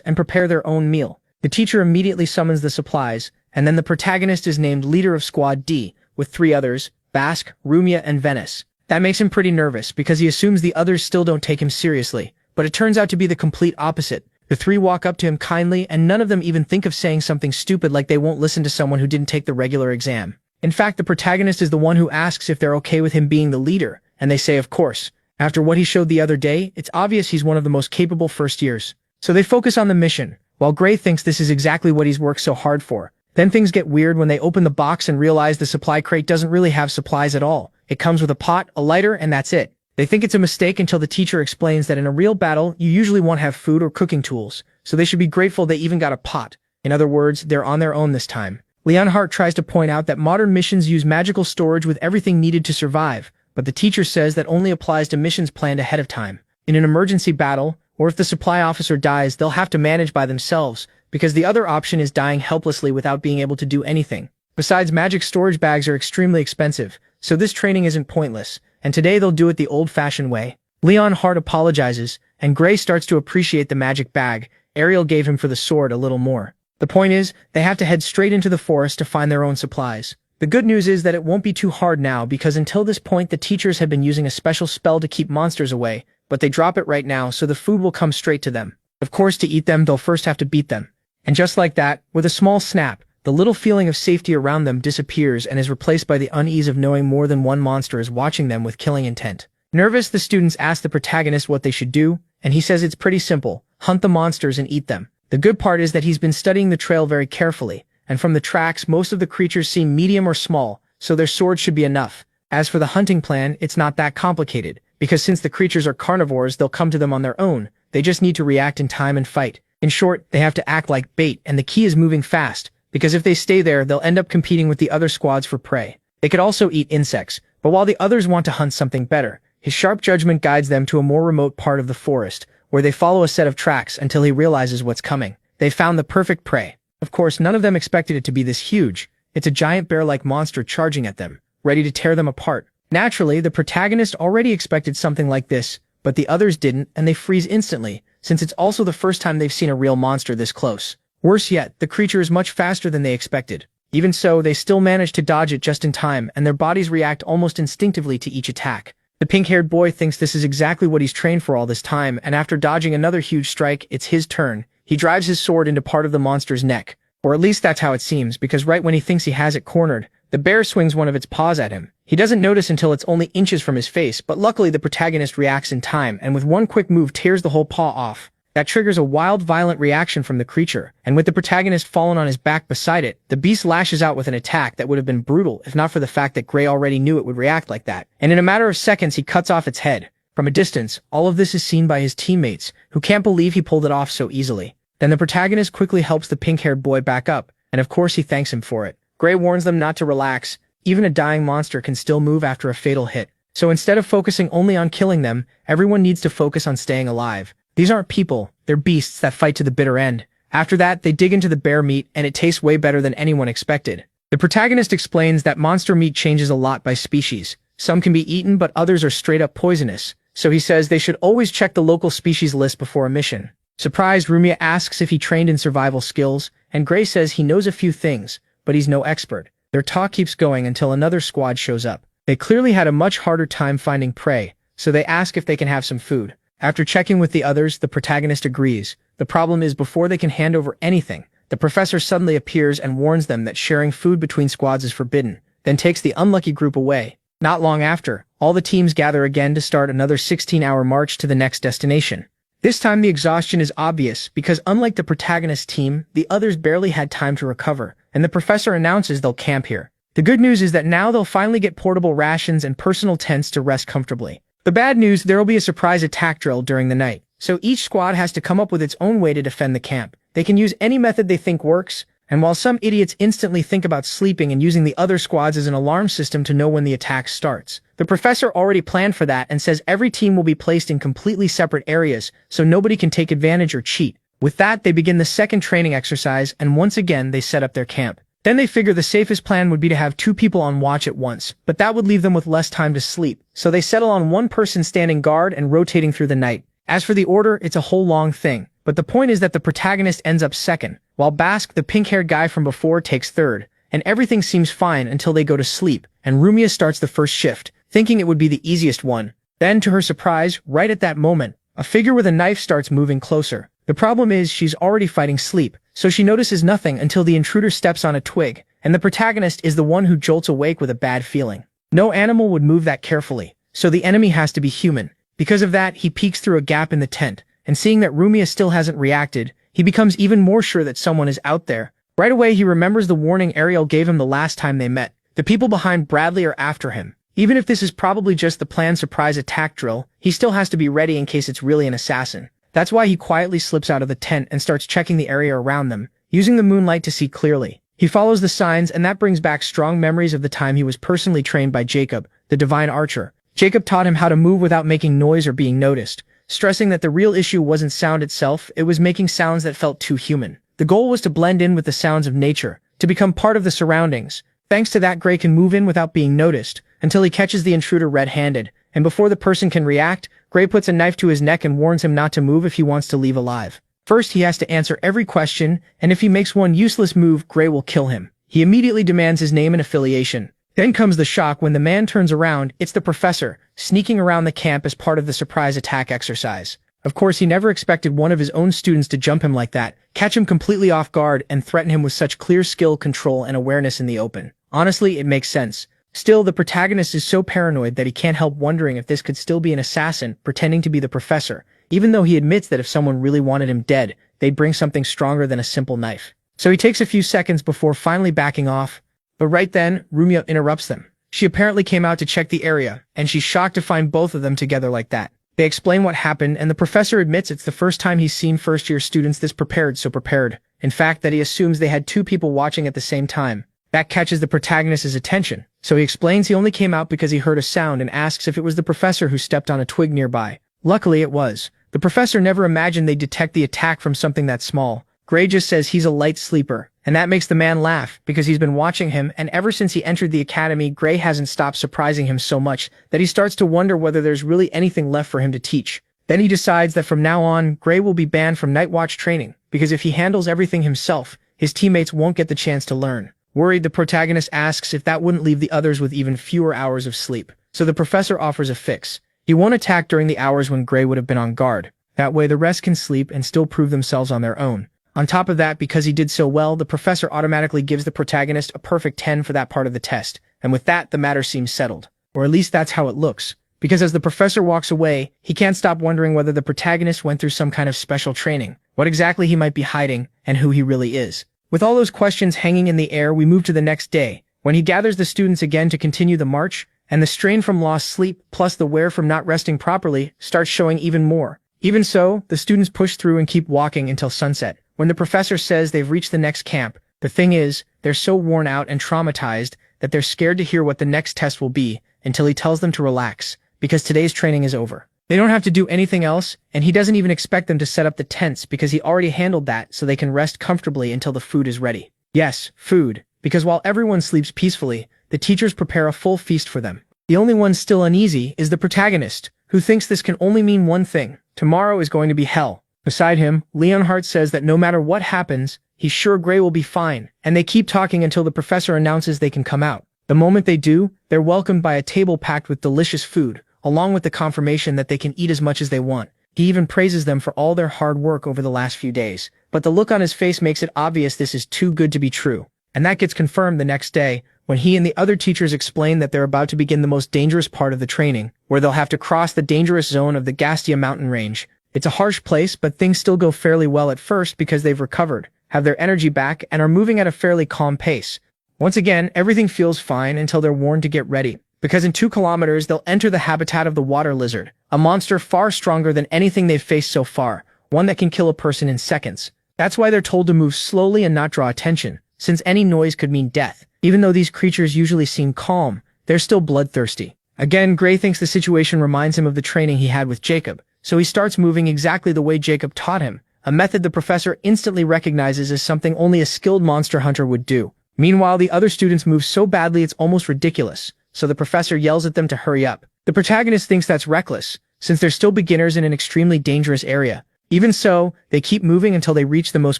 and prepare their own meal. The teacher immediately summons the supplies, and then the protagonist is named leader of Squad D, with 3 others, Basque, Rumia, and Venice. That makes him pretty nervous because he assumes the others still don't take him seriously, but it turns out to be the complete opposite. The 3 walk up to him kindly, and none of them even think of saying something stupid like they won't listen to someone who didn't take the regular exam. In fact, the protagonist is the one who asks if they're okay with him being the leader, and they say of course. After what he showed the other day, it's obvious he's one of the most capable first years. So they focus on the mission, while Gray thinks this is exactly what he's worked so hard for. Then things get weird when they open the box and realize the supply crate doesn't really have supplies at all. It comes with a pot, a lighter, and that's it. They think it's a mistake until the teacher explains that in a real battle, you usually won't have food or cooking tools, so they should be grateful they even got a pot. In other words, they're on their own this time. Leonhardt tries to point out that modern missions use magical storage with everything needed to survive, but the teacher says that only applies to missions planned ahead of time. In an emergency battle, or if the supply officer dies, they'll have to manage by themselves, because the other option is dying helplessly without being able to do anything. Besides, magic storage bags are extremely expensive, so this training isn't pointless, and today they'll do it the old-fashioned way. Leonhardt apologizes, and Gray starts to appreciate the magic bag Ariel gave him for the sword a little more. The point is, they have to head straight into the forest to find their own supplies. The good news is that it won't be too hard now because until this point the teachers have been using a special spell to keep monsters away, but they drop it right now so the food will come straight to them. Of course, to eat them, they'll first have to beat them. And just like that, with a small snap, the little feeling of safety around them disappears and is replaced by the unease of knowing more than one monster is watching them with killing intent. Nervous, the students ask the protagonist what they should do, and he says it's pretty simple: hunt the monsters and eat them. The good part is that he's been studying the trail very carefully, and from the tracks most of the creatures seem medium or small, so their swords should be enough. As for the hunting plan, it's not that complicated, because since the creatures are carnivores, they'll come to them on their own. They just need to react in time and fight. In short, they have to act like bait, and the key is moving fast, because if they stay there, they'll end up competing with the other squads for prey. They could also eat insects, but while the others want to hunt something better, his sharp judgment guides them to a more remote part of the forest, where they follow a set of tracks until he realizes what's coming. They found the perfect prey. Of course, none of them expected it to be this huge. It's a giant bear-like monster charging at them, ready to tear them apart. Naturally, the protagonist already expected something like this, but the others didn't, and they freeze instantly, since it's also the first time they've seen a real monster this close. Worse yet, the creature is much faster than they expected. Even so, they still manage to dodge it just in time, and their bodies react almost instinctively to each attack. The pink-haired boy thinks this is exactly what he's trained for all this time, and after dodging another huge strike, it's his turn. He drives his sword into part of the monster's neck. Or at least that's how it seems, because right when he thinks he has it cornered, the bear swings one of its paws at him. He doesn't notice until it's only inches from his face, but luckily the protagonist reacts in time, and with one quick move tears the whole paw off. That triggers a wild, violent reaction from the creature, and with the protagonist fallen on his back beside it, the beast lashes out with an attack that would have been brutal if not for the fact that Gray already knew it would react like that, and in a matter of seconds he cuts off its head. From a distance, all of this is seen by his teammates, who can't believe he pulled it off so easily. Then the protagonist quickly helps the pink-haired boy back up, and of course he thanks him for it. Gray warns them not to relax. Even a dying monster can still move after a fatal hit. So instead of focusing only on killing them, everyone needs to focus on staying alive. These aren't people, they're beasts that fight to the bitter end. After that, they dig into the bear meat, and it tastes way better than anyone expected. The protagonist explains that monster meat changes a lot by species. Some can be eaten, but others are straight up poisonous. So he says they should always check the local species list before a mission. Surprised, Rumia asks if he trained in survival skills, and Gray says he knows a few things, but he's no expert. Their talk keeps going until another squad shows up. They clearly had a much harder time finding prey, so they ask if they can have some food. After checking with the others, the protagonist agrees. The problem is before they can hand over anything, the professor suddenly appears and warns them that sharing food between squads is forbidden, then takes the unlucky group away. Not long after, all the teams gather again to start another 16-hour march to the next destination. This time the exhaustion is obvious because unlike the protagonist team, the others barely had time to recover, and the professor announces they'll camp here. The good news is that now they'll finally get portable rations and personal tents to rest comfortably. The bad news, there'll be a surprise attack drill during the night, so each squad has to come up with its own way to defend the camp. They can use any method they think works, and while some idiots instantly think about sleeping and using the other squads as an alarm system to know when the attack starts, the professor already planned for that and says every team will be placed in completely separate areas so nobody can take advantage or cheat. With that, they begin the second training exercise, and once again they set up their camp. Then they figure the safest plan would be to have 2 people on watch at once, but that would leave them with less time to sleep, so they settle on 1 person standing guard and rotating through the night. As for the order, it's a whole long thing, but the point is that the protagonist ends up second, while Bask, the pink-haired guy from before, takes third, and everything seems fine until they go to sleep, and Rumia starts the first shift, thinking it would be the easiest one. Then, to her surprise, right at that moment, a figure with a knife starts moving closer. The problem is she's already fighting sleep, so she notices nothing until the intruder steps on a twig, and the protagonist is the one who jolts awake with a bad feeling. No animal would move that carefully, so the enemy has to be human. Because of that, he peeks through a gap in the tent, and seeing that Rumia still hasn't reacted, he becomes even more sure that someone is out there. Right away, he remembers the warning Ariel gave him the last time they met. The people behind Bradley are after him. Even if this is probably just the planned surprise attack drill, he still has to be ready in case it's really an assassin. That's why he quietly slips out of the tent and starts checking the area around them, using the moonlight to see clearly. He follows the signs, and that brings back strong memories of the time he was personally trained by Jacob, the divine archer. Jacob taught him how to move without making noise or being noticed, stressing that the real issue wasn't sound itself, it was making sounds that felt too human. The goal was to blend in with the sounds of nature, to become part of the surroundings. Thanks to that, Gray can move in without being noticed, until he catches the intruder red-handed, and before the person can react, Gray puts a knife to his neck and warns him not to move if he wants to leave alive. First, he has to answer every question, and if he makes one useless move, Gray will kill him. He immediately demands his name and affiliation. Then comes the shock when the man turns around. It's the professor, sneaking around the camp as part of the surprise attack exercise. Of course, he never expected one of his own students to jump him like that, catch him completely off guard, and threaten him with such clear skill, control, and awareness in the open. Honestly, it makes sense. Still, the protagonist is so paranoid that he can't help wondering if this could still be an assassin pretending to be the professor, even though he admits that if someone really wanted him dead, they'd bring something stronger than a simple knife. So he takes a few seconds before finally backing off, but right then, Rumia interrupts them. She apparently came out to check the area, and she's shocked to find both of them together like that. They explain what happened, and the professor admits it's the first time he's seen first-year students this prepared, so prepared. In fact, that he assumes they had 2 people watching at the same time. That catches the protagonist's attention, so he explains he only came out because he heard a sound and asks if it was the professor who stepped on a twig nearby. Luckily, it was. The professor never imagined they'd detect the attack from something that small. Gray just says he's a light sleeper, and that makes the man laugh, because he's been watching him, and ever since he entered the academy, Gray hasn't stopped surprising him so much that he starts to wonder whether there's really anything left for him to teach. Then he decides that from now on, Gray will be banned from night watch training, because if he handles everything himself, his teammates won't get the chance to learn. Worried, the protagonist asks if that wouldn't leave the others with even fewer hours of sleep. So the professor offers a fix. He won't attack during the hours when Gray would have been on guard. That way the rest can sleep and still prove themselves on their own. On top of that, because he did so well, the professor automatically gives the protagonist a perfect 10 for that part of the test. And with that, the matter seems settled. Or at least that's how it looks. Because as the professor walks away, he can't stop wondering whether the protagonist went through some kind of special training, what exactly he might be hiding, and who he really is. With all those questions hanging in the air, we move to the next day, when he gathers the students again to continue the march, and the strain from lost sleep, plus the wear from not resting properly, starts showing even more. Even so, the students push through and keep walking until sunset, when the professor says they've reached the next camp. The thing is, they're so worn out and traumatized that they're scared to hear what the next test will be until he tells them to relax, because today's training is over. They don't have to do anything else, and he doesn't even expect them to set up the tents because he already handled that so they can rest comfortably until the food is ready. Yes, food, because while everyone sleeps peacefully, the teachers prepare a full feast for them. The only one still uneasy is the protagonist, who thinks this can only mean one thing. Tomorrow is going to be hell. Beside him, Leonhardt says that no matter what happens, he's sure Gray will be fine, and they keep talking until the professor announces they can come out. The moment they do, they're welcomed by a table packed with delicious food, along with the confirmation that they can eat as much as they want. He even praises them for all their hard work over the last few days. But the look on his face makes it obvious this is too good to be true. And that gets confirmed the next day, when he and the other teachers explain that they're about to begin the most dangerous part of the training, where they'll have to cross the dangerous zone of the Gastia mountain range. It's a harsh place, but things still go fairly well at first because they've recovered, have their energy back, and are moving at a fairly calm pace. Once again, everything feels fine until they're warned to get ready, because in 2 kilometers they'll enter the habitat of the water lizard, a monster far stronger than anything they've faced so far, one that can kill a person in seconds. That's why they're told to move slowly and not draw attention, since any noise could mean death. Even though these creatures usually seem calm, they're still bloodthirsty. Again, Gray thinks the situation reminds him of the training he had with Jacob, so he starts moving exactly the way Jacob taught him, a method the professor instantly recognizes as something only a skilled monster hunter would do. Meanwhile, the other students move so badly it's almost ridiculous, so the professor yells at them to hurry up. The protagonist thinks that's reckless, since they're still beginners in an extremely dangerous area. Even so, they keep moving until they reach the most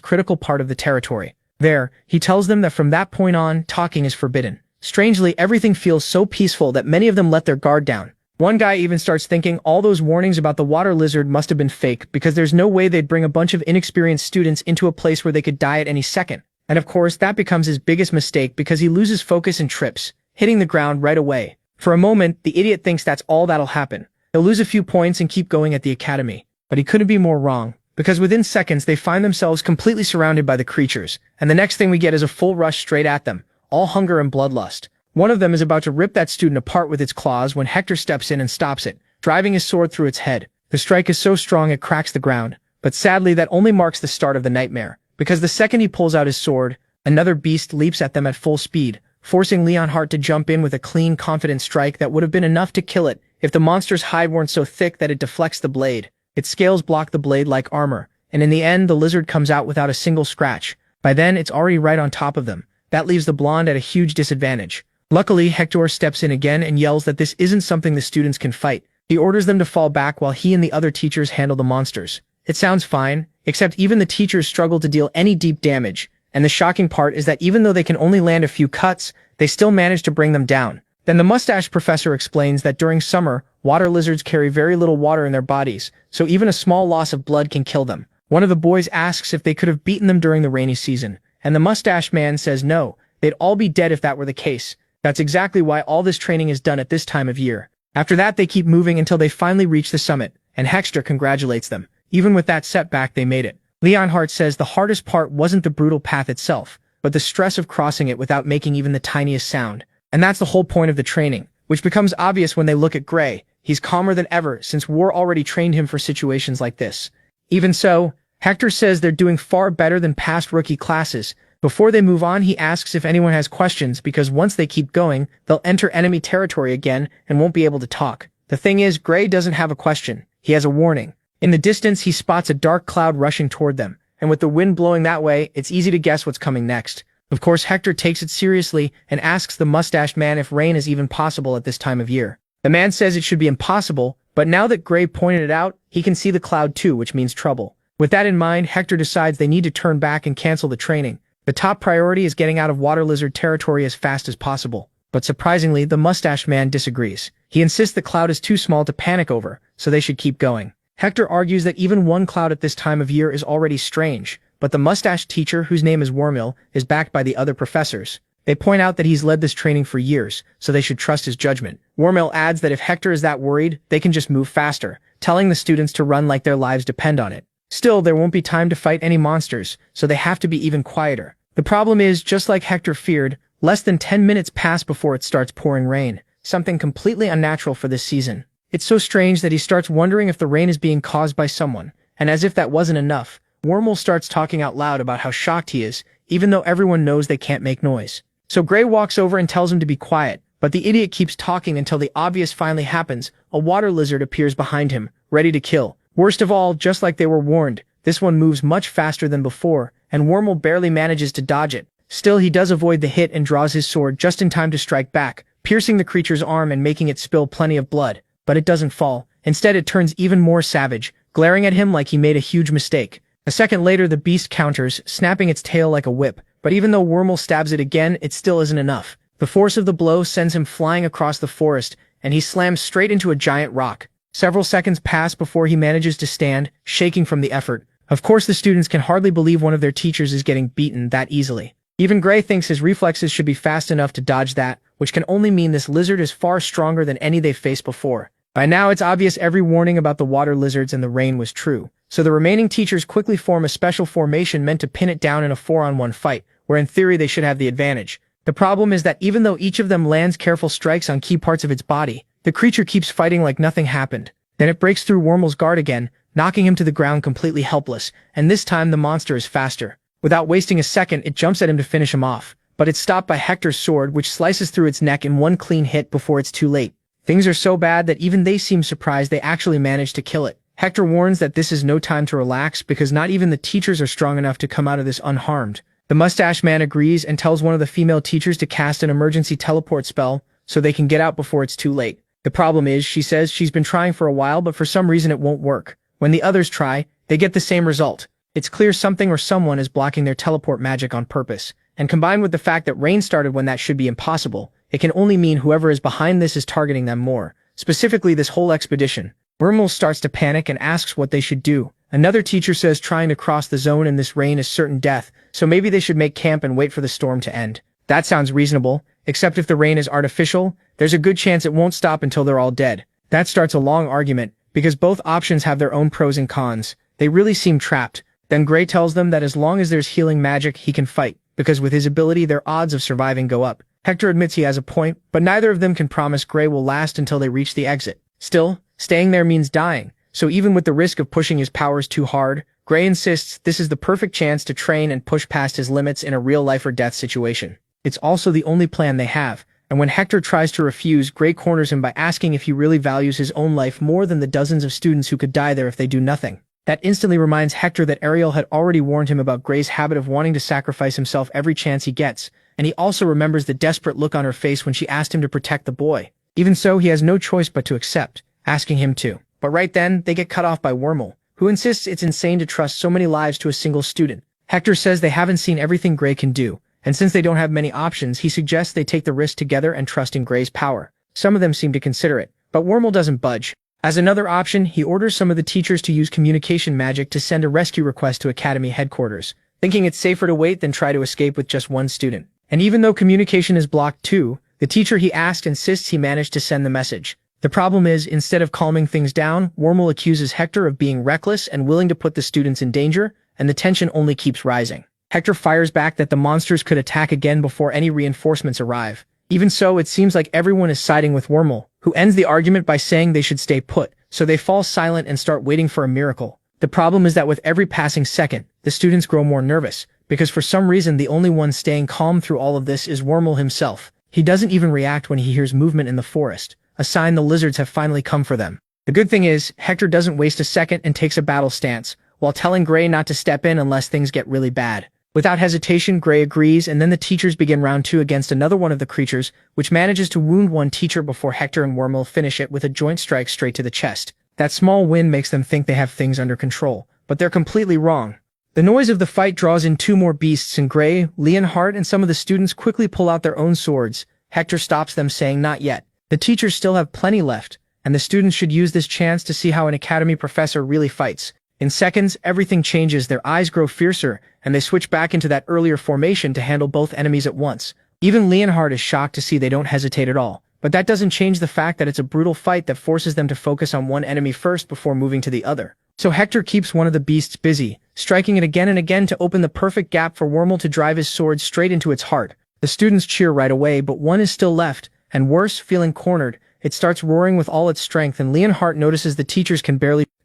critical part of the territory. There, he tells them that from that point on, talking is forbidden. Strangely, everything feels so peaceful that many of them let their guard down. One guy even starts thinking all those warnings about the water lizard must have been fake because there's no way they'd bring a bunch of inexperienced students into a place where they could die at any second. And of course, that becomes his biggest mistake because he loses focus and trips, hitting the ground right away. For a moment, the idiot thinks that's all that'll happen. He'll lose a few points and keep going at the academy. But he couldn't be more wrong, because within seconds they find themselves completely surrounded by the creatures, and the next thing we get is a full rush straight at them, all hunger and bloodlust. One of them is about to rip that student apart with its claws when Hector steps in and stops it, driving his sword through its head. The strike is so strong it cracks the ground, but sadly that only marks the start of the nightmare, because the second he pulls out his sword, another beast leaps at them at full speed, forcing Leonhardt to jump in with a clean, confident strike that would have been enough to kill it if the monster's hide weren't so thick that it deflects the blade. Its scales block the blade like armor, and in the end the lizard comes out without a single scratch. By then it's already right on top of them. That leaves the blonde at a huge disadvantage. Luckily, Hector steps in again and yells that this isn't something the students can fight. He orders them to fall back while he and the other teachers handle the monsters. It sounds fine, except even the teachers struggle to deal any deep damage, and the shocking part is that even though they can only land a few cuts, they still manage to bring them down. Then the mustache professor explains that during summer, water lizards carry very little water in their bodies, so even a small loss of blood can kill them. One of the boys asks if they could have beaten them during the rainy season, and the mustache man says no, they'd all be dead if that were the case. That's exactly why all this training is done at this time of year. After that, they keep moving until they finally reach the summit, and Hector congratulates them. Even with that setback, they made it. Leonhardt says the hardest part wasn't the brutal path itself, but the stress of crossing it without making even the tiniest sound. And that's the whole point of the training, which becomes obvious when they look at Gray. He's calmer than ever since war already trained him for situations like this. Even so, Hector says they're doing far better than past rookie classes. Before they move on, he asks if anyone has questions because once they keep going, they'll enter enemy territory again and won't be able to talk. The thing is, Gray doesn't have a question. He has a warning. In the distance, he spots a dark cloud rushing toward them, and with the wind blowing that way, it's easy to guess what's coming next. Of course, Hector takes it seriously and asks the mustached man if rain is even possible at this time of year. The man says it should be impossible, but now that Gray pointed it out, he can see the cloud too, which means trouble. With that in mind, Hector decides they need to turn back and cancel the training. The top priority is getting out of water lizard territory as fast as possible. But surprisingly, the mustached man disagrees. He insists the cloud is too small to panic over, so they should keep going. Hector argues that even one cloud at this time of year is already strange, but the mustached teacher, whose name is Wormill, is backed by the other professors. They point out that he's led this training for years, so they should trust his judgment. Wormill adds that if Hector is that worried, they can just move faster, telling the students to run like their lives depend on it. Still, there won't be time to fight any monsters, so they have to be even quieter. The problem is, just like Hector feared, less than 10 minutes pass before it starts pouring rain, something completely unnatural for this season. It's so strange that he starts wondering if the rain is being caused by someone, and as if that wasn't enough, Wormill starts talking out loud about how shocked he is, even though everyone knows they can't make noise. So Gray walks over and tells him to be quiet, but the idiot keeps talking until the obvious finally happens. A water lizard appears behind him, ready to kill. Worst of all, just like they were warned, this one moves much faster than before, and Wormill barely manages to dodge it. Still, he does avoid the hit and draws his sword just in time to strike back, piercing the creature's arm and making it spill plenty of blood. But it doesn't fall. Instead, it turns even more savage, glaring at him like he made a huge mistake. A second later, the beast counters, snapping its tail like a whip, but even though Wormill stabs it again, it still isn't enough. The force of the blow sends him flying across the forest, and he slams straight into a giant rock. Several seconds pass before he manages to stand, shaking from the effort. Of course, the students can hardly believe one of their teachers is getting beaten that easily. Even Gray thinks his reflexes should be fast enough to dodge that, which can only mean this lizard is far stronger than any they've faced before. By now, it's obvious every warning about the water lizards and the rain was true, so the remaining teachers quickly form a special formation meant to pin it down in a 4-on-1 fight, where in theory they should have the advantage. The problem is that even though each of them lands careful strikes on key parts of its body, the creature keeps fighting like nothing happened. Then it breaks through Wormill's guard again, knocking him to the ground completely helpless, and this time the monster is faster. Without wasting a second, it jumps at him to finish him off, but it's stopped by Hector's sword, which slices through its neck in one clean hit before it's too late. Things are so bad that even they seem surprised they actually managed to kill it. Hector warns that this is no time to relax because not even the teachers are strong enough to come out of this unharmed. The mustache man agrees and tells one of the female teachers to cast an emergency teleport spell so they can get out before it's too late. The problem is, she says she's been trying for a while, but for some reason it won't work. When the others try, they get the same result. It's clear something or someone is blocking their teleport magic on purpose, and combined with the fact that rain started when that should be impossible, it can only mean whoever is behind this is targeting them more, specifically this whole expedition. Wormhole starts to panic and asks what they should do. Another teacher says trying to cross the zone in this rain is certain death, so maybe they should make camp and wait for the storm to end. That sounds reasonable, except if the rain is artificial, there's a good chance it won't stop until they're all dead. That starts a long argument, because both options have their own pros and cons. They really seem trapped. Then Gray tells them that as long as there's healing magic, he can fight, because with his ability their odds of surviving go up. Hector admits he has a point, but neither of them can promise Gray will last until they reach the exit. Still, staying there means dying, so even with the risk of pushing his powers too hard, Gray insists this is the perfect chance to train and push past his limits in a real life or death situation. It's also the only plan they have, and when Hector tries to refuse, Gray corners him by asking if he really values his own life more than the dozens of students who could die there if they do nothing. That instantly reminds Hector that Ariel had already warned him about Gray's habit of wanting to sacrifice himself every chance he gets, and he also remembers the desperate look on her face when she asked him to protect the boy. Even so, he has no choice but to accept, asking him to. But right then, they get cut off by Wormhole, who insists it's insane to trust so many lives to a single student. Hector says they haven't seen everything Gray can do, and since they don't have many options, he suggests they take the risk together and trust in Gray's power. Some of them seem to consider it, but Wormhole doesn't budge. As another option, he orders some of the teachers to use communication magic to send a rescue request to Academy headquarters, thinking it's safer to wait than try to escape with just one student. And even though communication is blocked too, the teacher he asked insists he managed to send the message. The problem is, instead of calming things down, Wormhole accuses Hector of being reckless and willing to put the students in danger, and the tension only keeps rising. Hector fires back that the monsters could attack again before any reinforcements arrive. Even so, it seems like everyone is siding with Wormhole, who ends the argument by saying they should stay put, so they fall silent and start waiting for a miracle. The problem is that with every passing second, the students grow more nervous, because for some reason the only one staying calm through all of this is Wormhole himself. He doesn't even react when he hears movement in the forest, a sign the lizards have finally come for them. The good thing is, Hector doesn't waste a second and takes a battle stance, while telling Gray not to step in unless things get really bad. Without hesitation, Gray agrees, and then the teachers begin round 2 against another one of the creatures, which manages to wound one teacher before Hector and Wormhole finish it with a joint strike straight to the chest. That small win makes them think they have things under control, but they're completely wrong. The noise of the fight draws in 2 more beasts, and Gray, Leonhardt, and some of the students quickly pull out their own swords. Hector stops them, saying not yet. The teachers still have plenty left, and the students should use this chance to see how an academy professor really fights. In seconds, everything changes, their eyes grow fiercer, and they switch back into that earlier formation to handle both enemies at once. Even Leonhardt is shocked to see they don't hesitate at all, but that doesn't change the fact that it's a brutal fight that forces them to focus on one enemy first before moving to the other. So Hector keeps one of the beasts busy, striking it again and again to open the perfect gap for Wormhole to drive his sword straight into its heart. The students cheer right away, but one is still left, and worse, feeling cornered, it starts roaring with all its strength, and Leonhardt notices the teachers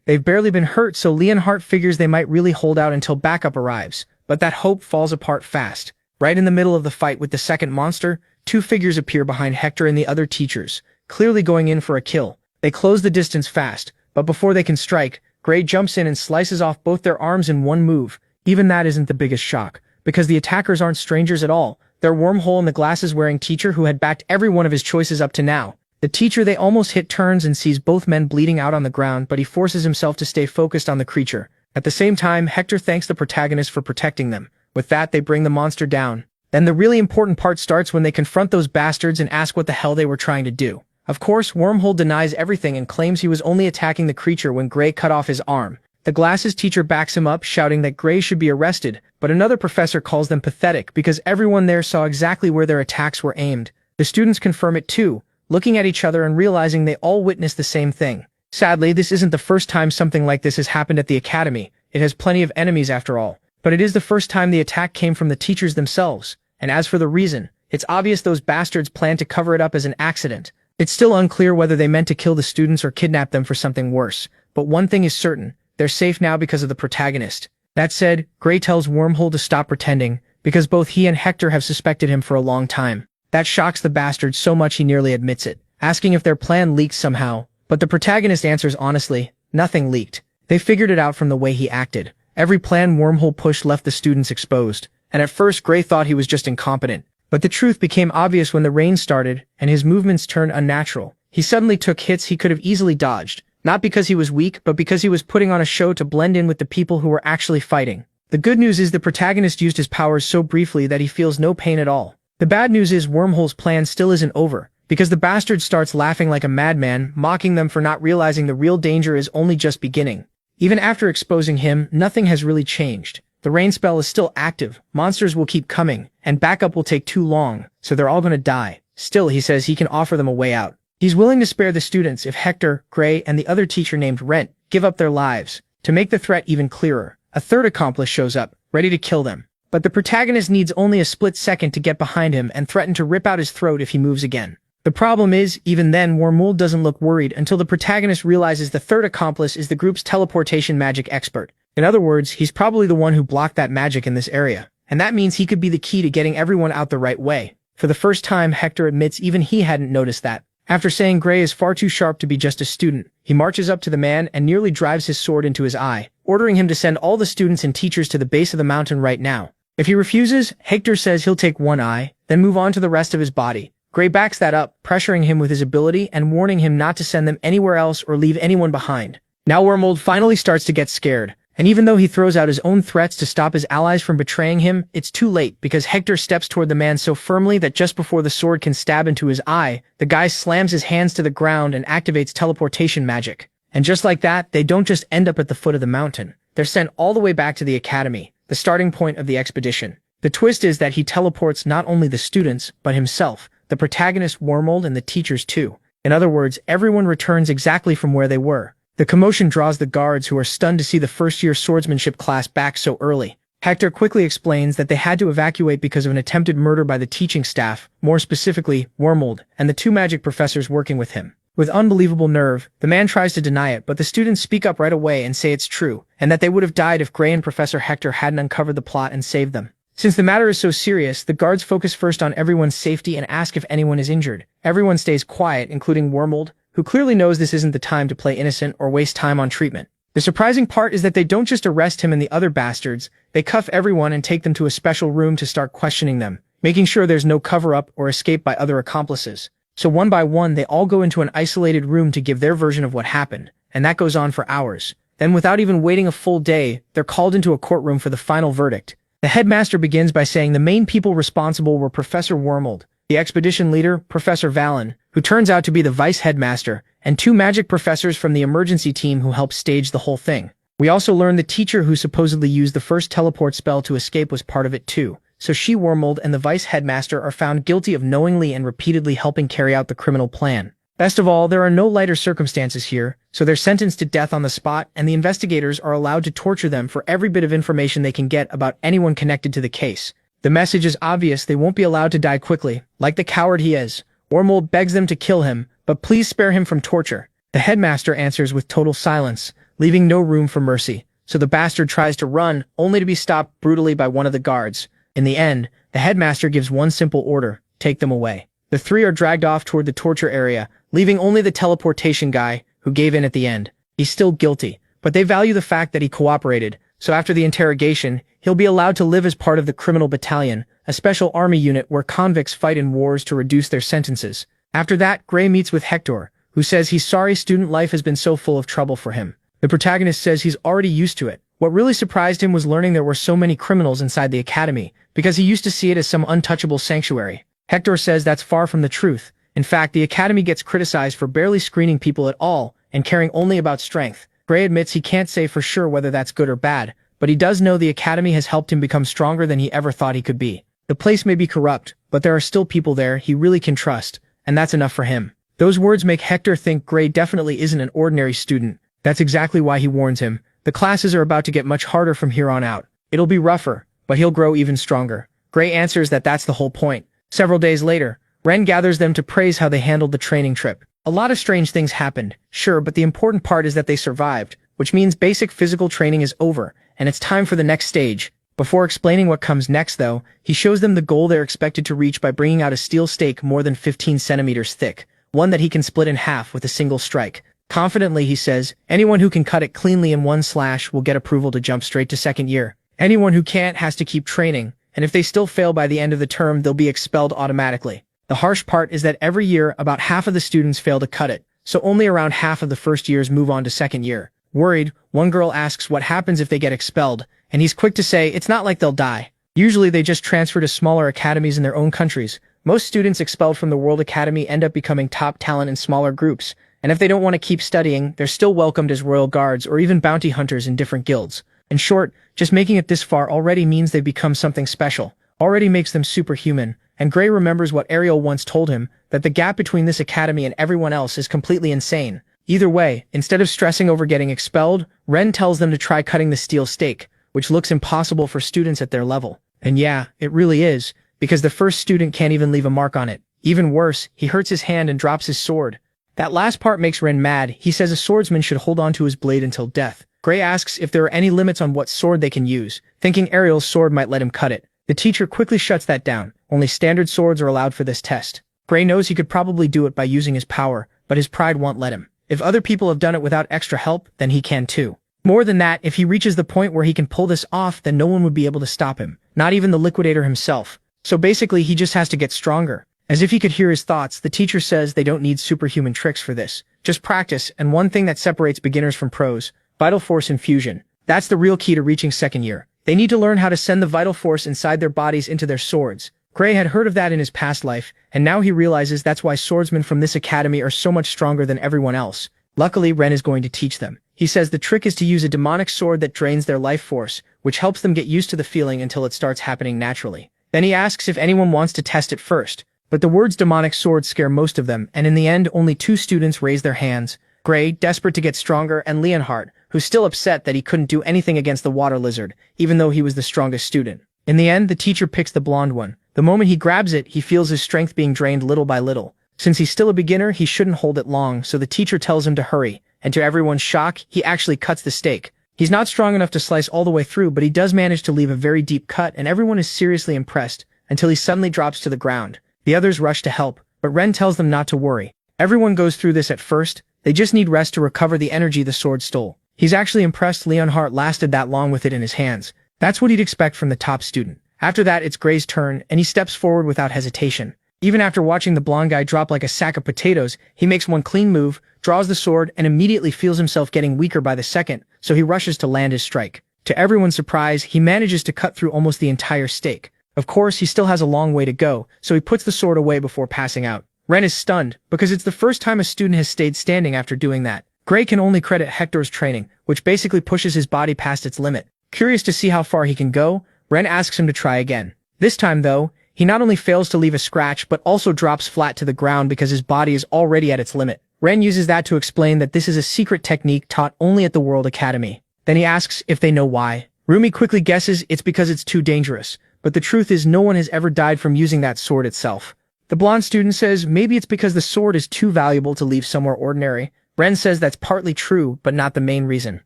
they've barely been hurt, so Leonhardt figures they might really hold out until backup arrives. But that hope falls apart fast. Right in the middle of the fight with the second monster, 2 figures appear behind Hector and the other teachers, clearly going in for a kill. They close the distance fast, but before they can strike, Gray jumps in and slices off both their arms in one move. Even that isn't the biggest shock, because the attackers aren't strangers at all. They're Wormhole and the glasses-wearing teacher who had backed every one of his choices up to now. The teacher they almost hit turns and sees both men bleeding out on the ground, but he forces himself to stay focused on the creature. At the same time, Hector thanks the protagonist for protecting them. With that, they bring the monster down. Then the really important part starts when they confront those bastards and ask what the hell they were trying to do. Of course, Wormhole denies everything and claims he was only attacking the creature when Gray cut off his arm. The glasses teacher backs him up, shouting that Gray should be arrested, but another professor calls them pathetic because everyone there saw exactly where their attacks were aimed. The students confirm it too, looking at each other and realizing they all witnessed the same thing. Sadly, this isn't the first time something like this has happened at the academy. It has plenty of enemies after all. But it is the first time the attack came from the teachers themselves. And as for the reason, it's obvious those bastards planned to cover it up as an accident. It's still unclear whether they meant to kill the students or kidnap them for something worse. But one thing is certain, they're safe now because of the protagonist. That said, Gray tells Wormhole to stop pretending, because both he and Hector have suspected him for a long time. That shocks the bastard so much he nearly admits it, asking if their plan leaked somehow. But the protagonist answers honestly, nothing leaked. They figured it out from the way he acted. Every plan Wormhole pushed left the students exposed, and at first Gray thought he was just incompetent. But the truth became obvious when the rain started, and his movements turned unnatural. He suddenly took hits he could have easily dodged, not because he was weak, but because he was putting on a show to blend in with the people who were actually fighting. The good news is the protagonist used his powers so briefly that he feels no pain at all. The bad news is Wormhole's plan still isn't over, because the bastard starts laughing like a madman, mocking them for not realizing the real danger is only just beginning. Even after exposing him, nothing has really changed. The rain spell is still active, monsters will keep coming, and backup will take too long, so they're all gonna die. Still, he says he can offer them a way out. He's willing to spare the students if Hector, Gray, and the other teacher named Rent give up their lives. To make the threat even clearer, a third accomplice shows up, ready to kill them. But the protagonist needs only a split second to get behind him and threaten to rip out his throat if he moves again. The problem is, even then, Wormhole doesn't look worried until the protagonist realizes the third accomplice is the group's teleportation magic expert. In other words, he's probably the one who blocked that magic in this area, and that means he could be the key to getting everyone out the right way. For the first time, Hector admits even he hadn't noticed that. After saying Gray is far too sharp to be just a student, he marches up to the man and nearly drives his sword into his eye, ordering him to send all the students and teachers to the base of the mountain right now. If he refuses, Hector says he'll take one eye, then move on to the rest of his body. Gray backs that up, pressuring him with his ability and warning him not to send them anywhere else or leave anyone behind. Now Wormhole finally starts to get scared, and even though he throws out his own threats to stop his allies from betraying him, it's too late because Hector steps toward the man so firmly that just before the sword can stab into his eye, the guy slams his hands to the ground and activates teleportation magic. And just like that, they don't just end up at the foot of the mountain. They're sent all the way back to the academy, the starting point of the expedition. The twist is that he teleports not only the students, but himself, the protagonist Wormhole, and the teachers too. In other words, everyone returns exactly from where they were. The commotion draws the guards, who are stunned to see the first-year swordsmanship class back so early. Hector quickly explains that they had to evacuate because of an attempted murder by the teaching staff, more specifically, Wormhole, and the two magic professors working with him. With unbelievable nerve, the man tries to deny it, but the students speak up right away and say it's true, and that they would have died if Gray and Professor Hector hadn't uncovered the plot and saved them. Since the matter is so serious, the guards focus first on everyone's safety and ask if anyone is injured. Everyone stays quiet, including Wormhole, who clearly knows this isn't the time to play innocent or waste time on treatment. The surprising part is that they don't just arrest him and the other bastards, they cuff everyone and take them to a special room to start questioning them, making sure there's no cover-up or escape by other accomplices. So one by one, they all go into an isolated room to give their version of what happened, and that goes on for hours. Then, without even waiting a full day, they're called into a courtroom for the final verdict. The headmaster begins by saying the main people responsible were Professor Wormhole, the expedition leader, Professor Valen, who turns out to be the vice headmaster, and two magic professors from the emergency team who helped stage the whole thing. We also learn the teacher who supposedly used the first teleport spell to escape was part of it too, so she, Wormhole, and the vice headmaster are found guilty of knowingly and repeatedly helping carry out the criminal plan. Best of all, there are no lighter circumstances here, so they're sentenced to death on the spot, and the investigators are allowed to torture them for every bit of information they can get about anyone connected to the case. The message is obvious: they won't be allowed to die quickly, like the coward he is. Wormhole begs them to kill him, but please spare him from torture. The headmaster answers with total silence, leaving no room for mercy, so the bastard tries to run, only to be stopped brutally by one of the guards. In the end, the headmaster gives one simple order: take them away. The three are dragged off toward the torture area, leaving only the teleportation guy, who gave in at the end. He's still guilty, but they value the fact that he cooperated, so after the interrogation, he'll be allowed to live as part of the criminal battalion, a special army unit where convicts fight in wars to reduce their sentences. After that, Gray meets with Hector, who says he's sorry student life has been so full of trouble for him. The protagonist says he's already used to it. What really surprised him was learning there were so many criminals inside the academy, because he used to see it as some untouchable sanctuary. Hector says that's far from the truth. In fact, the academy gets criticized for barely screening people at all and caring only about strength. Gray admits he can't say for sure whether that's good or bad, but he does know the academy has helped him become stronger than he ever thought he could be. The place may be corrupt, but there are still people there he really can trust, and that's enough for him. Those words make Hector think Gray definitely isn't an ordinary student. That's exactly why he warns him. The classes are about to get much harder from here on out. It'll be rougher, but he'll grow even stronger. Gray answers that that's the whole point. Several days later, Ren gathers them to praise how they handled the training trip. A lot of strange things happened, sure, but the important part is that they survived. which means basic physical training is over, and it's time for the next stage. Before explaining what comes next, though, he shows them the goal they're expected to reach by bringing out a steel stake more than 15 centimeters thick, one that he can split in half with a single strike. Confidently, he says, anyone who can cut it cleanly in one slash will get approval to jump straight to second year. Anyone who can't has to keep training, and if they still fail by the end of the term, they'll be expelled automatically. The harsh part is that every year, about half of the students fail to cut it, so only around half of the first years move on to second year. Worried, one girl asks what happens if they get expelled, and he's quick to say it's not like they'll die. Usually they just transfer to smaller academies in their own countries. Most students expelled from the World Academy end up becoming top talent in smaller groups, and if they don't want to keep studying, they're still welcomed as royal guards or even bounty hunters in different guilds. In short, just making it this far already means they've become something special, already makes them superhuman, and Gray remembers what Ariel once told him, that the gap between this academy and everyone else is completely insane. Either way, instead of stressing over getting expelled, Ren tells them to try cutting the steel stake, which looks impossible for students at their level. And yeah, it really is, because the first student can't even leave a mark on it. Even worse, he hurts his hand and drops his sword. That last part makes Ren mad. He says a swordsman should hold on to his blade until death. Gray asks if there are any limits on what sword they can use, thinking Ariel's sword might let him cut it. The teacher quickly shuts that down. Only standard swords are allowed for this test. Gray knows he could probably do it by using his power, but his pride won't let him. If other people have done it without extra help, then he can too. More than that, if he reaches the point where he can pull this off, then no one would be able to stop him, not even the liquidator himself. So basically, he just has to get stronger. As if he could hear his thoughts, the teacher says they don't need superhuman tricks for this. Just practice, and one thing that separates beginners from pros, vital force infusion. That's the real key to reaching second year. They need to learn how to send the vital force inside their bodies into their swords. Gray had heard of that in his past life, and now he realizes that's why swordsmen from this academy are so much stronger than everyone else. Luckily, Ren is going to teach them. He says the trick is to use a demonic sword that drains their life force, which helps them get used to the feeling until it starts happening naturally. Then he asks if anyone wants to test it first. But the words demonic sword scare most of them, and in the end, only 2 students raise their hands. Gray, desperate to get stronger, and Leonhardt, who's still upset that he couldn't do anything against the water lizard, even though he was the strongest student. In the end, the teacher picks the blonde one. The moment he grabs it, he feels his strength being drained little by little. Since he's still a beginner, he shouldn't hold it long, so the teacher tells him to hurry, and to everyone's shock, he actually cuts the stake. He's not strong enough to slice all the way through, but he does manage to leave a very deep cut, and everyone is seriously impressed, until he suddenly drops to the ground. The others rush to help, but Ren tells them not to worry. Everyone goes through this at first, they just need rest to recover the energy the sword stole. He's actually impressed Leonhardt lasted that long with it in his hands. That's what he'd expect from the top student. After that, it's Gray's turn, and he steps forward without hesitation. Even after watching the blonde guy drop like a sack of potatoes, he makes one clean move, draws the sword, and immediately feels himself getting weaker by the second, so he rushes to land his strike. To everyone's surprise, he manages to cut through almost the entire stake. Of course, he still has a long way to go, so he puts the sword away before passing out. Ren is stunned, because it's the first time a student has stayed standing after doing that. Gray can only credit Hector's training, which basically pushes his body past its limit. Curious to see how far he can go, Ren asks him to try again. This time, though, he not only fails to leave a scratch, but also drops flat to the ground because his body is already at its limit. Ren uses that to explain that this is a secret technique taught only at the World Academy. Then he asks if they know why. Rumi quickly guesses it's because it's too dangerous, but the truth is no one has ever died from using that sword itself. The blonde student says maybe it's because the sword is too valuable to leave somewhere ordinary. Ren says that's partly true, but not the main reason.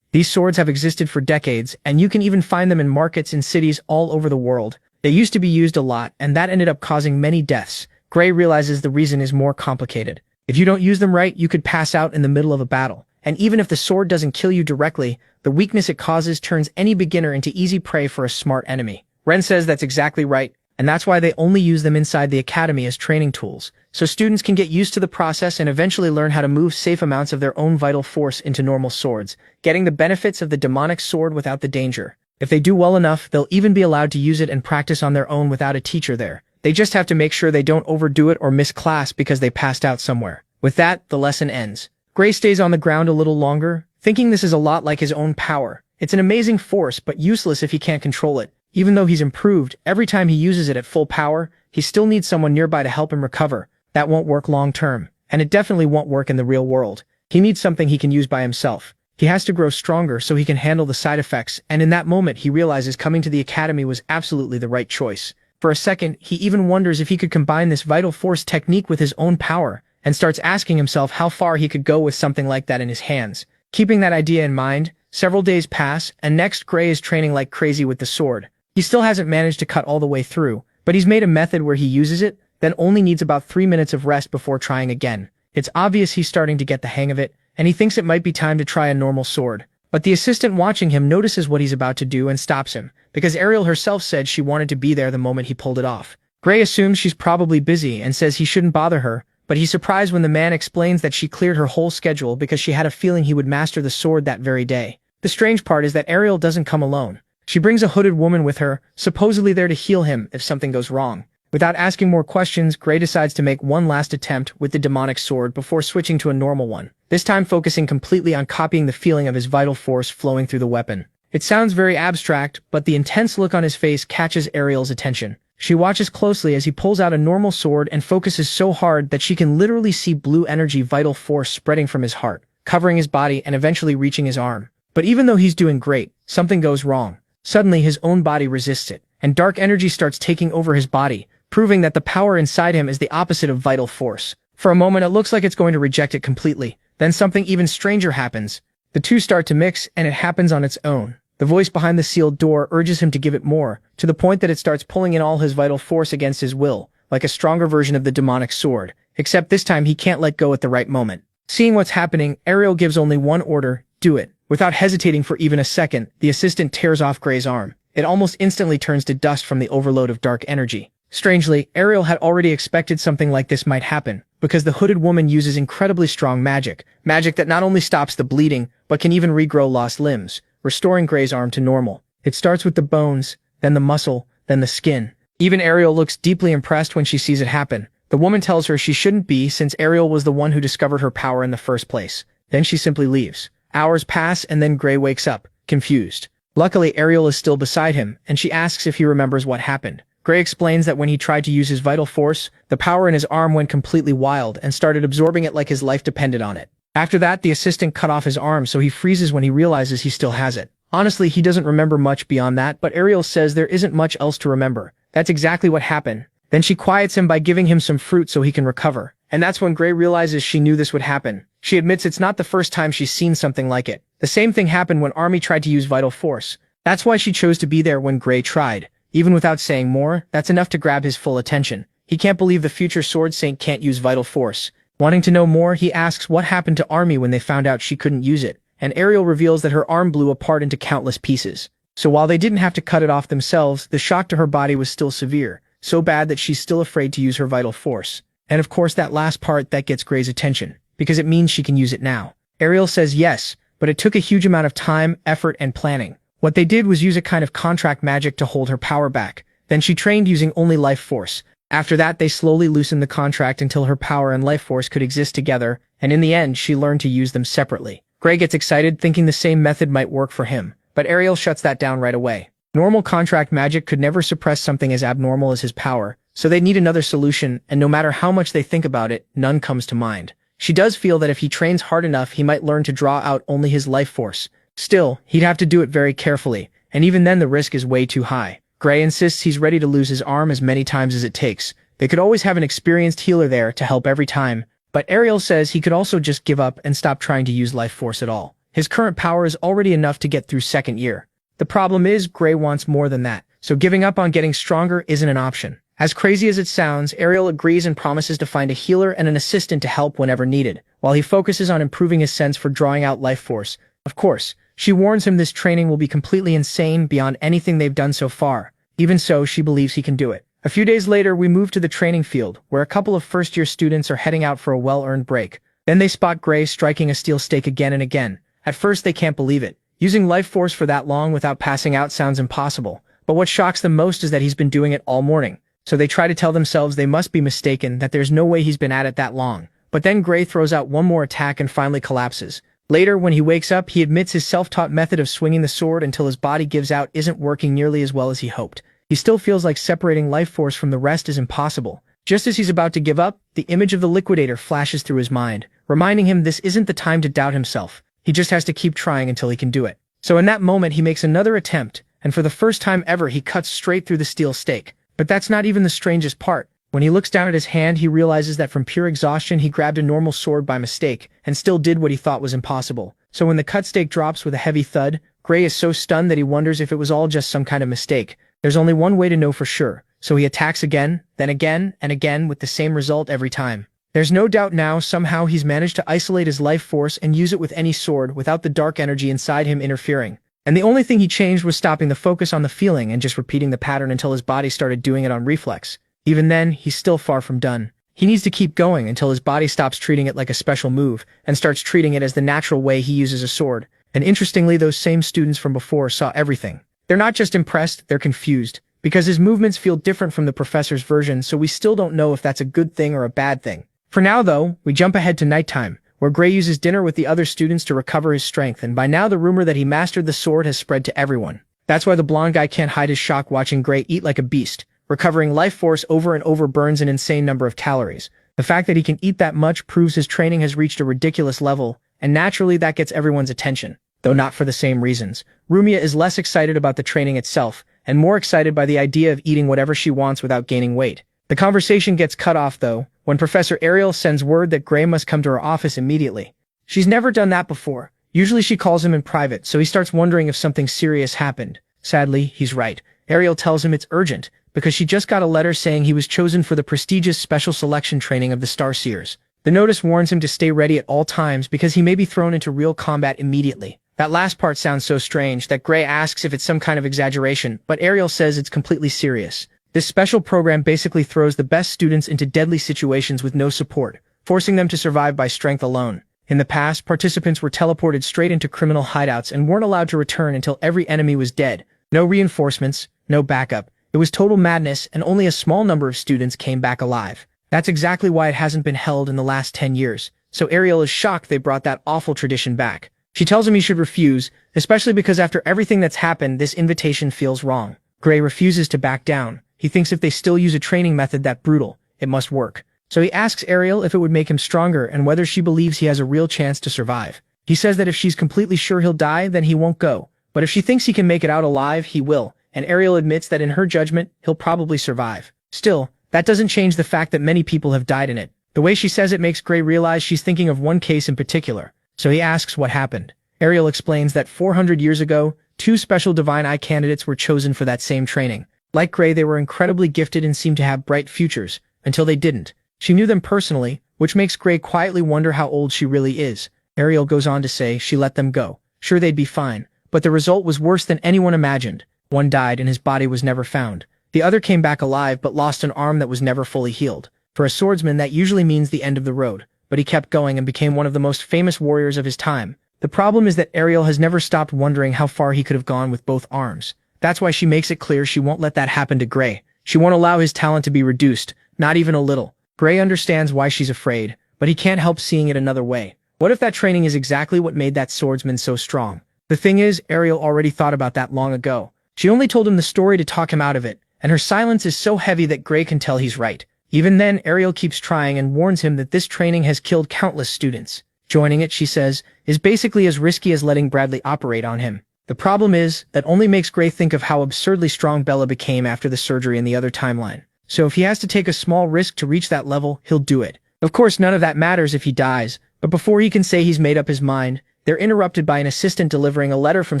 These swords have existed for decades, and you can even find them in markets in cities all over the world. They used to be used a lot, and that ended up causing many deaths. Gray realizes the reason is more complicated. If you don't use them right, you could pass out in the middle of a battle. And even if the sword doesn't kill you directly, the weakness it causes turns any beginner into easy prey for a smart enemy. Ren says that's exactly right, and that's why they only use them inside the academy as training tools, so students can get used to the process and eventually learn how to move safe amounts of their own vital force into normal swords, getting the benefits of the demonic sword without the danger. If they do well enough, they'll even be allowed to use it and practice on their own without a teacher there. They just have to make sure they don't overdo it or miss class because they passed out somewhere. With that, the lesson ends. Gray stays on the ground a little longer, thinking this is a lot like his own power. It's an amazing force, but useless if he can't control it. Even though he's improved, every time he uses it at full power, he still needs someone nearby to help him recover. That won't work long term, and it definitely won't work in the real world. He needs something he can use by himself. He has to grow stronger so he can handle the side effects, and in that moment he realizes coming to the academy was absolutely the right choice. For a second, he even wonders if he could combine this vital force technique with his own power, and starts asking himself how far he could go with something like that in his hands. Keeping that idea in mind, several days pass, and next Gray is training like crazy with the sword. He still hasn't managed to cut all the way through, but he's made a method where he uses it, then only needs about 3 minutes of rest before trying again. It's obvious he's starting to get the hang of it, and he thinks it might be time to try a normal sword. But the assistant watching him notices what he's about to do and stops him, because Ariel herself said she wanted to be there the moment he pulled it off. Gray assumes she's probably busy and says he shouldn't bother her, but he's surprised when the man explains that she cleared her whole schedule because she had a feeling he would master the sword that very day. The strange part is that Ariel doesn't come alone. She brings a hooded woman with her, supposedly there to heal him if something goes wrong. Without asking more questions, Gray decides to make one last attempt with the demonic sword before switching to a normal one, this time focusing completely on copying the feeling of his vital force flowing through the weapon. It sounds very abstract, but the intense look on his face catches Ariel's attention. She watches closely as he pulls out a normal sword and focuses so hard that she can literally see blue energy vital force spreading from his heart, covering his body and eventually reaching his arm. But even though he's doing great, something goes wrong. Suddenly his own body resists it, and dark energy starts taking over his body, proving that the power inside him is the opposite of vital force. For a moment it looks like it's going to reject it completely. Then something even stranger happens. The two start to mix, and it happens on its own. The voice behind the sealed door urges him to give it more, to the point that it starts pulling in all his vital force against his will, like a stronger version of the demonic sword, except this time he can't let go at the right moment. Seeing what's happening, Ariel gives only one order: do it. Without hesitating for even a second, the assistant tears off Gray's arm. It almost instantly turns to dust from the overload of dark energy. Strangely, Ariel had already expected something like this might happen, because the hooded woman uses incredibly strong magic that not only stops the bleeding, but can even regrow lost limbs, restoring Gray's arm to normal. It starts with the bones, then the muscle, then the skin. Even Ariel looks deeply impressed when she sees it happen. The woman tells her she shouldn't be, since Ariel was the one who discovered her power in the first place. Then she simply leaves. Hours pass and then Gray wakes up, confused. Luckily, Ariel is still beside him, and she asks if he remembers what happened. Gray explains that when he tried to use his vital force, the power in his arm went completely wild and started absorbing it like his life depended on it. After that, the assistant cut off his arm, so he freezes when he realizes he still has it. Honestly, he doesn't remember much beyond that, but Ariel says there isn't much else to remember. That's exactly what happened. Then she quiets him by giving him some fruit so he can recover. And that's when Gray realizes she knew this would happen. She admits it's not the first time she's seen something like it. The same thing happened when Army tried to use vital force. That's why she chose to be there when Gray tried. Even without saying more, that's enough to grab his full attention. He can't believe the future Sword Saint can't use vital force. Wanting to know more, he asks what happened to Army when they found out she couldn't use it, and Ariel reveals that her arm blew apart into countless pieces. So while they didn't have to cut it off themselves, the shock to her body was still severe, so bad that she's still afraid to use her vital force. And of course that last part that gets Gray's attention, because it means she can use it now. Ariel says yes, but it took a huge amount of time, effort, and planning. What they did was use a kind of contract magic to hold her power back. Then she trained using only life force. After that, they slowly loosened the contract until her power and life force could exist together, and in the end, she learned to use them separately. Gray gets excited, thinking the same method might work for him, but Ariel shuts that down right away. Normal contract magic could never suppress something as abnormal as his power, so they need another solution, and no matter how much they think about it, none comes to mind. She does feel that if he trains hard enough, he might learn to draw out only his life force. Still, he'd have to do it very carefully, and even then the risk is way too high. Gray insists he's ready to lose his arm as many times as it takes. They could always have an experienced healer there to help every time, but Ariel says he could also just give up and stop trying to use life force at all. His current power is already enough to get through second year. The problem is, Gray wants more than that, so giving up on getting stronger isn't an option. As crazy as it sounds, Ariel agrees and promises to find a healer and an assistant to help whenever needed, while he focuses on improving his sense for drawing out life force. Of course, she warns him this training will be completely insane beyond anything they've done so far. Even so, she believes he can do it. A few days later, we move to the training field, where a couple of first-year students are heading out for a well-earned break. Then they spot Gray striking a steel stake again and again. At first, they can't believe it. Using life force for that long without passing out sounds impossible. But what shocks them most is that he's been doing it all morning. So they try to tell themselves they must be mistaken, that there's no way he's been at it that long. But then Gray throws out one more attack and finally collapses. Later, when he wakes up, he admits his self-taught method of swinging the sword until his body gives out isn't working nearly as well as he hoped. He still feels like separating life force from the rest is impossible. Just as he's about to give up, the image of the liquidator flashes through his mind, reminding him this isn't the time to doubt himself. He just has to keep trying until he can do it. So in that moment, he makes another attempt, and for the first time ever, he cuts straight through the steel stake. But that's not even the strangest part. When he looks down at his hand, he realizes that from pure exhaustion, he grabbed a normal sword by mistake, and still did what he thought was impossible. So when the cut stake drops with a heavy thud, Gray is so stunned that he wonders if it was all just some kind of mistake. There's only one way to know for sure, so he attacks again, then again, and again with the same result every time. There's no doubt now somehow he's managed to isolate his life force and use it with any sword without the dark energy inside him interfering. And the only thing he changed was stopping the focus on the feeling and just repeating the pattern until his body started doing it on reflex. Even then, he's still far from done. He needs to keep going until his body stops treating it like a special move and starts treating it as the natural way he uses a sword. And interestingly, those same students from before saw everything. They're not just impressed, they're confused, because his movements feel different from the professor's version, so we still don't know if that's a good thing or a bad thing. For now though, we jump ahead to nighttime, where Gray uses dinner with the other students to recover his strength, and by now the rumor that he mastered the sword has spread to everyone. That's why the blonde guy can't hide his shock watching Gray eat like a beast. Recovering life force over and over burns an insane number of calories. The fact that he can eat that much proves his training has reached a ridiculous level, and naturally that gets everyone's attention. Though not for the same reasons. Rumia is less excited about the training itself, and more excited by the idea of eating whatever she wants without gaining weight. The conversation gets cut off though, when Professor Ariel sends word that Gray must come to her office immediately. She's never done that before. Usually she calls him in private, so he starts wondering if something serious happened. Sadly, he's right. Ariel tells him it's urgent, because she just got a letter saying he was chosen for the prestigious special selection training of the Starseers. The notice warns him to stay ready at all times because he may be thrown into real combat immediately. That last part sounds so strange that Gray asks if it's some kind of exaggeration, but Ariel says it's completely serious. This special program basically throws the best students into deadly situations with no support, forcing them to survive by strength alone. In the past, participants were teleported straight into criminal hideouts and weren't allowed to return until every enemy was dead. No reinforcements, no backup. It was total madness, and only a small number of students came back alive. That's exactly why it hasn't been held in the last 10 years, so Ariel is shocked they brought that awful tradition back. She tells him he should refuse, especially because after everything that's happened, this invitation feels wrong. Gray refuses to back down. He thinks if they still use a training method that brutal, it must work. So he asks Ariel if it would make him stronger and whether she believes he has a real chance to survive. He says that if she's completely sure he'll die, then he won't go. But if she thinks he can make it out alive, he will. And Ariel admits that in her judgment, he'll probably survive. Still, that doesn't change the fact that many people have died in it. The way she says it makes Gray realize she's thinking of one case in particular. So he asks what happened. Ariel explains that 400 years ago, 2 special Divine Eye candidates were chosen for that same training. Like Gray, they were incredibly gifted and seemed to have bright futures, until they didn't. She knew them personally, which makes Gray quietly wonder how old she really is. Ariel goes on to say she let them go. Sure, they'd be fine, but the result was worse than anyone imagined. One died and his body was never found. The other came back alive but lost an arm that was never fully healed. For a swordsman, that usually means the end of the road, but he kept going and became one of the most famous warriors of his time. The problem is that Ariel has never stopped wondering how far he could have gone with both arms. That's why she makes it clear she won't let that happen to Gray. She won't allow his talent to be reduced, not even a little. Gray understands why she's afraid, but he can't help seeing it another way. What if that training is exactly what made that swordsman so strong? The thing is, Ariel already thought about that long ago. She only told him the story to talk him out of it, and her silence is so heavy that Gray can tell he's right. Even then, Ariel keeps trying and warns him that this training has killed countless students. Joining it, she says, is basically as risky as letting Bradley operate on him. The problem is, that only makes Gray think of how absurdly strong Bella became after the surgery in the other timeline. So if he has to take a small risk to reach that level, he'll do it. Of course, none of that matters if he dies, but before he can say he's made up his mind, they're interrupted by an assistant delivering a letter from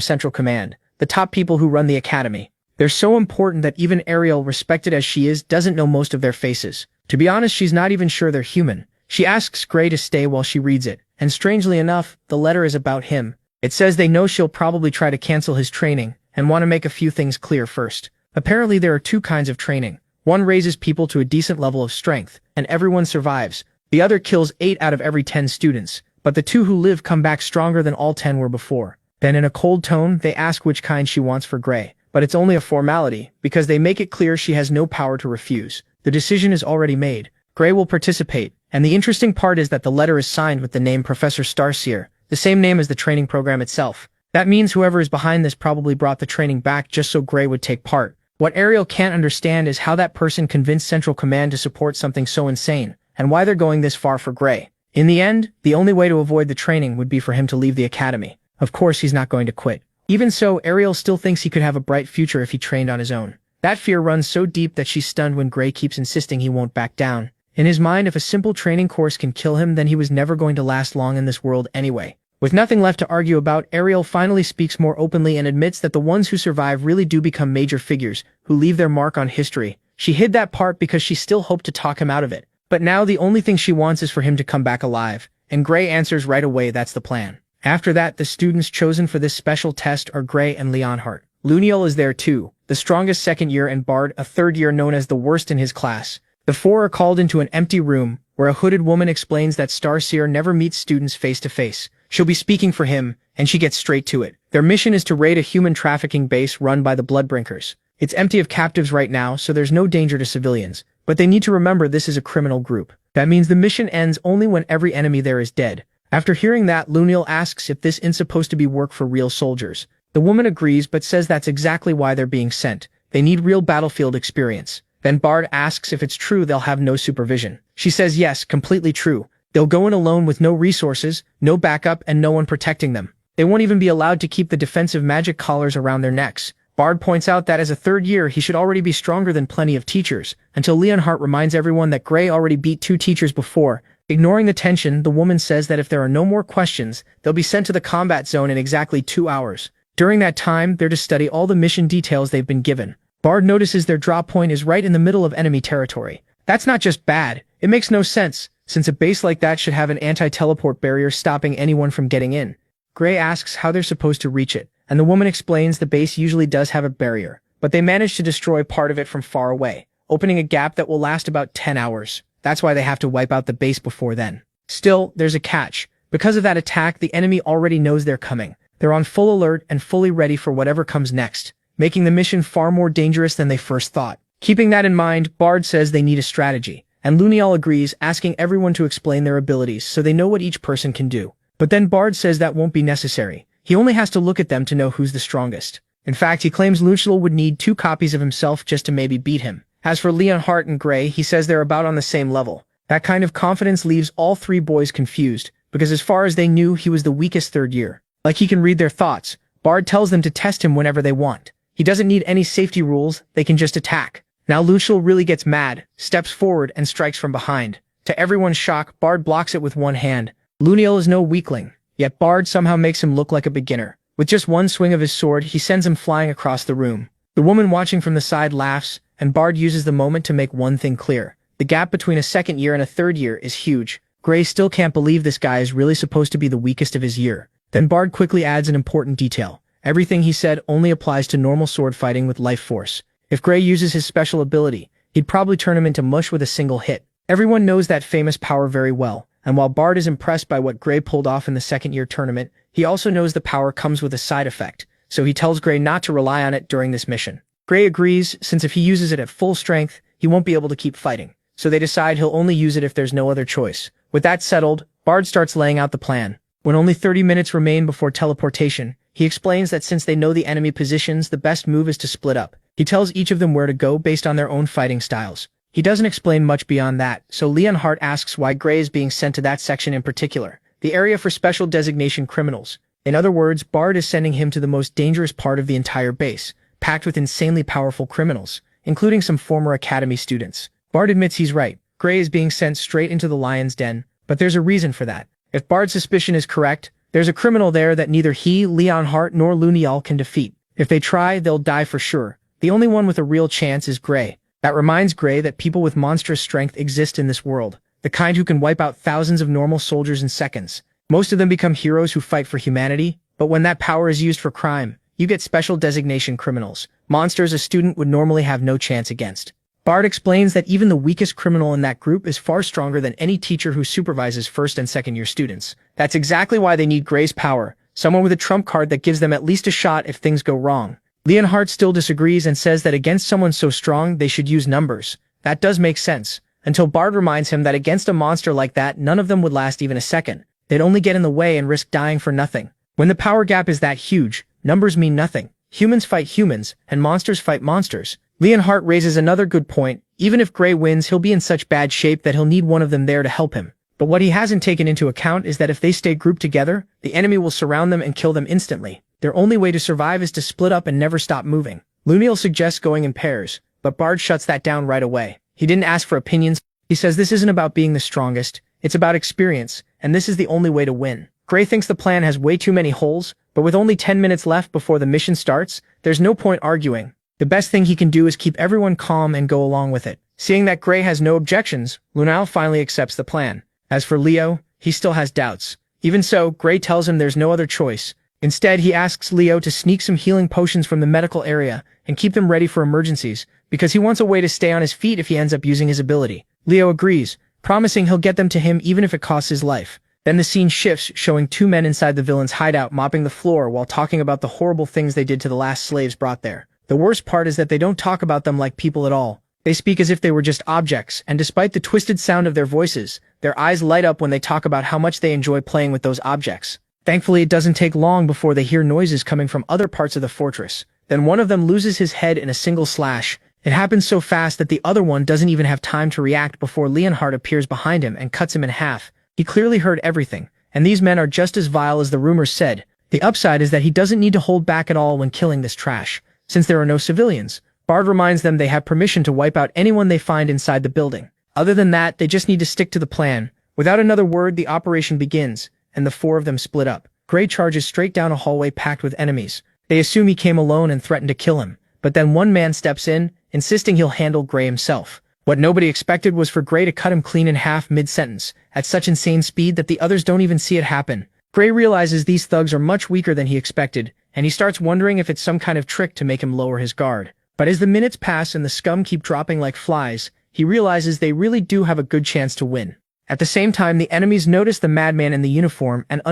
Central Command, the top people who run the academy. They're so important that even Ariel, respected as she is, doesn't know most of their faces. To be honest, she's not even sure they're human. She asks Gray to stay while she reads it, and strangely enough, the letter is about him. It says they know she'll probably try to cancel his training, and want to make a few things clear first. Apparently there are 2 kinds of training. One raises people to a decent level of strength, and everyone survives. The other kills 8 out of every 10 students, but the 2 who live come back stronger than all 10 were before. Then in a cold tone, they ask which kind she wants for Gray. But it's only a formality, because they make it clear she has no power to refuse. The decision is already made. Gray will participate, and the interesting part is that the letter is signed with the name Professor Starseer, the same name as the training program itself. That means whoever is behind this probably brought the training back just so Gray would take part. What Ariel can't understand is how that person convinced Central Command to support something so insane, and why they're going this far for Gray. In the end, the only way to avoid the training would be for him to leave the academy. Of course, he's not going to quit. Even so, Ariel still thinks he could have a bright future if he trained on his own. That fear runs so deep that she's stunned when Gray keeps insisting he won't back down. In his mind, if a simple training course can kill him, then he was never going to last long in this world anyway. With nothing left to argue about, Ariel finally speaks more openly and admits that the ones who survive really do become major figures, who leave their mark on history. She hid that part because she still hoped to talk him out of it. But now the only thing she wants is for him to come back alive, and Gray answers right away that's the plan. After that, the students chosen for this special test are Gray and Leonhardt. Luniel is there too, the strongest second year, and Bard, a third year known as the worst in his class. The four are called into an empty room, where a hooded woman explains that Starseer never meets students face to face. She'll be speaking for him, and she gets straight to it. Their mission is to raid a human trafficking base run by the Bloodbrinkers. It's empty of captives right now, so there's no danger to civilians. But they need to remember this is a criminal group. That means the mission ends only when every enemy there is dead. After hearing that, Luniel asks if this isn't supposed to be work for real soldiers. The woman agrees but says that's exactly why they're being sent. They need real battlefield experience. Then Bard asks if it's true they'll have no supervision. She says yes, completely true. They'll go in alone with no resources, no backup, and no one protecting them. They won't even be allowed to keep the defensive magic collars around their necks. Bard points out that as a third year, he should already be stronger than plenty of teachers, until Leonhardt reminds everyone that Gray already beat 2 teachers before. Ignoring the tension, the woman says that if there are no more questions, they'll be sent to the combat zone in exactly 2 hours. During that time, they're to study all the mission details they've been given. Bard notices their drop point is right in the middle of enemy territory. That's not just bad, it makes no sense, since a base like that should have an anti-teleport barrier stopping anyone from getting in. Gray asks how they're supposed to reach it, and the woman explains the base usually does have a barrier, but they manage to destroy part of it from far away, opening a gap that will last about 10 hours. That's why they have to wipe out the base before then. Still, there's a catch. Because of that attack, the enemy already knows they're coming. They're on full alert and fully ready for whatever comes next, making the mission far more dangerous than they first thought. Keeping that in mind, Bard says they need a strategy, and Luniel agrees, asking everyone to explain their abilities so they know what each person can do. But then Bard says that won't be necessary. He only has to look at them to know who's the strongest. In fact, he claims Luniel would need 2 copies of himself just to maybe beat him. As for Leonhardt and Gray, he says they're about on the same level. That kind of confidence leaves all 3 boys confused, because as far as they knew, he was the weakest third year. Like he can read their thoughts, Bard tells them to test him whenever they want. He doesn't need any safety rules, they can just attack. Now Luniel really gets mad, steps forward, and strikes from behind. To everyone's shock, Bard blocks it with one hand. Luniel is no weakling, yet Bard somehow makes him look like a beginner. With just one swing of his sword, he sends him flying across the room. The woman watching from the side laughs, and Bard uses the moment to make one thing clear. The gap between a second year and a third year is huge. Gray still can't believe this guy is really supposed to be the weakest of his year. Then Bard quickly adds an important detail. Everything he said only applies to normal sword fighting with life force. If Gray uses his special ability, he'd probably turn him into mush with a single hit. Everyone knows that famous power very well, and while Bard is impressed by what Gray pulled off in the second-year tournament, he also knows the power comes with a side effect, so he tells Gray not to rely on it during this mission. Gray agrees, since if he uses it at full strength, he won't be able to keep fighting, so they decide he'll only use it if there's no other choice. With that settled, Bard starts laying out the plan. When only 30 minutes remain before teleportation, he explains that since they know the enemy positions, the best move is to split up. He tells each of them where to go based on their own fighting styles. He doesn't explain much beyond that, so Leonhardt asks why Gray is being sent to that section in particular, the area for special designation criminals. In other words, Bard is sending him to the most dangerous part of the entire base, packed with insanely powerful criminals, including some former academy students. Bard admits he's right. Gray is being sent straight into the lion's den, but there's a reason for that. If Bard's suspicion is correct, there's a criminal there that neither he, Leonhardt, nor Luniel can defeat. If they try, they'll die for sure. The only one with a real chance is Gray. That reminds Gray that people with monstrous strength exist in this world, the kind who can wipe out thousands of normal soldiers in seconds. Most of them become heroes who fight for humanity, but when that power is used for crime, you get special designation criminals, monsters a student would normally have no chance against. Bard explains that even the weakest criminal in that group is far stronger than any teacher who supervises first and second year students. That's exactly why they need Gray's power, someone with a trump card that gives them at least a shot if things go wrong. Leonhardt still disagrees and says that against someone so strong, they should use numbers. That does make sense, until Bard reminds him that against a monster like that, none of them would last even a second. They'd only get in the way and risk dying for nothing. When the power gap is that huge, numbers mean nothing. Humans fight humans, and monsters fight monsters. Leonhardt raises another good point. Even if Gray wins, he'll be in such bad shape that he'll need one of them there to help him. But what he hasn't taken into account is that if they stay grouped together, the enemy will surround them and kill them instantly. Their only way to survive is to split up and never stop moving. Luniel suggests going in pairs, but Bard shuts that down right away. He didn't ask for opinions. He says this isn't about being the strongest, it's about experience, and this is the only way to win. Gray thinks the plan has way too many holes, but with only 10 minutes left before the mission starts, there's no point arguing. The best thing he can do is keep everyone calm and go along with it. Seeing that Gray has no objections, Lunel finally accepts the plan. As for Leo, he still has doubts. Even so, Gray tells him there's no other choice. Instead, he asks Leo to sneak some healing potions from the medical area and keep them ready for emergencies, because he wants a way to stay on his feet if he ends up using his ability. Leo agrees, promising he'll get them to him even if it costs his life. Then the scene shifts, showing two men inside the villain's hideout mopping the floor while talking about the horrible things they did to the last slaves brought there. The worst part is that they don't talk about them like people at all. They speak as if they were just objects, and despite the twisted sound of their voices, their eyes light up when they talk about how much they enjoy playing with those objects. Thankfully, it doesn't take long before they hear noises coming from other parts of the fortress. Then one of them loses his head in a single slash. It happens so fast that the other one doesn't even have time to react before Leonhardt appears behind him and cuts him in half. He clearly heard everything, and these men are just as vile as the rumors said. The upside is that he doesn't need to hold back at all when killing this trash, since there are no civilians. Bard reminds them they have permission to wipe out anyone they find inside the building. Other than that, they just need to stick to the plan. Without another word, the operation begins, and the four of them split up. Gray charges straight down a hallway packed with enemies. They assume he came alone and threaten to kill him, but then one man steps in, insisting he'll handle Gray himself. What nobody expected was for Gray to cut him clean in half mid-sentence, at such insane speed that the others don't even see it happen. Gray realizes these thugs are much weaker than he expected, and he starts wondering if it's some kind of trick to make him lower his guard. But as the minutes pass and the scum keep dropping like flies, he realizes they really do have a good chance to win. At the same time, the enemies notice the madman in the uniform and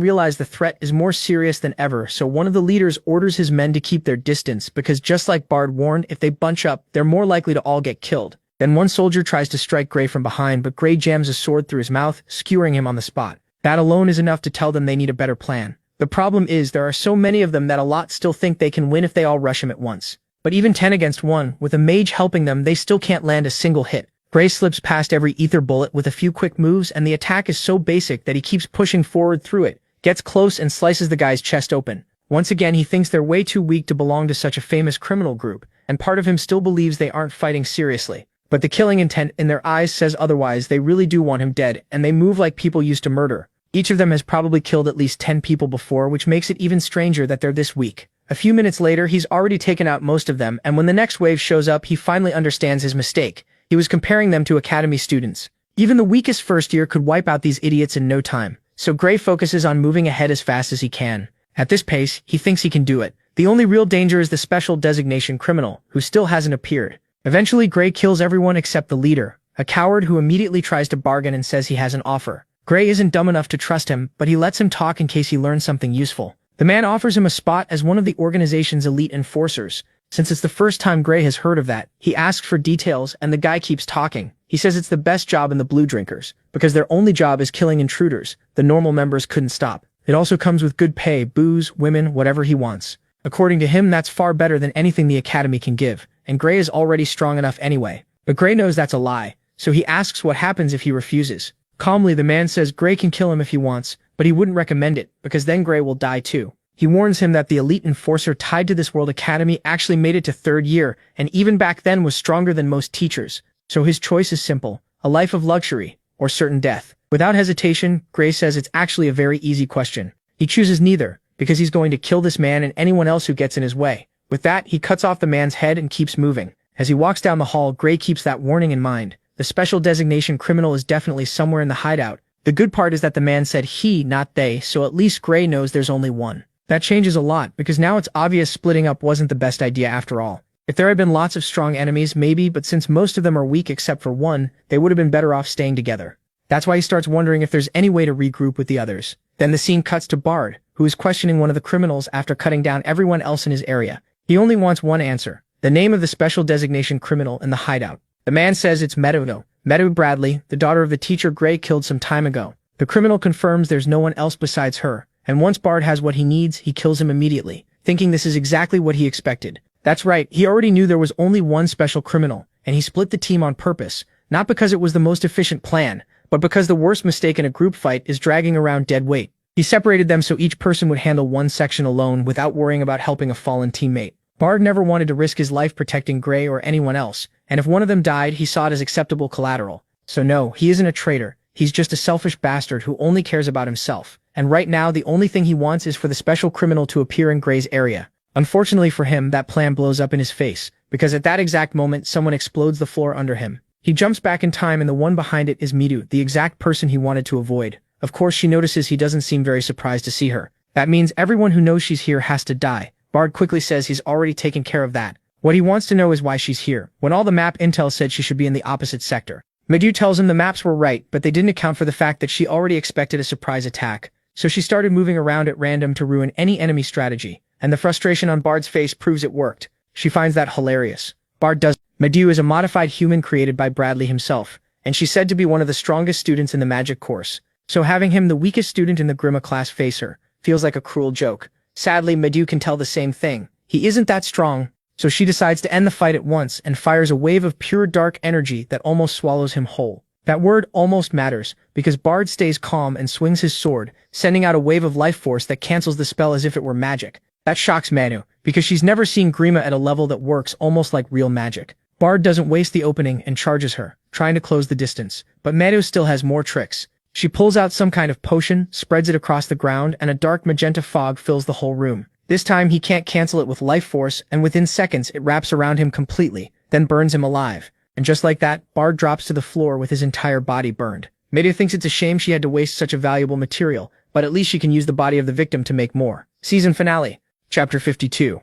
realize the threat is more serious than ever, so one of the leaders orders his men to keep their distance because just like Bard warned, if they bunch up, they're more likely to all get killed. Then one soldier tries to strike Gray from behind, but Gray jams a sword through his mouth, skewering him on the spot. That alone is enough to tell them they need a better plan. The problem is there are so many of them that a lot still think they can win if they all rush him at once. But even 10 against 1, with a mage helping them, they still can't land a single hit. Gray slips past every ether bullet with a few quick moves, and the attack is so basic that he keeps pushing forward through it, gets close and slices the guy's chest open. Once again, he thinks they're way too weak to belong to such a famous criminal group, and part of him still believes they aren't fighting seriously. But the killing intent in their eyes says otherwise. They really do want him dead, and they move like people used to murder. Each of them has probably killed at least 10 people before, which makes it even stranger that they're this weak. A few minutes later, he's already taken out most of them, and when the next wave shows up, he finally understands his mistake. He was comparing them to academy students. Even the weakest first year could wipe out these idiots in no time, so Gray focuses on moving ahead as fast as he can. At this pace, he thinks he can do it. The only real danger is the special designation criminal, who still hasn't appeared. Eventually, Gray kills everyone except the leader, a coward who immediately tries to bargain and says he has an offer. Gray isn't dumb enough to trust him, but he lets him talk in case he learns something useful. The man offers him a spot as one of the organization's elite enforcers. Since it's the first time Gray has heard of that, he asks for details and the guy keeps talking. He says it's the best job in the Blue Drinkers, because their only job is killing intruders. The normal members couldn't stop. It also comes with good pay, booze, women, whatever he wants. According to him, that's far better than anything the Academy can give, and Gray is already strong enough anyway. But Gray knows that's a lie, so he asks what happens if he refuses. Calmly, the man says Gray can kill him if he wants, but he wouldn't recommend it, because then Gray will die too. He warns him that the elite enforcer tied to this World Academy actually made it to 3rd year, and even back then was stronger than most teachers. So his choice is simple, a life of luxury, or certain death. Without hesitation, Gray says it's actually a very easy question. He chooses neither, because he's going to kill this man and anyone else who gets in his way. With that, he cuts off the man's head and keeps moving. As he walks down the hall, Gray keeps that warning in mind. The special designation criminal is definitely somewhere in the hideout. The good part is that the man said he, not they, so at least Gray knows there's only one. That changes a lot, because now it's obvious splitting up wasn't the best idea after all. If there had been lots of strong enemies, maybe, but since most of them are weak except for one, they would have been better off staying together. That's why he starts wondering if there's any way to regroup with the others. Then the scene cuts to Bard, who is questioning one of the criminals after cutting down everyone else in his area. He only wants one answer, the name of the special designation criminal in the hideout. The man says it's Meadow Bradley, the daughter of the teacher Gray killed some time ago. The criminal confirms there's no one else besides her, and once Bard has what he needs, he kills him immediately, thinking this is exactly what he expected. That's right, he already knew there was only one special criminal, and he split the team on purpose, not because it was the most efficient plan, but because the worst mistake in a group fight is dragging around dead weight. He separated them so each person would handle one section alone without worrying about helping a fallen teammate. Bard never wanted to risk his life protecting Gray or anyone else, and if one of them died, he saw it as acceptable collateral. So no, he isn't a traitor, he's just a selfish bastard who only cares about himself. and right now the only thing he wants is for the special criminal to appear in Gray's area. Unfortunately for him, that plan blows up in his face, because at that exact moment someone explodes the floor under him. He jumps back in time and the one behind it is Midu, the exact person he wanted to avoid. Of course she notices he doesn't seem very surprised to see her. That means everyone who knows she's here has to die. Bard quickly says he's already taken care of that. What he wants to know is why she's here, when all the map intel said she should be in the opposite sector. Midu tells him the maps were right, but they didn't account for the fact that she already expected a surprise attack, so she started moving around at random to ruin any enemy strategy, and the frustration on Bard's face proves it worked. She finds that hilarious. Bard does. Midu is a modified human created by Bradley himself, and she's said to be one of the strongest students in the magic course, so having him the weakest student in the Grima class face her feels like a cruel joke. Sadly, Midu can tell the same thing. He isn't that strong, so she decides to end the fight at once and fires a wave of pure dark energy that almost swallows him whole. That word almost matters, because Bard stays calm and swings his sword, sending out a wave of life force that cancels the spell as if it were magic. That shocks Manu, because she's never seen Grima at a level that works almost like real magic. Bard doesn't waste the opening and charges her, trying to close the distance, but Manu still has more tricks. She pulls out some kind of potion, spreads it across the ground, and a dark magenta fog fills the whole room. This time he can't cancel it with life force, and within seconds it wraps around him completely, then burns him alive. And just like that, Bard drops to the floor with his entire body burned. Madu thinks it's a shame she had to waste such a valuable material, but at least she can use the body of the victim to make more. Season finale. Chapter 52.